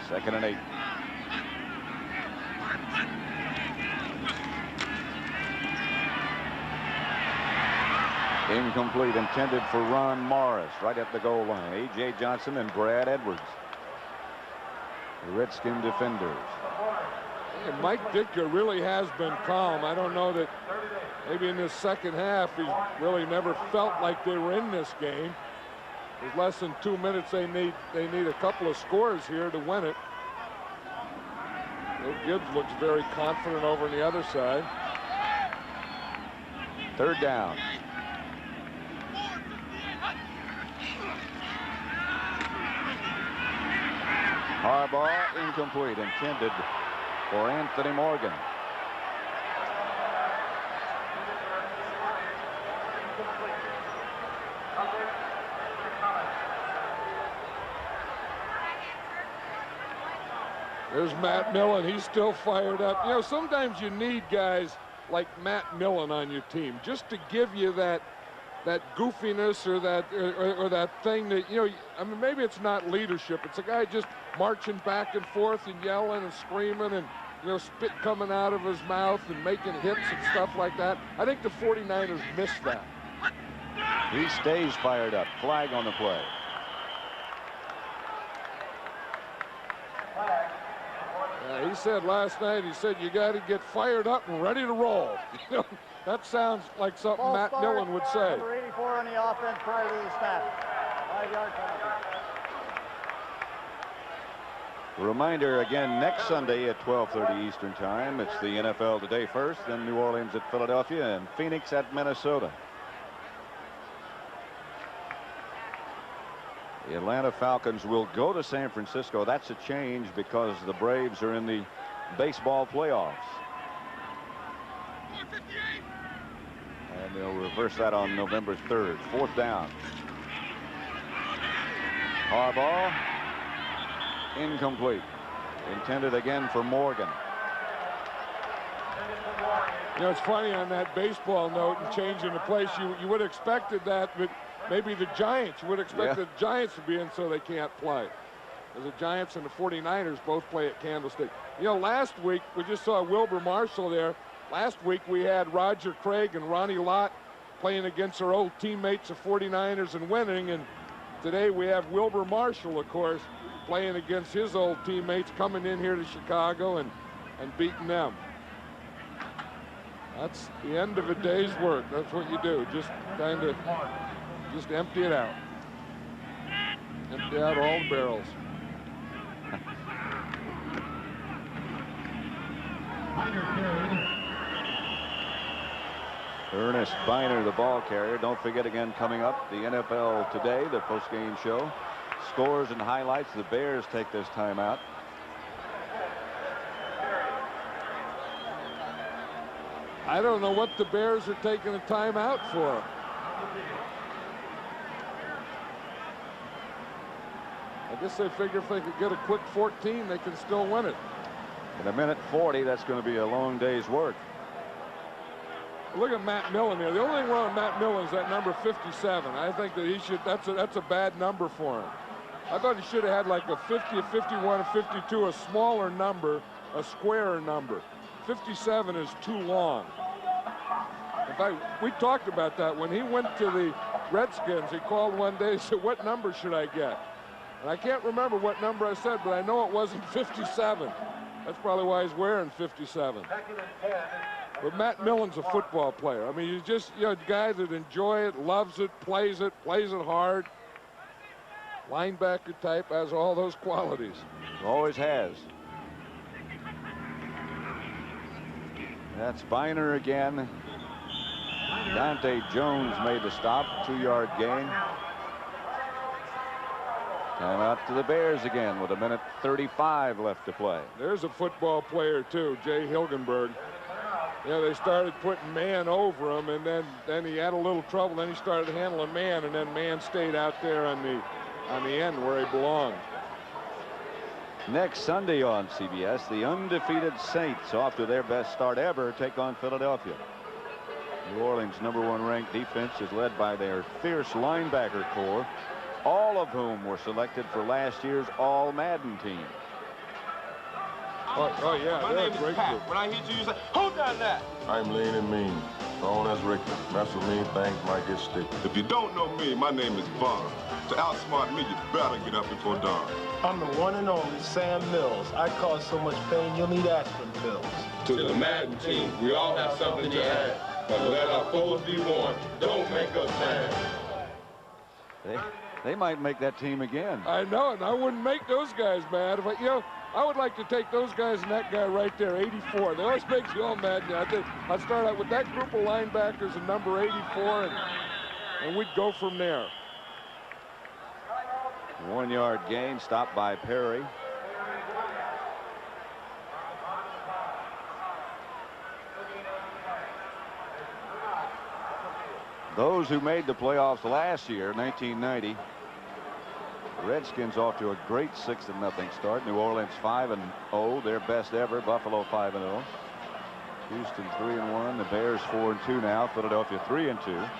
2nd and 8. Incomplete, intended for Ron Morris, right at the goal line. A.J. Johnson and Brad Edwards. the Redskin defenders. And Mike Ditka really has been calm. I don't know that maybe in this second half he really never felt like they were in this game. There's less than 2 minutes. They need a couple of scores here to win it. Bill Gibbs looks very confident over on the other side. Third down. Harbaugh incomplete, intended for Anthony Morgan. There's Matt Millen. He's still fired up. You know, sometimes you need guys like Matt Millen on your team just to give you that goofiness or that thing that, you know, I mean, maybe it's not leadership. It's a guy just marching back and forth and yelling and screaming and, you know, spit coming out of his mouth and making hits and stuff like that. I think the 49ers missed that. He stays fired up. Flag on the play. He said last night, he said, you got to get fired up and ready to roll. You know, that sounds like something Ball Matt start, Millen would say. Number 84 on the offense prior to the snap. 5-yard penalty. Reminder again, next Sunday at 12:30 Eastern Time. It's the NFL Today first, then New Orleans at Philadelphia, and Phoenix at Minnesota. The Atlanta Falcons will go to San Francisco. That's a change because the Braves are in the baseball playoffs. And they'll reverse that on November 3rd. Fourth down. Harbaugh. Incomplete. Intended again for Morgan. You know, it's funny on that baseball note and changing the place. You would have expected that, but maybe the Giants, you would expect the Giants to be in so they can't play. As the Giants and the 49ers both play at Candlestick. You know, last week we just saw Wilbur Marshall there. Last week we had Roger Craig and Ronnie Lott playing against their old teammates, the 49ers, and winning. And today we have Wilbur Marshall, of course, playing against his old teammates, coming in here to Chicago and beating them. That's the end of a day's work. That's what you do. Just kind of just empty it out. Empty out all the barrels. Ernest Biner, the ball carrier. Don't forget again, coming up, the NFL Today, the post-game show. Scores and highlights. The Bears take this timeout. I don't know what the Bears are taking a timeout for. I guess they figure if they could get a quick 14, they can still win it. In a minute 40, that's going to be a long day's work. Look at Matt Millen here. The only thing wrong with Matt Millen is that number 57. I think that he should. That's a bad number for him. I thought he should have had like a 50, a 51, a 52, a smaller number, a squarer number. 57 is too long. In fact, we talked about that when he went to the Redskins. He called one day and said, "What number should I get?" And I can't remember what number I said, but I know it wasn't 57. That's probably why he's wearing 57. But Matt Millen's a football player. I mean, you just, you know, a guy that enjoys it, loves it, plays it hard. Linebacker type, has all those qualities. Always has. That's Biner again. Dante Jones made the stop. 2-yard gain. Time out to the Bears again with a minute 35 left to play. There's a football player too, Jay Hilgenberg. Yeah, they started putting man over him, and then he had a little trouble. Then he started handling man, and then man stayed out there on the end where he belonged. Next Sunday on CBS, the undefeated Saints, off to their best start ever, take on Philadelphia. New Orleans' #1 ranked defense is led by their fierce linebacker core, all of whom were selected for last year's All-Madden team. Oh yeah, My name is Pat. When I hear you say, "Who done that?" I'm lean and mean. Known as Ricky. Mess with me, things might get sticky. If you don't know me, my name is Vaughn. To outsmart me, you better get up before dawn. I'm the one and only Sam Mills. I cause so much pain, you'll need aspirin pills. To the Madden team, we all have something to add. But let our foes be warned. Don't make us mad. They might make that team again. I know, and I wouldn't make those guys mad. If I would like to take those guys and that guy right there, 84. They always makes you all mad. I think I'd start out with that group of linebackers and number 84, and we'd go from there. 1 yard gain, stopped by Perry. Those who made the playoffs last year, 1990, the Redskins off to a great 6-0 start. New Orleans 5-0, their best ever. Buffalo 5-0. Houston 3-1. The Bears 4-2 now. Philadelphia 3-2.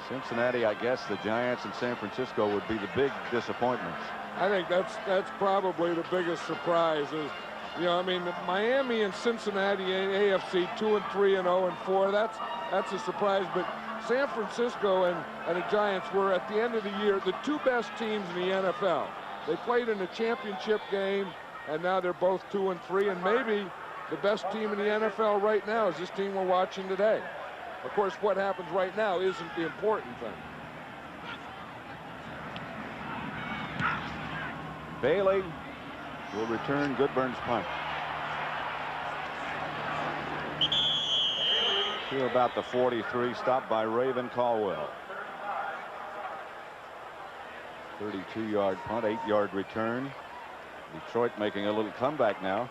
Cincinnati, I guess the Giants and San Francisco would be the big disappointments. I think that's probably the biggest surprise. Is, I mean, Miami and Cincinnati, AFC 2-3 and 0-4. That's a surprise. But San Francisco and the Giants were, at the end of the year, the two best teams in the NFL. They played in a championship game, and now they're both 2-3. And maybe the best team in the NFL right now is this team we're watching today. Of course, what happens right now isn't the important thing. Bailey will return Goodburn's punt. To about the 43, stopped by Raven Caldwell. 32-yard punt, 8-yard return. Detroit making a little comeback now.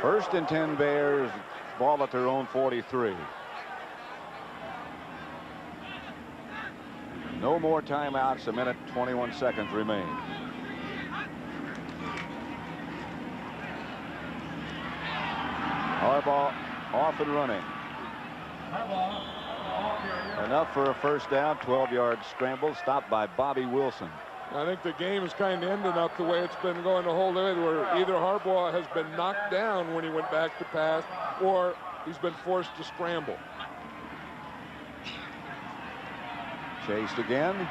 First and 10 Bears, ball at their own 43. No more timeouts. A minute 21 seconds remain. Harbaugh off and running. Enough for a first down. 12-yard scramble, stopped by Bobby Wilson. I think the game is kind of ending up the way it's been going the whole day, where either Harbaugh has been knocked down when he went back to pass, or he's been forced to scramble. Chased again.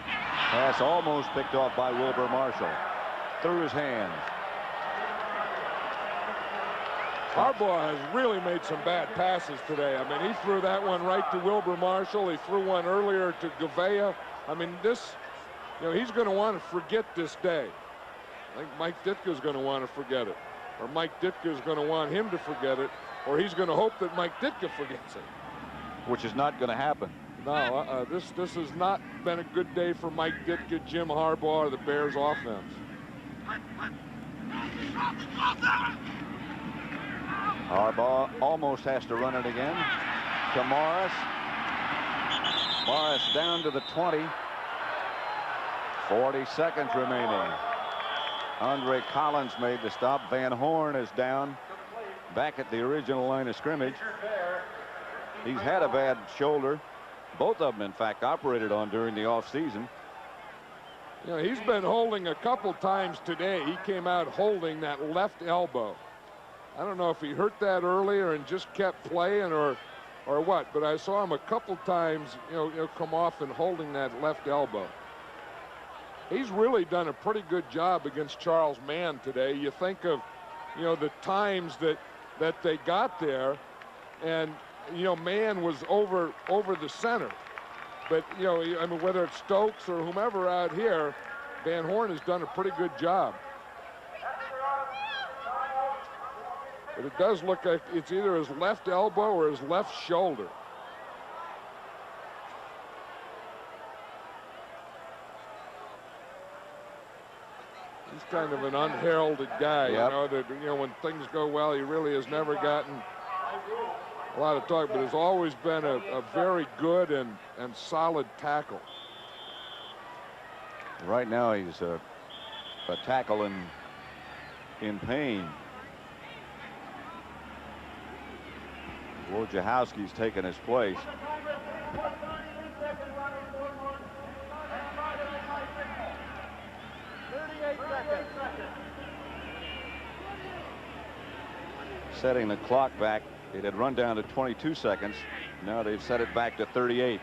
Pass almost picked off by Wilbur Marshall. Through his hands. Harbaugh has really made some bad passes today. I mean, he threw that one right to Wilbur Marshall. He threw one earlier to Gavea. I mean, this, he's going to want to forget this day. I think Mike Ditka's going to want to forget it. Or Mike Ditka's going to want him to forget it. Or he's going to hope that Mike Ditka forgets it. Which is not going to happen. No, this has not been a good day for Mike Ditka, Jim Harbaugh, or the Bears offense. Harbaugh almost has to run it again. To Morris. Morris down to the 20. 40 seconds remaining. Andre Collins made the stop. Van Horn is down back at the original line of scrimmage. He's had a bad shoulder. Both of them, in fact, operated on during the offseason. He's been holding a couple times today. He came out holding that left elbow. I don't know if he hurt that earlier and just kept playing or what, but I saw him a couple times, come off and holding that left elbow. He's really done a pretty good job against Charles Mann today. You think of, the times that they got there, and Mann was over the center. But I mean, whether it's Stokes or whomever out here, Van Horn has done a pretty good job. But it does look like it's either his left elbow or his left shoulder. He's kind of an unheralded guy, Yep. that when things go well, he really has never gotten a lot of talk, but has always been a very good and solid tackle. Right now he's a tackle in pain. Wojciechowski's taken his place. Setting the clock back. It had run down to 22 seconds. Now they've set it back to 38.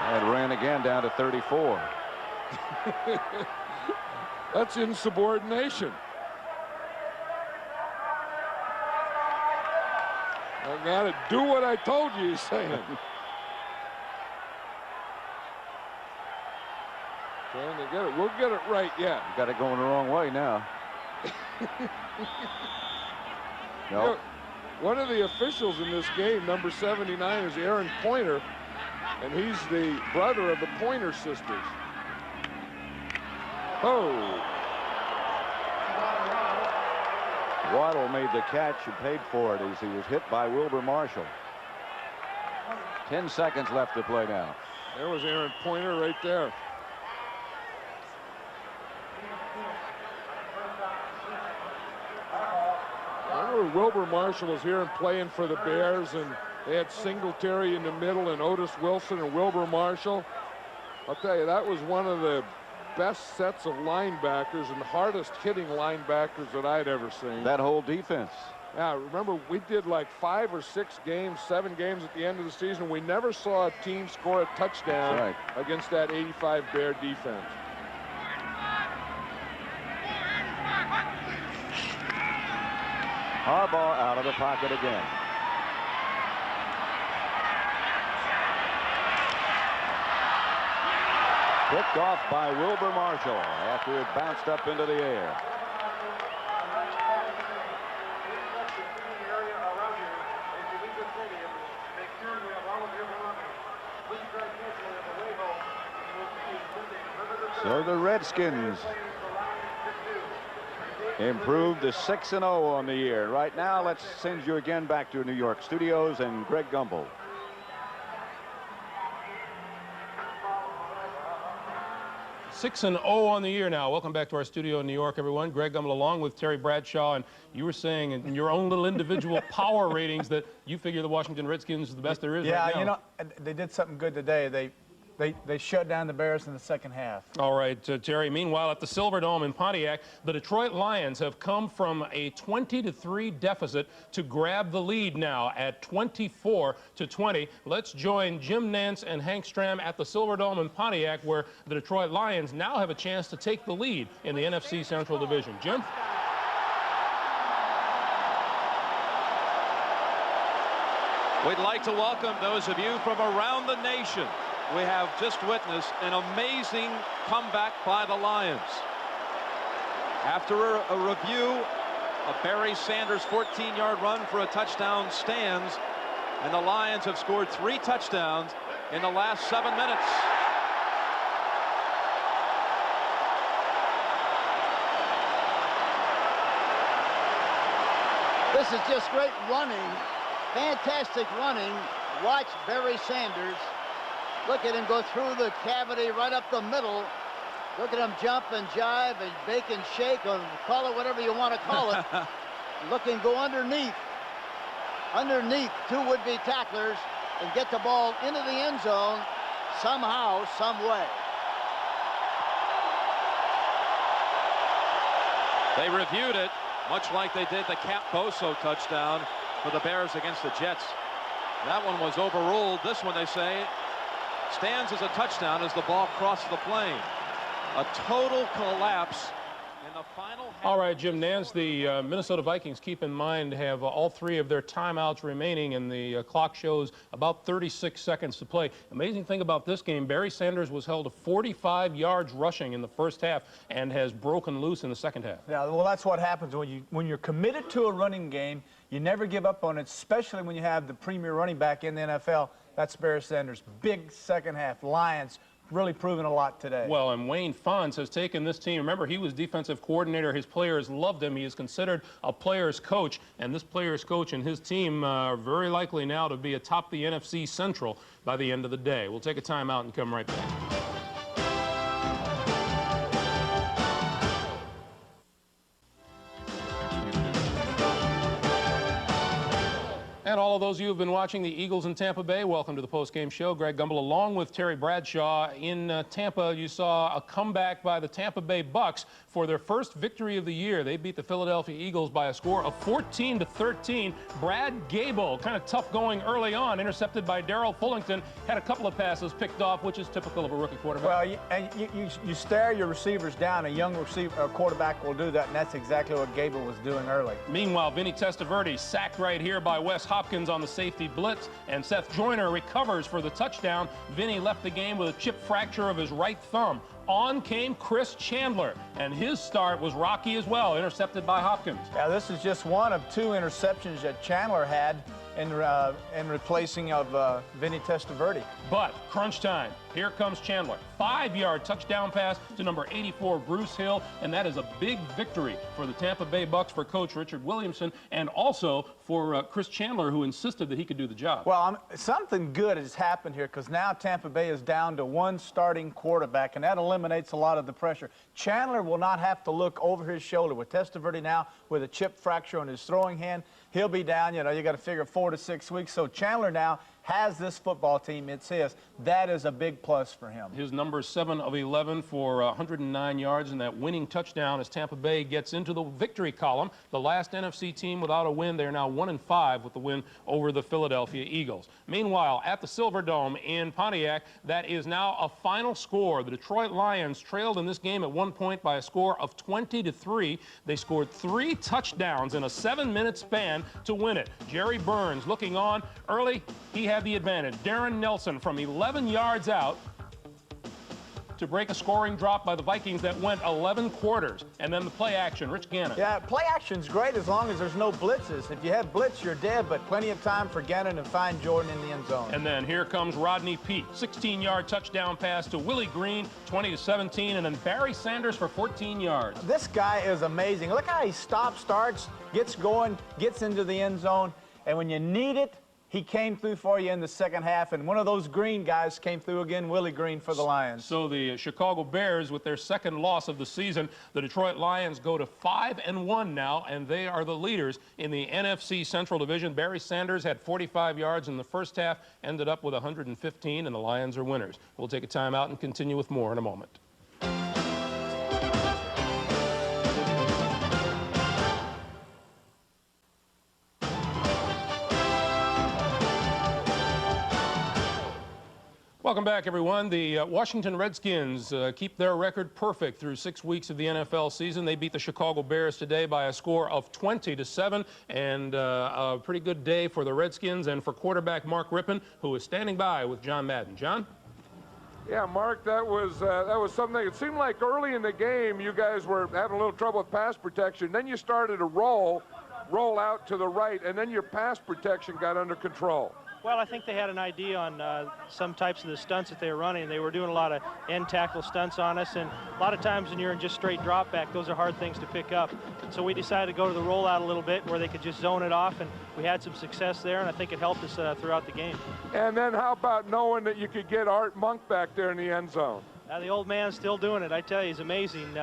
And ran again down to 34. That's insubordination. I got to do what I told you, he's saying. Trying to get it. We'll get it right yet. You got it going the wrong way now. No. You know, one of the officials in this game, number 79, is Aaron Pointer, and he's the brother of the Pointer sisters. Oh. Waddle made the catch and paid for it as he was hit by Wilbur Marshall. 10 seconds left to play now. There was Aaron Pointer right there. I remember Wilbur Marshall was here and playing for the Bears, and they had Singletary in the middle and Otis Wilson and Wilbur Marshall. I'll tell you, that was one of the best sets of linebackers and hardest hitting linebackers that I'd ever seen. That whole defense. Yeah, remember we did like 5 or 6 games, 7 games at the end of the season. We never saw a team score a touchdown against that 85 Bear defense. Harbaugh out of the pocket again. Picked off by Wilbur Marshall after it bounced up into the air. So the Redskins improved to 6-0 on the year. Right now, let's send you again back to New York studios and Greg Gumbel. Six and 0 on the year now. Welcome back to our studio in New York, everyone. Greg Gumbel along with Terry Bradshaw, and you were saying in your own little individual power ratings that you figure the Washington Redskins is the best there is right now. Yeah, you know, they did something good today. They shut down the Bears in the second half. All right, Terry. Meanwhile, at the Silverdome in Pontiac, the Detroit Lions have come from a 20-3 deficit to grab the lead now at 24-20. Let's join Jim Nantz and Hank Stram at the Silverdome in Pontiac, where the Detroit Lions now have a chance to take the lead in the NFC Central Division. Jim? We'd like to welcome those of you from around the nation. We have just witnessed an amazing comeback by the Lions. After a review, a Barry Sanders 14-yard run for a touchdown stands, and the Lions have scored 3 touchdowns in the last 7 minutes. This is just great running, fantastic running. Watch Barry Sanders. Look at him go through the cavity right up the middle. Look at him jump and jive and bake and shake, or call it whatever you want to call it. Look and go underneath 2 would-be tacklers and get the ball into the end zone somehow, some way. They reviewed it, much like they did the Cap Boso touchdown for the Bears against the Jets. That one was overruled. This one, they say, stands as a touchdown as the ball crossed the plane. A total collapse in the final half. All right, Jim Nantz, the Minnesota Vikings, keep in mind, have all 3 of their timeouts remaining, and the clock shows about 36 seconds to play. Amazing thing about this game, Barry Sanders was held to 45 yards rushing in the first half and has broken loose in the second half. Yeah, well, that's what happens when you're committed to a running game. You never give up on it, especially when you have the premier running back in the NFL. That's Barry Sanders. Big second half. Lions really proving a lot today. Well, and Wayne Fonz has taken this team. Remember, he was defensive coordinator. His players loved him. He is considered a player's coach, and this player's coach and his team are very likely now to be atop the NFC Central by the end of the day. We'll take a timeout and come right back. all those of you who have been watching the Eagles in Tampa Bay, welcome to the postgame show. Greg Gumbel along with Terry Bradshaw. In Tampa, you saw a comeback by the Tampa Bay Bucks for their first victory of the year. They beat the Philadelphia Eagles by a score of 14-13. Brad Gable, kind of tough going early on, intercepted by Darrell Fullington, had a couple of passes picked off, which is typical of a rookie quarterback. Well, you stare your receivers down. A young quarterback will do that, and that's exactly what Gable was doing early. Meanwhile, Vinny Testaverde sacked right here by Wes Hopkins on the safety blitz, and Seth Joyner recovers for the touchdown. Vinny left the game with a chip fracture of his right thumb. On came Chris Chandler, and his start was rocky as well, intercepted by Hopkins. Yeah, this is just one of 2 interceptions that Chandler had in replacing of Vinny Testaverde. But crunch time. Here comes Chandler. 5-yard touchdown pass to number 84, Bruce Hill, and that is a big victory for the Tampa Bay Bucks, for Coach Richard Williamson, and also for Chris Chandler, who insisted that he could do the job. Well, something good has happened here, because now Tampa Bay is down to 1 starting quarterback, and that eliminates a lot of the pressure. Chandler will not have to look over his shoulder. With Testaverde now with a chip fracture on his throwing hand, he'll be down, you got to figure 4 to 6 weeks. So Chandler now has this football team. It's his. That is a big plus for him. His number 7 of 11 for 109 yards and that winning touchdown as Tampa Bay gets into the victory column. The last NFC team without a win. They're now 1-5 with the win over the Philadelphia Eagles. Meanwhile, at the Silverdome in Pontiac, that is now a final score. The Detroit Lions trailed in this game at one point by a score of 20-3. They scored 3 touchdowns in a 7-minute span to win it. Jerry Burns looking on early. He had the advantage. Darren Nelson from 11 yards out to break a scoring drop by the Vikings that went 11 quarters. And then the play action, Rich Gannon. Yeah, play action's great as long as there's no blitzes. If you have blitz, you're dead, but plenty of time for Gannon to find Jordan in the end zone. And then here comes Rodney Peete. 16-yard touchdown pass to Willie Green, 20-17, and then Barry Sanders for 14 yards. This guy is amazing. Look how he stops, starts, gets going, gets into the end zone, and when you need it, he came through for you in the second half, and one of those Green guys came through again, Willie Green for the Lions. So the Chicago Bears, with their second loss of the season, the Detroit Lions go to 5-1 now, and they are the leaders in the NFC Central Division. Barry Sanders had 45 yards in the first half, ended up with 115, and the Lions are winners. We'll take a timeout and continue with more in a moment. Welcome back, everyone. The Washington Redskins keep their record perfect through 6 weeks of the NFL season. They beat the Chicago Bears today by a score of 20-7, and a pretty good day for the Redskins and for quarterback Mark Rippon, who is standing by with John Madden. John? Yeah, Mark, that was something. It seemed like early in the game you guys were having a little trouble with pass protection. Then you started to roll out to the right, and then your pass protection got under control. Well, I think they had an idea on some types of the stunts that they were running. They were doing a lot of end tackle stunts on us, and a lot of times when you're in just straight drop back, those are hard things to pick up. So we decided to go to the rollout a little bit where they could just zone it off, and we had some success there, and I think it helped us throughout the game. And then how about knowing that you could get Art Monk back there in the end zone? The old man's still doing it. I tell you, he's amazing.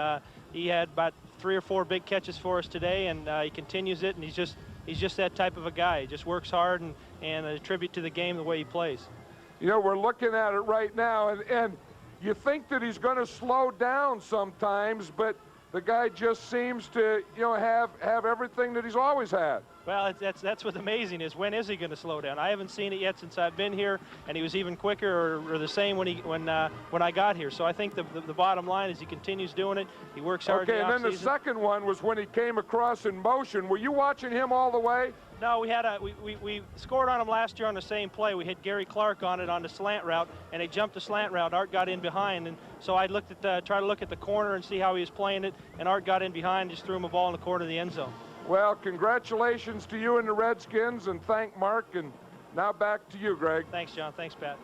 He had about 3 or 4 big catches for us today, and he continues it, and he's just that type of a guy. He just works hard and a tribute to the game the way he plays. You know, we're looking at it right now, and you think that he's going to slow down sometimes, but the guy just seems to, have everything that he's always had. Well, that's what's amazing is when is he going to slow down? I haven't seen it yet since I've been here, and he was even quicker or the same when I got here. So I think the bottom line is he continues doing it. He works hard. Okay, and then the second one was when he came across in motion. Were you watching him all the way? No, we scored on him last year on the same play. We hit Gary Clark on it on the slant route, and they jumped the slant route. Art got in behind, and so I tried to look at the corner and see how he was playing it, and Art got in behind and just threw him a ball in the corner of the end zone. Well, congratulations to you and the Redskins, and thank Mark, and now back to you, Greg. Thanks, John. Thanks, Pat.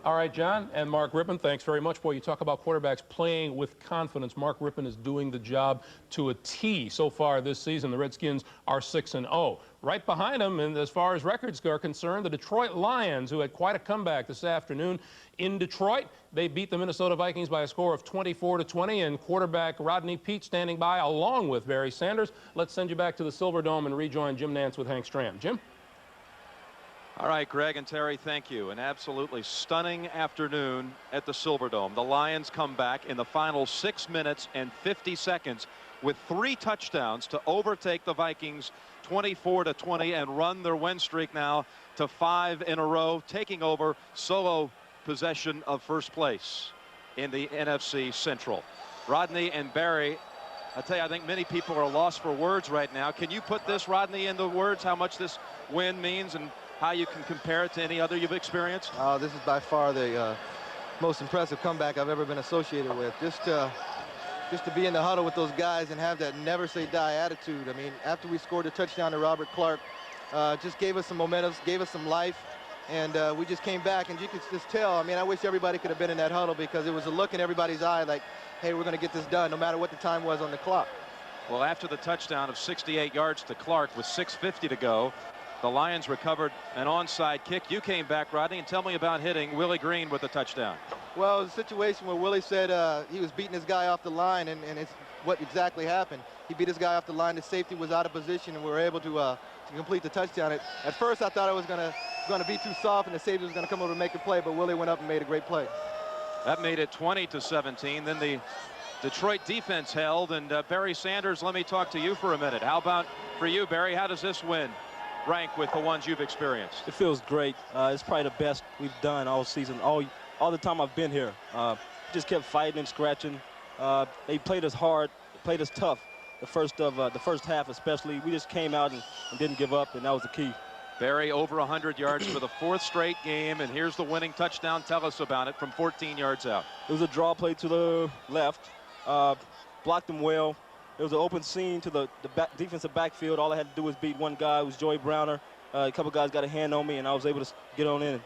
All right, John and Mark Rippon, thanks very much. Boy, you talk about quarterbacks playing with confidence. Mark Rippon is doing the job to a T so far this season. The Redskins are 6-0. Right behind them, and as far as records are concerned, the Detroit Lions, who had quite a comeback this afternoon in Detroit. They beat the Minnesota Vikings by a score of 24-20, and quarterback Rodney Peete standing by along with Barry Sanders. Let's send you back to the Silverdome and rejoin Jim Nantz with Hank Stram. Jim? All right, Greg and Terry, thank you. An absolutely stunning afternoon at the Silverdome. The Lions come back in the final 6 minutes and 50 seconds with 3 touchdowns to overtake the Vikings 24-20 and run their win streak now to 5 in a row, taking over solo possession of first place in the NFC Central. Rodney and Barry, I tell you, I think many people are lost for words right now. Can you put this, Rodney, into words, how much this win means and how you can compare it to any other you've experienced? This is by far the most impressive comeback I've ever been associated with. Just to be in the huddle with those guys and have that never say die attitude. I mean, after we scored a touchdown to Robert Clark, just gave us some momentum, gave us some life, and we just came back, and you could just tell. I mean, I wish everybody could have been in that huddle because it was a look in everybody's eye like, hey, we're going to get this done no matter what the time was on the clock. Well, after the touchdown of 68 yards to Clark with 6:50 to go, the Lions recovered an onside kick. You came back, Rodney, and tell me about hitting Willie Green with the touchdown. Well, it was a situation where Willie said he was beating his guy off the line, and it's what exactly happened. He beat his guy off the line. The safety was out of position, and we were able to complete the touchdown. At first, I thought it was going to be too soft, and the safety was going to come over to make a play, but Willie went up and made a great play. That made it 20-17. Then the Detroit defense held, and Barry Sanders, let me talk to you for a minute. How about for you, Barry? How does this win rank with the ones you've experienced? It feels great. It's probably the best we've done all season, all the time I've been here. Just kept fighting and scratching. They played us hard, played us tough. The first half especially, we just came out and didn't give up, and that was the key. Barry over 100 yards for the 4th straight game, and here's the winning touchdown. Tell us about it from 14 yards out. It was a draw play to the left, blocked him well. It was an open seam to the defensive backfield. All I had to do was beat one guy. It was Joey Browner. A couple guys got a hand on me, and I was able to get on in.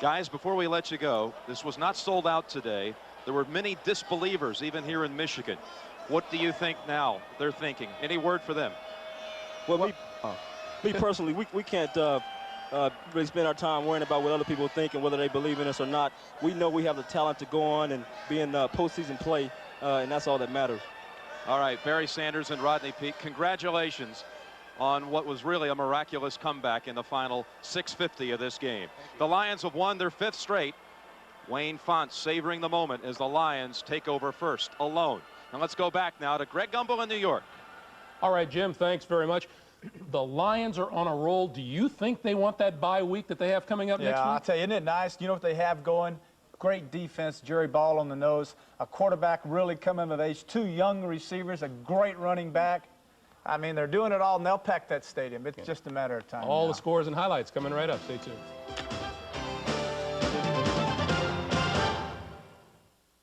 Guys, before we let you go, this was not sold out today. There were many disbelievers, even here in Michigan. What do you think now they're thinking? Any word for them? Well, me personally, we can't really spend our time worrying about what other people think and whether they believe in us or not. We know we have the talent to go on and be in postseason play, and that's all that matters. All right, Barry Sanders and Rodney Peake, congratulations on what was really a miraculous comeback in the final 6:50 of this game. The Lions have won their 5th straight. Wayne Fonts savoring the moment as the Lions take over first alone. Now let's go back now to Greg Gumbel in New York. All right, Jim, thanks very much. The Lions are on a roll. Do you think they want that bye week that they have coming up next week? Yeah, I'll tell you, isn't it nice? You know what they have going? Great defense, Jerry Ball on the nose, a quarterback really coming of age, 2 young receivers, a great running back. I mean, they're doing it all, and they'll pack that stadium. It's just a matter of time. All the scores and highlights coming right up. Stay tuned.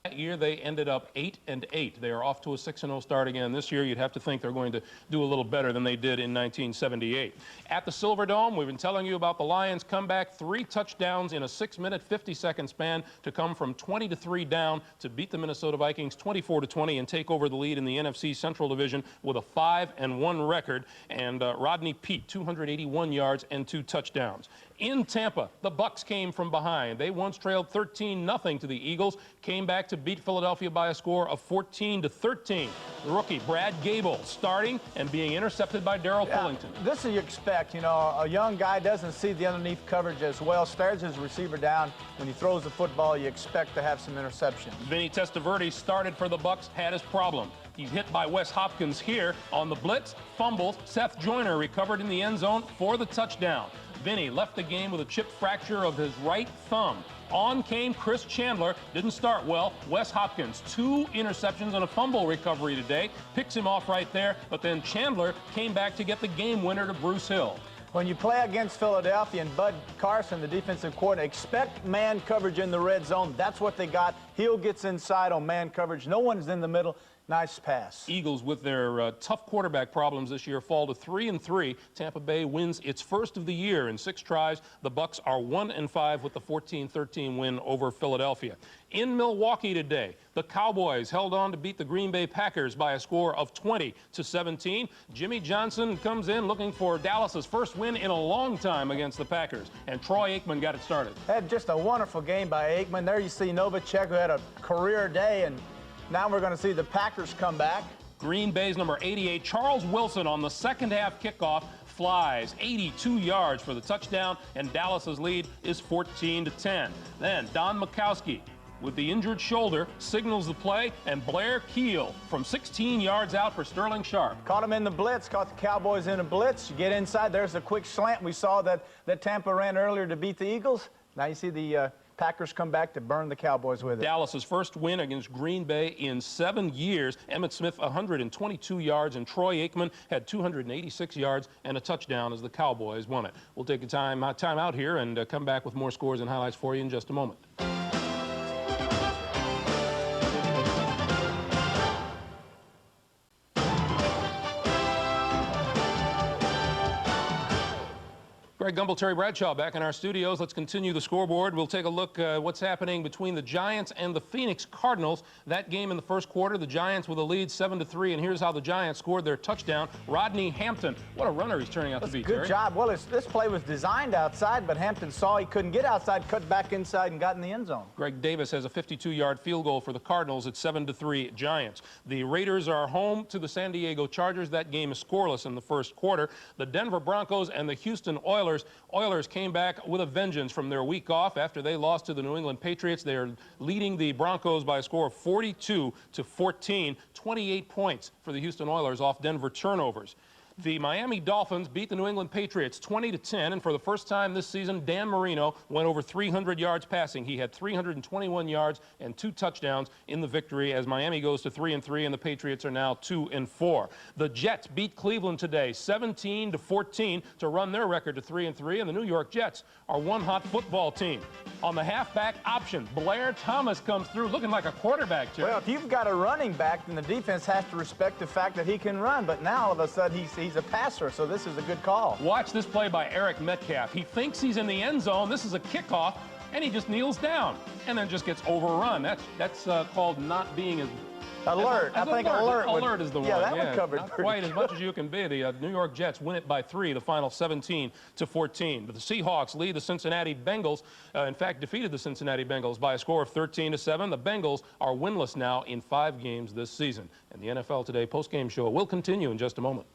That year they ended up 8-8. They are off to a 6-0 start again this year. You'd have to think they're going to do a little better than they did in 1978. At the Silverdome, we've been telling you about the Lions comeback, 3 touchdowns in a 6-minute 50-second span to come from 20-3 down to beat the Minnesota Vikings 24-20 and take over the lead in the NFC Central Division with a 5-1 record. And Rodney Peake, 281 yards and 2 touchdowns. In Tampa, the Bucs came from behind. They once trailed 13-0 to the Eagles, came back to beat Philadelphia by a score of 14-13. The rookie Brad Gable starting and being intercepted by Darrell Pullington. This is you expect, you know, a young guy doesn't see the underneath coverage as well, stares his receiver down. When he throws the football, you expect to have some interceptions. Vinny Testaverde started for the Bucs, had his problem. He's hit by Wes Hopkins here on the blitz, fumbles. Seth Joyner recovered in the end zone for the touchdown. Vinny left the game with a chip fracture of his right thumb. On came Chris Chandler, didn't start well. Wes Hopkins, 2 interceptions and a fumble recovery today. Picks him off right there, but then Chandler came back to get the game winner to Bruce Hill. When you play against Philadelphia and Bud Carson, the defensive coordinator, expect man coverage in the red zone. That's what they got. Hill gets inside on man coverage. No one's in the middle. Nice pass. Eagles, with their tough quarterback problems this year, fall to 3-3. Tampa Bay wins its first of the year in 6 tries. The Bucs are 1-5 with the 14-13 win over Philadelphia. In Milwaukee today, the Cowboys held on to beat the Green Bay Packers by a score of 20-17. Jimmy Johnson comes in looking for Dallas's first win in a long time against the Packers, and Troy Aikman got it started. Had just a wonderful game by Aikman. There you see Novacek, who had a career day, and now we're going to see the Packers come back. Green Bay's number 88, Charles Wilson, on the second half kickoff, flies 82 yards for the touchdown, and Dallas's lead is 14-10. Then Don Makowski, with the injured shoulder, signals the play, and Blair Keel from 16 yards out for Sterling Sharp. Caught him in the blitz, caught the Cowboys in a blitz. You get inside, there's a quick slant we saw that Tampa ran earlier to beat the Eagles. Now you see the Packers come back to burn the Cowboys with it. Dallas's first win against Green Bay in 7 years. Emmitt Smith, 122 yards, and Troy Aikman had 286 yards and a touchdown as the Cowboys won it. We'll take a time out here and come back with more scores and highlights for you in just a moment. Greg Gumbel, Terry Bradshaw back in our studios. Let's continue the scoreboard. We'll take a look at what's happening between the Giants and the Phoenix Cardinals. That game in the first quarter, the Giants with a lead 7-3, and here's how the Giants scored their touchdown. Rodney Hampton, what a runner he's turning out to be, Terry. Good job. Well, this play was designed outside, but Hampton saw he couldn't get outside, cut back inside, and got in the end zone. Greg Davis has a 52-yard field goal for the Cardinals at 7-3 Giants. The Raiders are home to the San Diego Chargers. That game is scoreless in the first quarter. The Denver Broncos and the Houston Oilers came back with a vengeance from their week off after they lost to the New England Patriots. They are leading the Broncos by a score of 42-14, 28 points for the Houston Oilers off Denver turnovers. The Miami Dolphins beat the New England Patriots 20-10, and for the first time this season, Dan Marino went over 300 yards passing. He had 321 yards and 2 touchdowns in the victory as Miami goes to 3-3, and the Patriots are now 2-4. The Jets beat Cleveland today 17-14 to run their record to 3-3, and the New York Jets are one hot football team. On the halfback option, Blair Thomas comes through looking like a quarterback, Terry. Well, if you've got a running back, then the defense has to respect the fact that he can run, but now all of a sudden he's a passer, so this is a good call. Watch this play by Eric Metcalf. He thinks he's in the end zone. This is a kickoff, and he just kneels down and then just gets overrun. That's called not being as alert. I think alert is the one. Yeah, that would cover it not pretty quite good. as much as you can be. The New York Jets win it by 3, the final 17-14. But the Seahawks lead the Cincinnati Bengals. In fact, defeated the Cincinnati Bengals by a score of 13-7. The Bengals are winless now in 5 games this season. And the NFL Today postgame show will continue in just a moment.